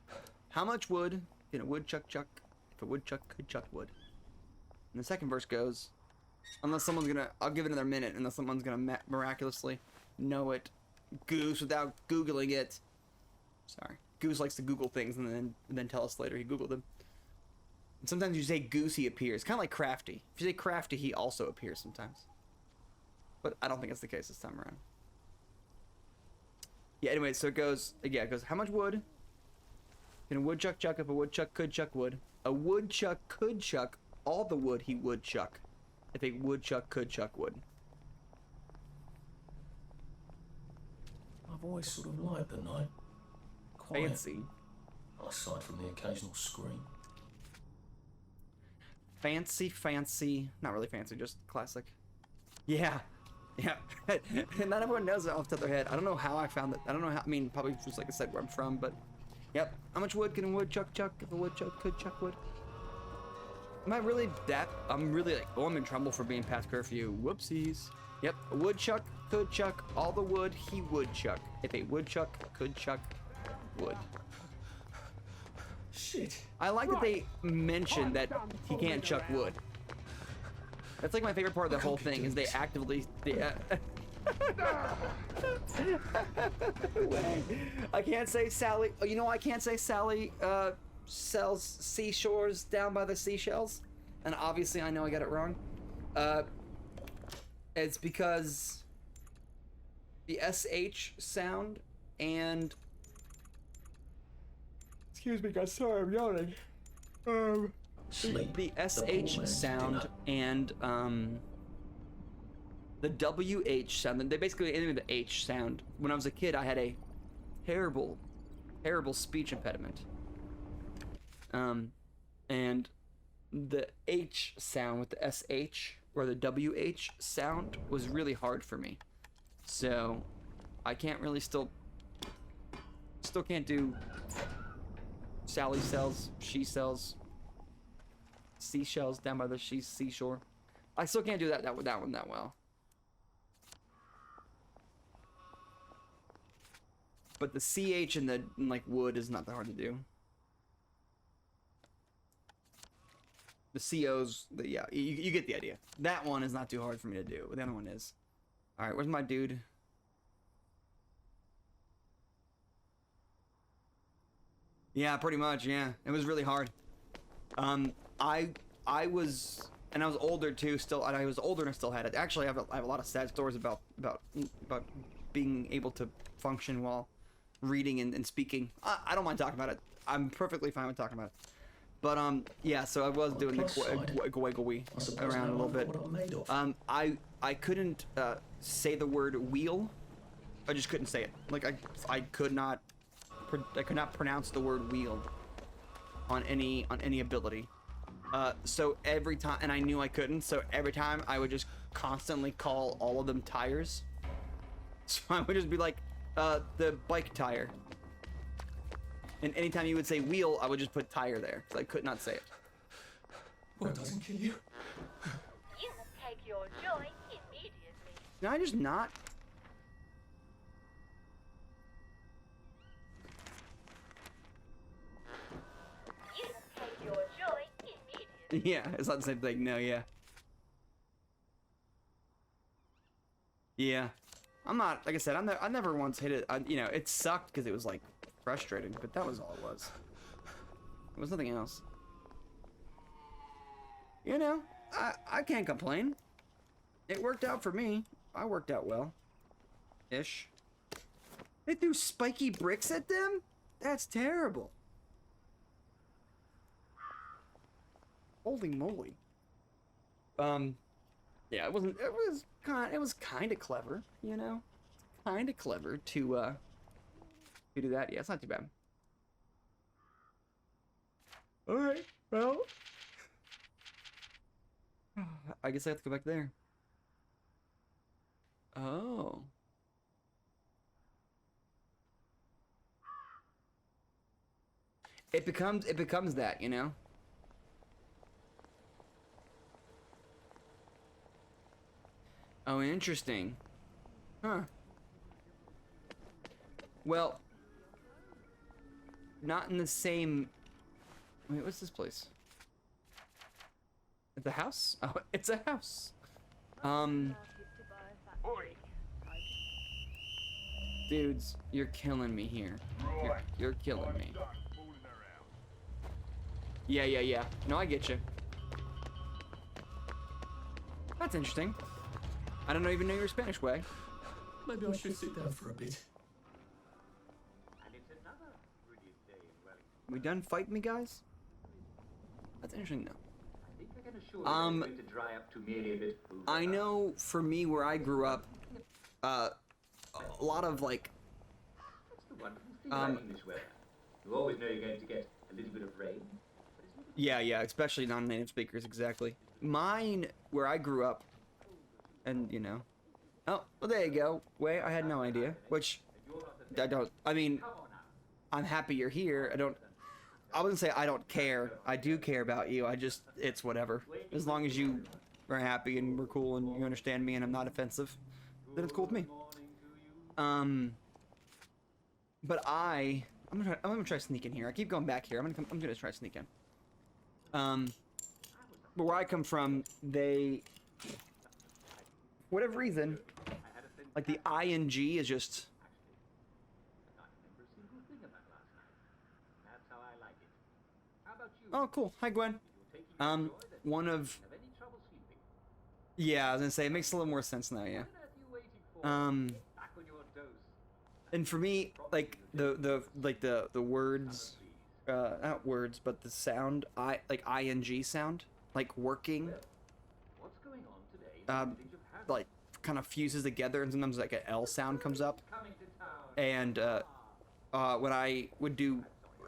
How much wood can a woodchuck chuck if a woodchuck could chuck wood? And the second verse goes, unless someone's gonna, I'll give it another minute, unless someone's gonna miraculously know it. Goose without Googling it. Sorry. Goose likes to Google things and then tell us later he Googled them. And sometimes you say Goose, he appears. Kind of like Crafty. If you say Crafty, he also appears sometimes. But I don't think that's the case this time around. Yeah, anyway, so it goes, how much wood can a woodchuck chuck if a woodchuck could chuck wood? A woodchuck could chuck all the wood he would chuck if a woodchuck could chuck wood. I've always sort of liked the night. Quiet. Fancy. Aside from the occasional scream. Fancy. Not really fancy, just classic. Yeah. Not everyone knows it off the top of their head. I don't know how I found it. I don't know how, I mean, probably just like I said where I'm from, but yep. How much wood can a woodchuck chuck if a woodchuck could chuck wood? Am I really that? I'm really like, oh, I'm in trouble for being past curfew. Whoopsies. Yep, a woodchuck could chuck all the wood he would chuck if a woodchuck could chuck wood. Shit. I like that they mentioned that he can't chuck wood. That's like my favorite part of the whole thing is they actively. I can't say Sally. You know, I can't say Sally sells seashores down by the seashells, and obviously I know I got it wrong. It's because the SH sound and excuse me, guys. Sorry, I'm yawning. The SH sound and the WH sound. They basically anything with the H sound. When I was a kid, I had a terrible speech impediment. And the H sound with the SH or the WH sound was really hard for me. So I can't really still can't do Sally sells, she sells seashells down by the seashore. I still can't do that one that well. But the CH and the like wood is not that hard to do. The COs, yeah, you get the idea. That one is not too hard for me to do, but the other one is. All right, where's my dude? Yeah, pretty much. Yeah, it was really hard. I was, and I was older too. Still, and I was older and I still had it. Actually, I have a lot of sad stories about being able to function while reading and speaking. I don't mind talking about it. I'm perfectly fine with talking about it. But yeah. So I was doing the gwiggle around a little bit. I couldn't say the word wheel. I just couldn't say it. Like I could not pronounce the word wheel on any ability. So every time, and I knew I couldn't, so every time I would just constantly call all of them tires. So I would just be like, the bike tire. And anytime you would say wheel, I would just put tire there, because I could not say it. What doesn't kill you? You must take your joy immediately. Can I just not? You must take your joy immediately. Yeah, it's not the same thing. No, yeah. Yeah. I'm not, like I said, I never once hit it. You know, it sucked because it was like frustrating, but that was all it was. It was nothing else. You know, I can't complain. It worked out for me. I worked out well. Ish. They threw spiky bricks at them? That's terrible. Holy moly. Yeah, it was kind of clever, you know? Kind of clever to do that. Yeah, it's not too bad. Alright, well. I guess I have to go back there. Oh. It becomes that, you know? Oh, interesting. Huh. Well, not in the same... Wait, what's this place? The house? Oh, it's a house. Dudes, you're killing me here. You're killing me. Yeah. No, I get you. That's interesting. I don't even know your Spanish way. Maybe I should sit down for a bit. We done fighting me, guys? That's interesting to know. I think I can assure you that it's going to dry up to merely a bit of I know for me, where I grew up, a lot of like, That's the wonderful thing about English weather. You always know you're going to get a little bit of rain. yeah, especially non-native speakers, exactly. Mine, where I grew up, and you know, oh, well, there you go. Wait, I had no idea. Which, I mean, I'm happy you're here. I wouldn't say I don't care. I do care about you. It's whatever. As long as you are happy and we're cool and you understand me and I'm not offensive, then it's cool with me. But I'm gonna try to sneak in here. I keep going back here. I'm gonna try to sneak in. But where I come from, they, for whatever reason, like the ing is just. Oh, cool. Hi, Gwen. One of. Yeah, I was gonna say it makes a little more sense now. Yeah. And for me, like the words, not words, but the sound, like ing sound, like working. Like kind of fuses together, and sometimes like an L sound comes up. And when I would do,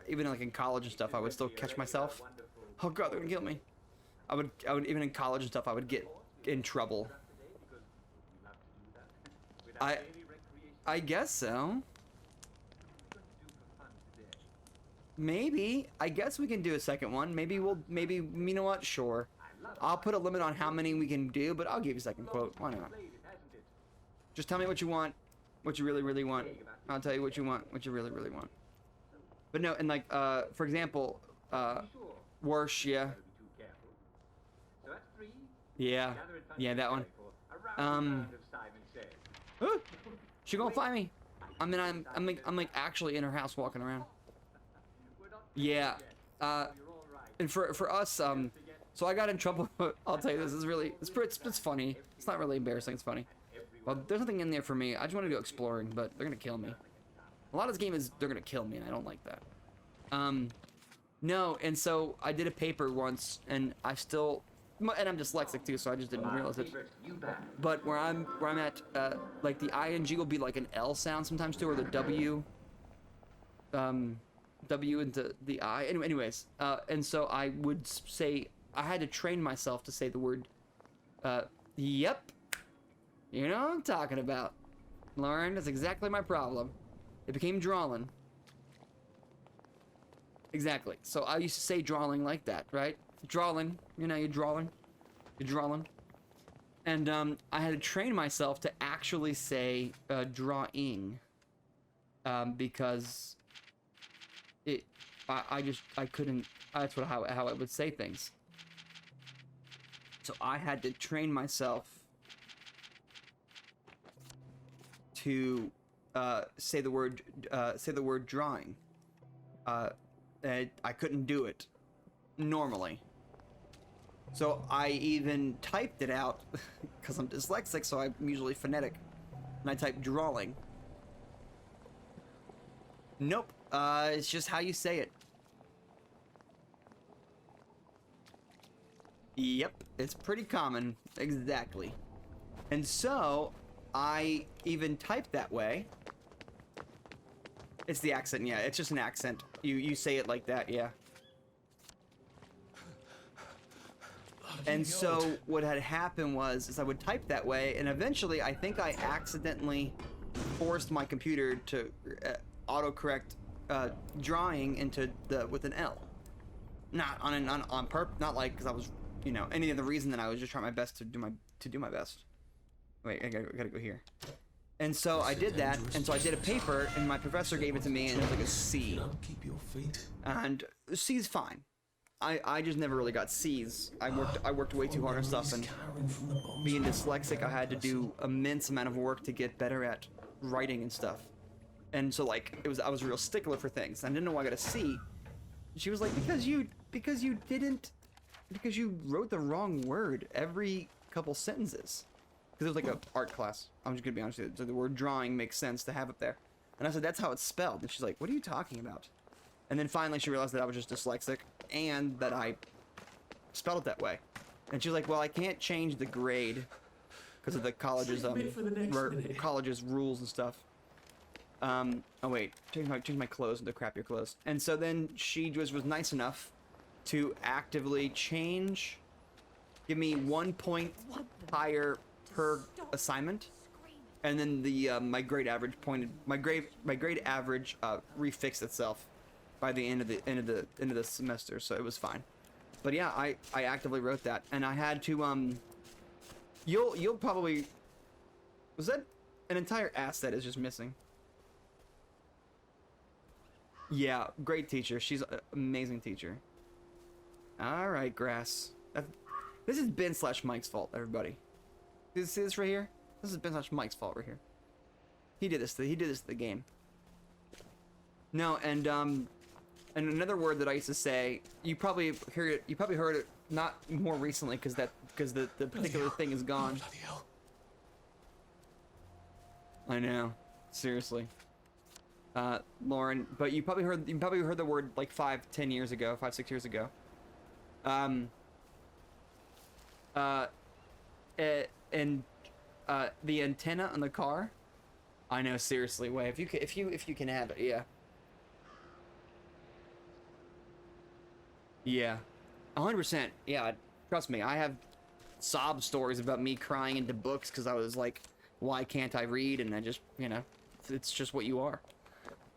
even like in college and stuff, I would still catch myself. Oh god, they're gonna kill me. I would even in college and stuff, I would get in trouble. I guess so. Maybe. I guess we can do a second one. Maybe you know what? Sure. I'll put a limit on how many we can do, but I'll give you a second quote. Why not? Just tell me what you want, what you really, really want. I'll tell you what you want, what you really, really want. But no, and like, for example, Worsh, yeah. Yeah, that one. She gonna find me. I mean, I'm like actually in her house walking around. Yeah, and for us, so I got in trouble. I'll tell you, this is really, it's funny. It's not really embarrassing. It's funny. Well, there's nothing in there for me. I just want to go exploring, but they're gonna kill me. A lot of this game is they're gonna kill me, and I don't like that. No, and so I did a paper once, and I still, and I'm dyslexic too, so I just didn't realize it. But where I'm at, like the ing will be like an L sound sometimes too, or the W. W into the I. Anyways, and so I would say I had to train myself to say the word. Yep. You know what I'm talking about, Lauren. That's exactly my problem. It became drawling. Exactly. So I used to say drawing like that, right? Drawing. You know, you're drawing. You're drawing. And I had to train myself to actually say drawing, because I couldn't. That's how I would say things. So I had to train myself to say the word drawing. I couldn't do it normally. So I even typed it out because I'm dyslexic, so I'm usually phonetic, and I typed drawing. Nope. It's just how you say it. Yep, it's pretty common. Exactly. And so I even typed that way. It's the accent, yeah. It's just an accent. You say it like that, yeah. And so what had happened was I would type that way, and eventually I think I accidentally forced my computer to autocorrect drawing into with an L. Not on purpose, not like because I was, you know, any other reason than I was just trying my best to do my best. Wait, I gotta go here. And so I did that, and so I did a paper, and my professor gave it to me, and it was like a C. Keep your feet. And C's fine. I just never really got C's. I worked way too hard on stuff, and being dyslexic, I had to do immense amount of work to get better at writing and stuff. And so like I was a real stickler for things. I didn't know why I got a C. She was like, because you wrote the wrong word every couple sentences. Because it was like a art class. I'm just gonna be honest with you. So the word drawing makes sense to have up there. And I said, that's how it's spelled. And she's like, what are you talking about? And then finally she realized that I was just dyslexic and that I spelled it that way. And she's like, well, I can't change the grade because of the college's college's rules and stuff. Oh wait, change my clothes into crappier clothes. And so then she was nice enough to actively give me 1 point higher per assignment, and then the my grade average refixed itself by the end of the semester, so it was fine. But yeah, I actively wrote that, and I had to you'll probably, was that an entire asset is just missing? Yeah, great teacher. She's an amazing teacher. All right, Grass. This is Ben/Mike's fault, everybody. See this right here? This is Ben/Mike's fault right here. He did this to the game. No, and another word that I used to say, you probably heard it not more recently because the particular thing is gone. Bloody hell. I know, seriously. Lauren, but you probably heard the word like 5, 6 years ago. The antenna on the car. I know, seriously. Wait, if you can have it, yeah. Yeah, 100%. Yeah, trust me. I have sob stories about me crying into books because I was like, why can't I read? And I just, it's just what you are.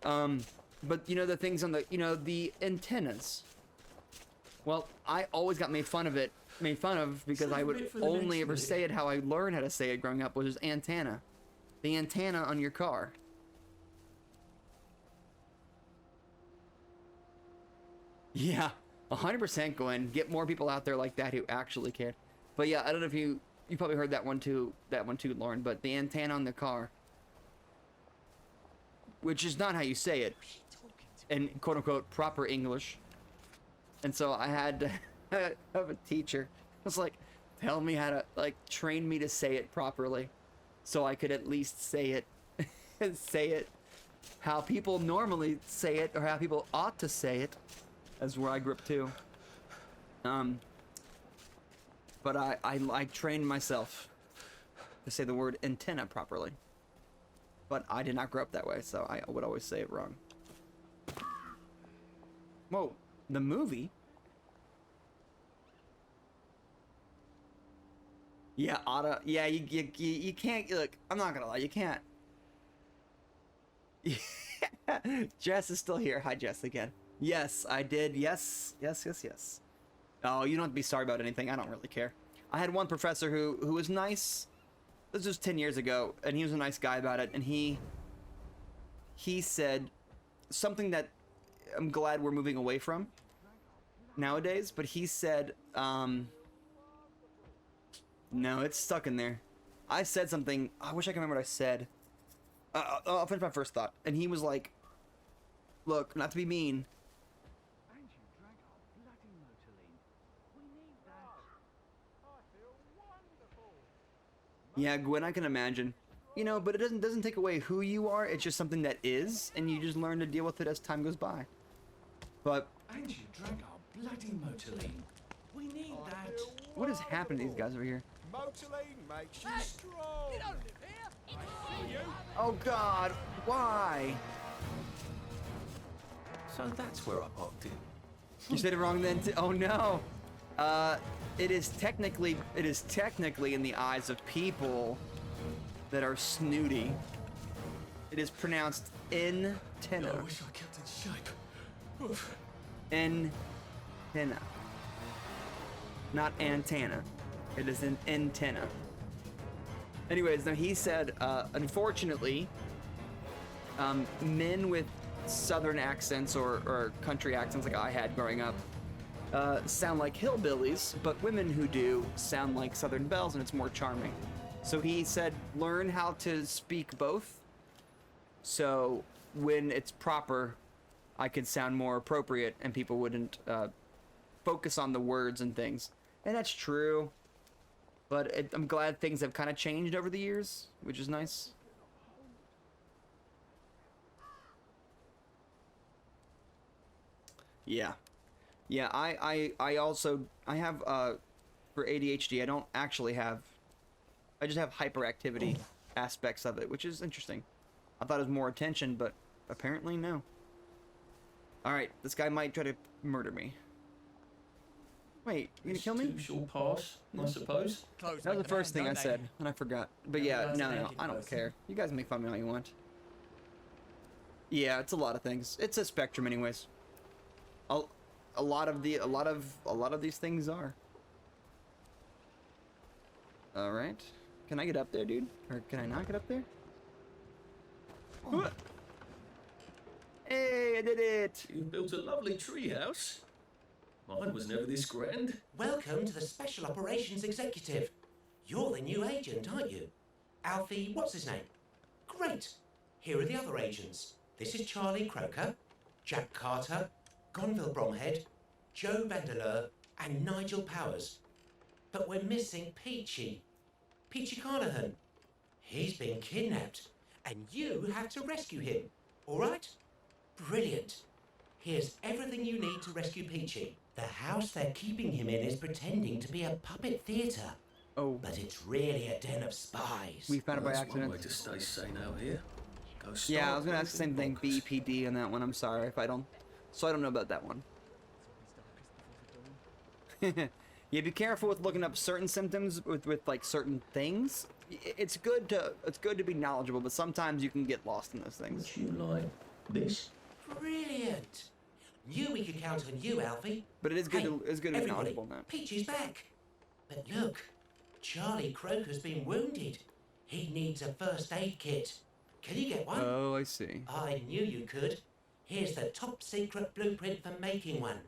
But the things on the antennas. Well, I always got made fun of because I would only ever say it how I learned how to say it growing up, which is antenna. The antenna on your car. Yeah, 100%, Gwen. Get more people out there like that who actually care. But yeah, I don't know if you probably heard that one too, Lauren, but the antenna on the car. Which is not how you say it in quote-unquote proper English. And so I had to have a teacher. I was like, tell me how to, train me to say it properly. So I could at least say it how people normally say it, or how people ought to say it. That's where I grew up too. But I trained myself to say the word antenna properly. But I did not grow up that way, so I would always say it wrong. Whoa, the movie? Yeah, Otta. Yeah, you can't. Look, I'm not gonna lie, you can't. Jess is still here. Hi, Jess again. Yes, I did. Yes. Oh, you don't have to be sorry about anything. I don't really care. I had one professor who was nice. This was 10 years ago, and he was a nice guy about it, and he said something that I'm glad we're moving away from nowadays, but he said, no, it's stuck in there. I said something, I wish I can remember what I said. I'll finish my first thought. And he was like, look, not to be mean. Yeah, Gwen, I can imagine. But it doesn't take away who you are. It's just something that is, and you just learn to deal with it as time goes by. But And you drank our bloody Motoline. We need that. what is happening to these guys over here? Motoline makes you strong. You don't live here. I see you. Oh God, why? So that's where I parked in. You said it wrong then. Oh no. It is technically in the eyes of people that are snooty. It is pronounced antenna. I wish I kept in shape. Oof. Antenna. Not antenna. It is an antenna. Anyways, now he said, unfortunately, men with southern accents or country accents like I had growing up sound like hillbillies, but women who do sound like Southern belles, and it's more charming. So he said, learn how to speak both. So when it's proper, I could sound more appropriate and people wouldn't focus on the words and things. And that's true. But I'm glad things have kind of changed over the years, which is nice. Yeah. Yeah, I also have for ADHD I don't actually have, I just have hyperactivity aspects of it, which is interesting. I thought it was more attention, but apparently no. Alright, this guy might try to murder me. Wait, you gonna kill me? Shall pass, I suppose. That was the first thing I said, and I forgot. But yeah, no, I don't care. You guys make fun of me all you want. Yeah, it's a lot of things. It's a spectrum, anyways. A lot of these things are. All right, can I get up there, dude? Or can I not get up there? Oh. Hey, I did it! You built a lovely treehouse. Mine was never this grand. Welcome to the Special Operations Executive. You're the new agent, aren't you? Alfie, what's his name? Great. Here are the other agents. This is Charlie Croker, Jack Carter, Gonville Bromhead, Joe Vandeleur, and Nigel Powers. But we're missing Peachy. Peachy Carnahan. He's been kidnapped, and you have to rescue him. All right? Brilliant. Here's everything you need to rescue Peachy. The house they're keeping him in is pretending to be a puppet theatre. Oh. But it's really a den of spies. We found it by accident. One way to stay sane out here. Go Yeah, I was gonna ask the same thing. BPD on that one. I'm sorry if I don't. So I don't know about that one. Yeah, be careful with looking up certain symptoms with like certain things. It's good to be knowledgeable, but sometimes you can get lost in those things. Would you like this? Brilliant. Knew we could count on you, Alfie. But it is good. Hey, It's good to be knowledgeable now. Peachy's back. But look, Charlie Croker's been wounded. He needs a first aid kit. Can you get one? Oh, I see. I knew you could. Here's the top secret blueprint for making one.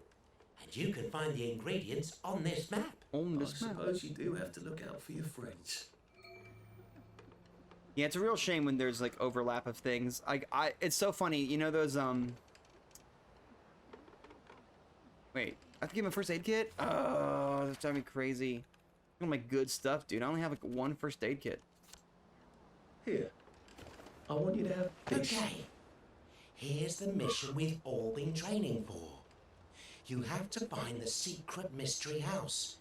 And you can find the ingredients on this map. On I this map. suppose you do have to look out for your friends. Yeah, it's a real shame when there's like overlap of things. It's so funny, you know those Wait, I have to give him a first aid kit? Oh, that's driving me crazy. Look at my good stuff, dude. I only have like one first aid kit. Here, I want you to have this. Okay. Here's the mission we've all been training for. You have to find the secret mystery house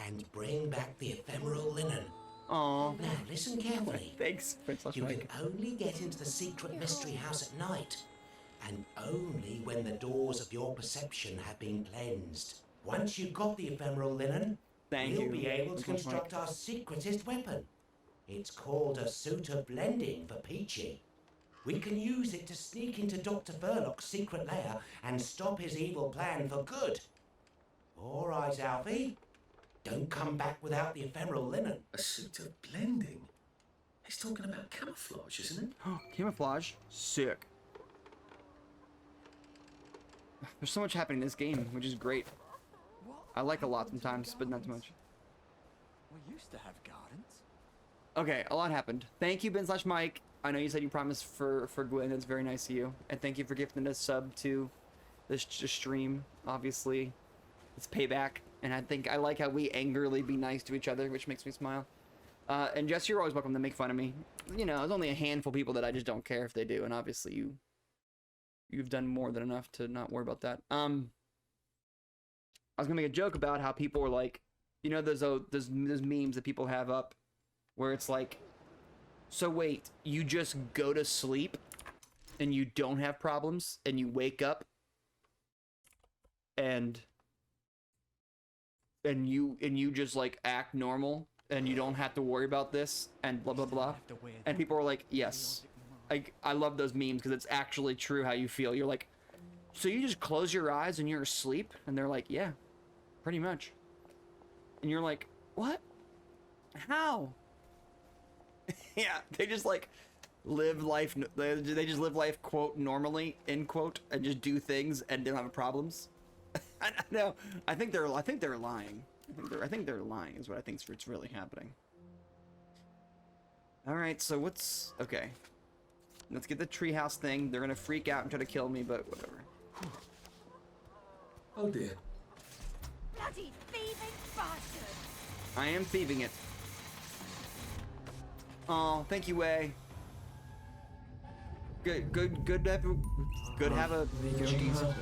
and bring back the ephemeral linen. Aww. Now listen carefully. Thanks, Prince You can only get into the secret mystery house at night, and only when the doors of your perception have been cleansed. Once you've got the ephemeral linen, we'll be able to construct our secretest weapon. It's called a suit of blending for Peachy. We can use it to sneak into Dr. Furlock's secret lair and stop his evil plan for good. All right, Alfie. Don't come back without the ephemeral linen. A suit of blending? He's talking about camouflage, isn't it? Oh, camouflage? Sick. There's so much happening in this game, which is great. I like a lot sometimes, but not too much. We used to have gardens. Okay, a lot happened. Thank you, Ben/Mike. I know you said you promised for Gwen. It's very nice of you. And thank you for gifting a sub to this stream. Obviously, it's payback. And I think I like how we angrily be nice to each other, which makes me smile. And Jess, you're always welcome to make fun of me. You know, there's only a handful of people that I just don't care if they do. And obviously you've done more than enough to not worry about that. I was gonna make a joke about how people were like, you know, those memes that people have up where it's like, so wait, you just go to sleep and you don't have problems and you wake up and you just like act normal and you don't have to worry about this and blah blah blah. And people are like, yes. I love those memes because it's actually true how you feel. You're like, so you just close your eyes and you're asleep? And they're like, yeah, pretty much. And you're like, what? How? Yeah, they just like live life. They just live life, quote, normally, end quote, and just do things and don't have problems. I know. I think they're lying. I think they're lying is what I think is really happening. All right, so what's okay? Let's get the treehouse thing. They're gonna freak out and try to kill me, but whatever. Oh dear. Bloody thieving bastard! I am thieving it. Oh, thank you, Way. Good to have a. Jeez.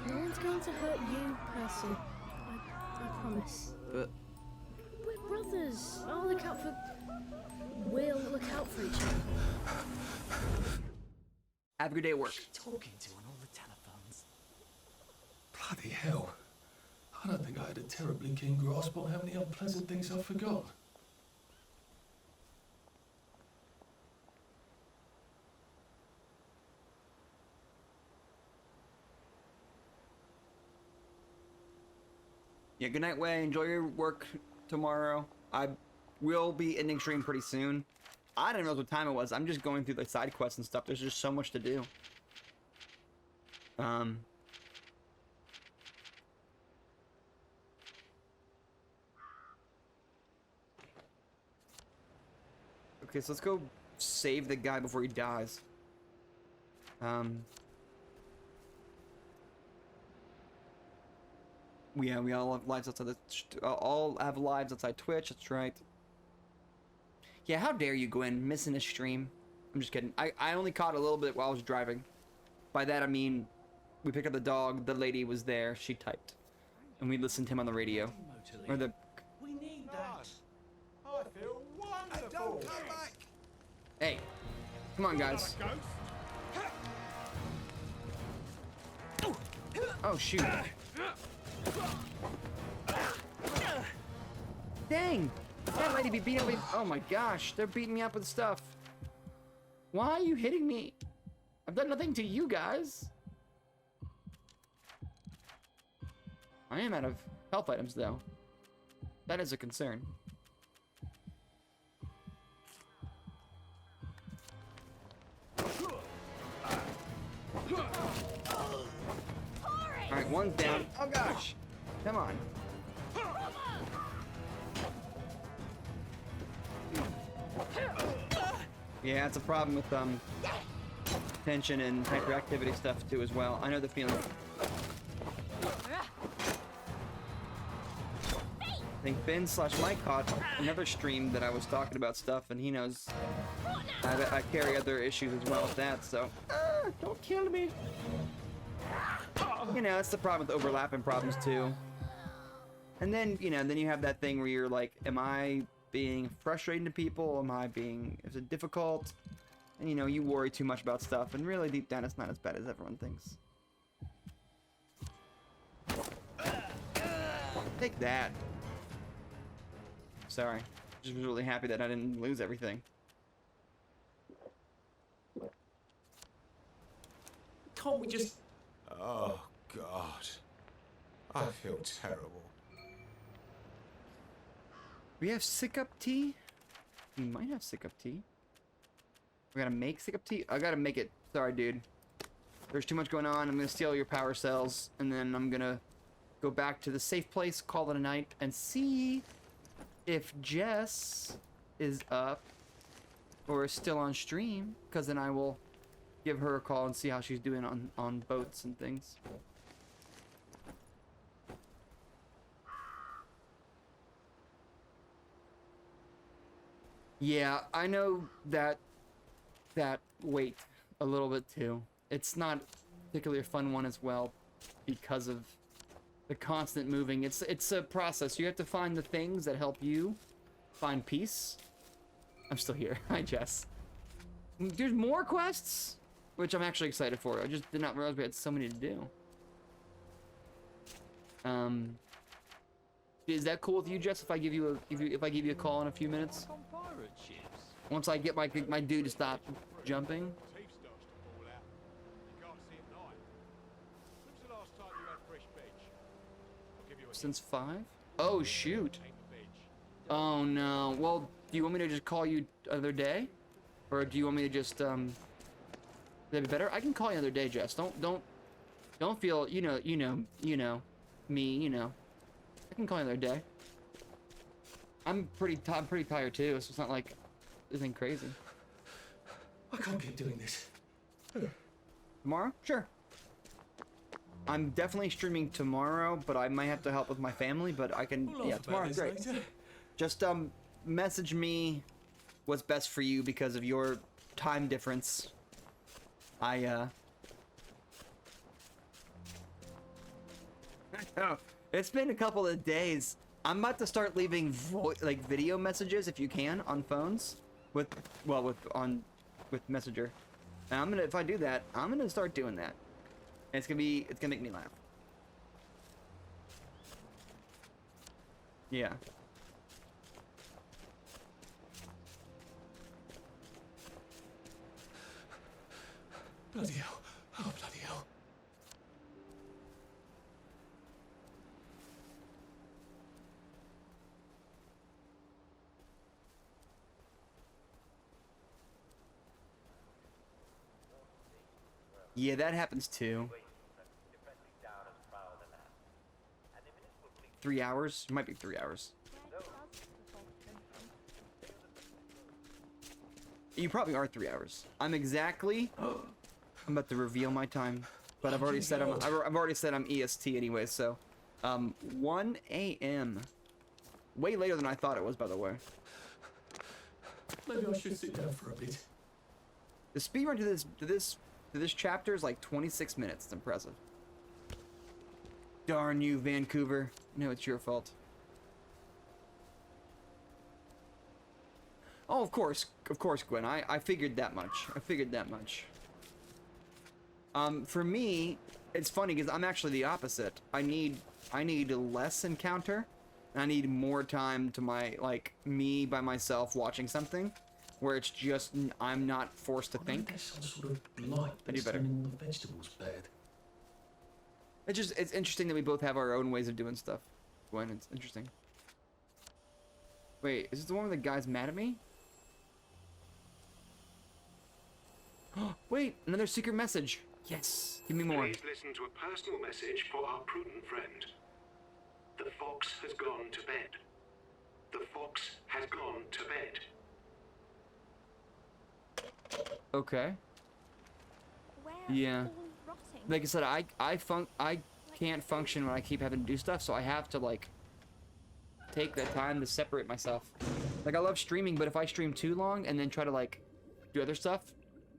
No one's going to hurt you, Percy. I promise. We're brothers. I'll look out for... We'll look out for each other. Have a good day at work. Talking to on all the telephones. Bloody hell. I don't think I had a terribly keen grasp on how many unpleasant things I've forgotten. Yeah, good night, Way. Enjoy your work tomorrow. I will be ending stream pretty soon. I didn't realize what time it was. I'm just going through the side quests and stuff. There's just so much to do. Okay, so let's go save the guy before he dies. Yeah, we all have lives outside all have lives outside Twitch. That's right. Yeah, how dare you, Gwen, missing a stream? I'm just kidding. I only caught a little bit while I was driving. By that I mean, we picked up the dog. The lady was there. She typed, and we listened to him on the radio. Or the. We need that. I feel wonderful. Don't come back. Hey, come on, guys. Oh shoot. Dang! That lady be beating me. Oh my gosh, they're beating me up with stuff. Why are you hitting me? I've done nothing to you guys. I am out of health items though. That is a concern. Alright, one's down. Oh gosh! Come on. Yeah, it's a problem with tension and hyperactivity stuff too as well. I know the feeling. I think Ben/Mike caught another stream that I was talking about stuff, and he knows I carry other issues as well with that, so don't kill me. You know, it's the problem with overlapping problems too. And then, you know, then you have that thing where you're like, am I being frustrating to people? Is it difficult? And you know, you worry too much about stuff, and really deep down it's not as bad as everyone thinks. Take that. Sorry. Just was really happy that I didn't lose everything. Can't we just... Oh, God. I feel terrible. We have sick-up tea? We might have sick-up tea. We gotta make sick-up tea? I gotta make it. Sorry, dude. There's too much going on. I'm gonna steal your power cells, and then I'm gonna go back to the safe place, call it a night, and see if Jess is up or is still on stream, because then I will give her a call and see how she's doing on boats and things. Yeah, I know that wait a little bit too. It's not particularly a fun one as well because of the constant moving. It's a process. You have to find the things that help you find peace. I'm still here. Hi, Jess. There's more quests, which I'm actually excited for. I just did not realize we had so many to do. Is that cool with you, Jess? If I give you a call in a few minutes? Once I get my dude to stop jumping. Since 5? Oh shoot. Oh no. Well, do you want me to just call you other day, or do you want me to just Would that be better? I can call you another day, Jess. Don't feel you know me. You know. I can call you another day. I'm pretty tired too, so it's not like anything crazy. I can't keep doing this. Tomorrow? Sure. I'm definitely streaming tomorrow, but I might have to help with my family, but I can, yeah, tomorrow, great. Just, message me what's best for you because of your time difference. It's been a couple of days. I'm about to start leaving video messages if you can on phones with Messenger. And if I do that, I'm gonna start doing that. And it's gonna make me laugh. Yeah. Bloody hell. Oh, bloody hell. Yeah, that happens too. 3 hours? It might be 3 hours. You probably are 3 hours. I'm about to reveal my time, but I've already said I'm EST anyway. So, 1 a.m. Way later than I thought it was, by the way. Maybe I should sit down for a bit. The speedrun to this chapter is like 26 minutes. It's impressive. Darn you, Vancouver. No, it's your fault. Oh, of course, Gwen. I figured that much. For me, it's funny because I'm actually the opposite. I need less encounter, and I need more time to me by myself watching something, where it's just I'm not forced to think. I do better. The vegetables bad. It's interesting that we both have our own ways of doing stuff. Gwen, it's interesting. Wait, is this the one where the guy's mad at me? Wait, another secret message. Yes, give me more. Please listen to a personal message for our prudent friend. The fox has gone to bed. The fox has gone to bed. Okay. Yeah. Like I said, I can't function when I keep having to do stuff, so I have to take the time to separate myself. Like I love streaming, but if I stream too long and then try to do other stuff,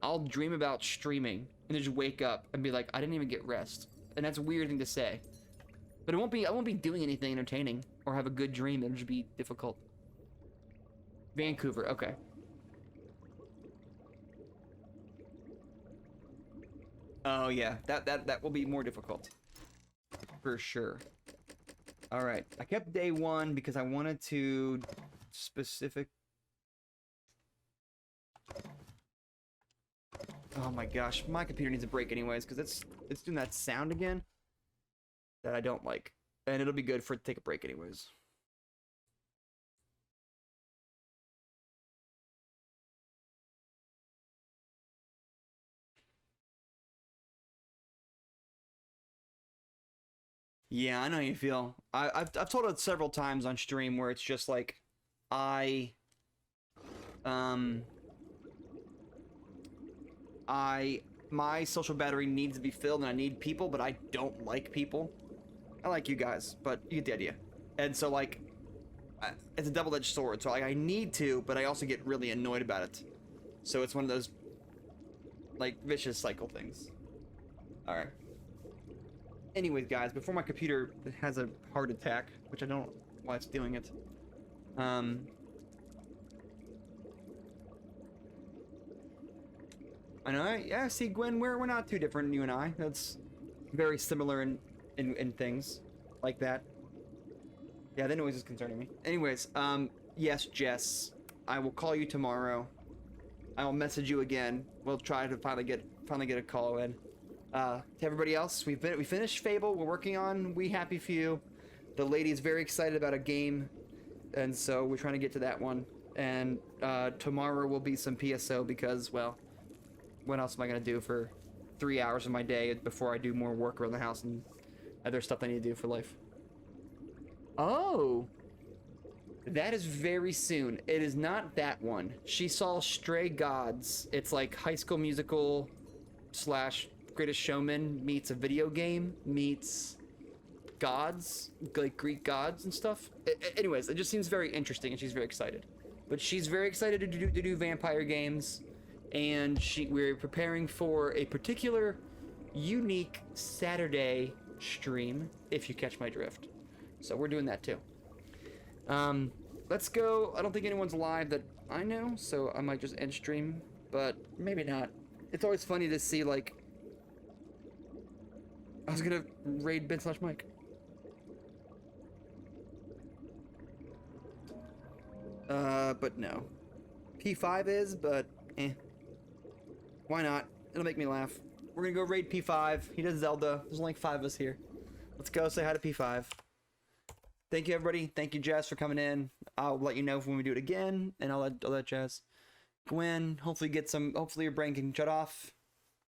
I'll dream about streaming and then just wake up and be like, I didn't even get rest. And that's a weird thing to say. But I won't be doing anything entertaining or have a good dream. It'll just be difficult. Vancouver, okay. Oh yeah, that will be more difficult. For sure. Alright, I kept day 1 because I wanted to specific. Oh my gosh, my computer needs a break anyways, because it's doing that sound again that I don't like. And it'll be good for it to take a break anyways. Yeah, I know how you feel. I've told it several times on stream where it's just like my social battery needs to be filled and I need people, but I don't like people. I like you guys, but you get the idea. And so it's a double-edged sword. So I need to, but I also get really annoyed about it. So it's one of those vicious cycle things. All right. Anyways, guys, before my computer has a heart attack, which I don't know why it's doing it. I know, yeah, see, Gwen, we're not too different, you and I. That's very similar in things like that. Yeah, the noise is concerning me. Anyways, yes, Jess, I will call you tomorrow. I will message you again. We'll try to finally get a call in. To everybody else, we finished Fable. We're working on We Happy Few. The lady's very excited about a game, and so we're trying to get to that one. And tomorrow will be some PSO because, well, what else am I gonna do for 3 hours of my day before I do more work around the house and other stuff I need to do for life? Oh, that is very soon. It is not that one. She saw Stray Gods. It's like High School Musical / Greatest Showman meets a video game meets gods, like Greek gods and stuff. Anyways, it just seems very interesting and she's very excited. But she's very excited to do vampire games, and we're preparing for a particular unique Saturday stream, if you catch my drift. So we're doing that too. Let's go. I don't think anyone's live that I know, so I might just end stream, but maybe not. It's always funny to see, like, I was gonna raid Ben/Mike. But no. P5 is, but why not? It'll make me laugh. We're gonna go raid P5. He does Zelda. There's only like 5 of us here. Let's go say hi to P5. Thank you, everybody. Thank you, Jess, for coming in. I'll let you know when we do it again, and I'll let Jess go in. Hopefully hopefully your brain can shut off.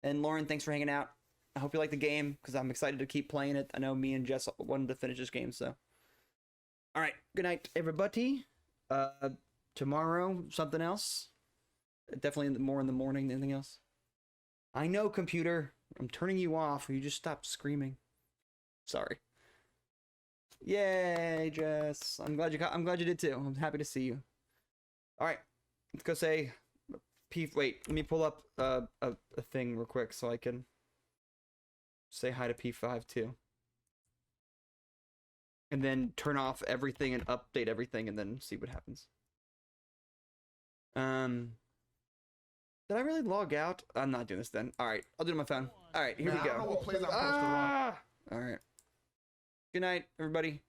And Lauren, thanks for hanging out. I hope you like the game, because I'm excited to keep playing it. I know me and Jess wanted to finish this game, so. Alright, good night, everybody. Tomorrow, something else. Definitely more in the morning than anything else. I know, computer. I'm turning you off. Will you just stop screaming? Sorry. Yay, Jess. I'm glad you did too. I'm happy to see you. Alright, let's go say wait, let me pull up a thing real quick so I can say hi to P5 too. And then turn off everything and update everything and then see what happens. Did I really log out? I'm not doing this then. Alright, I'll do it on my phone. Alright, here we go. I don't know what plays out past the right. Alright. Good night, everybody.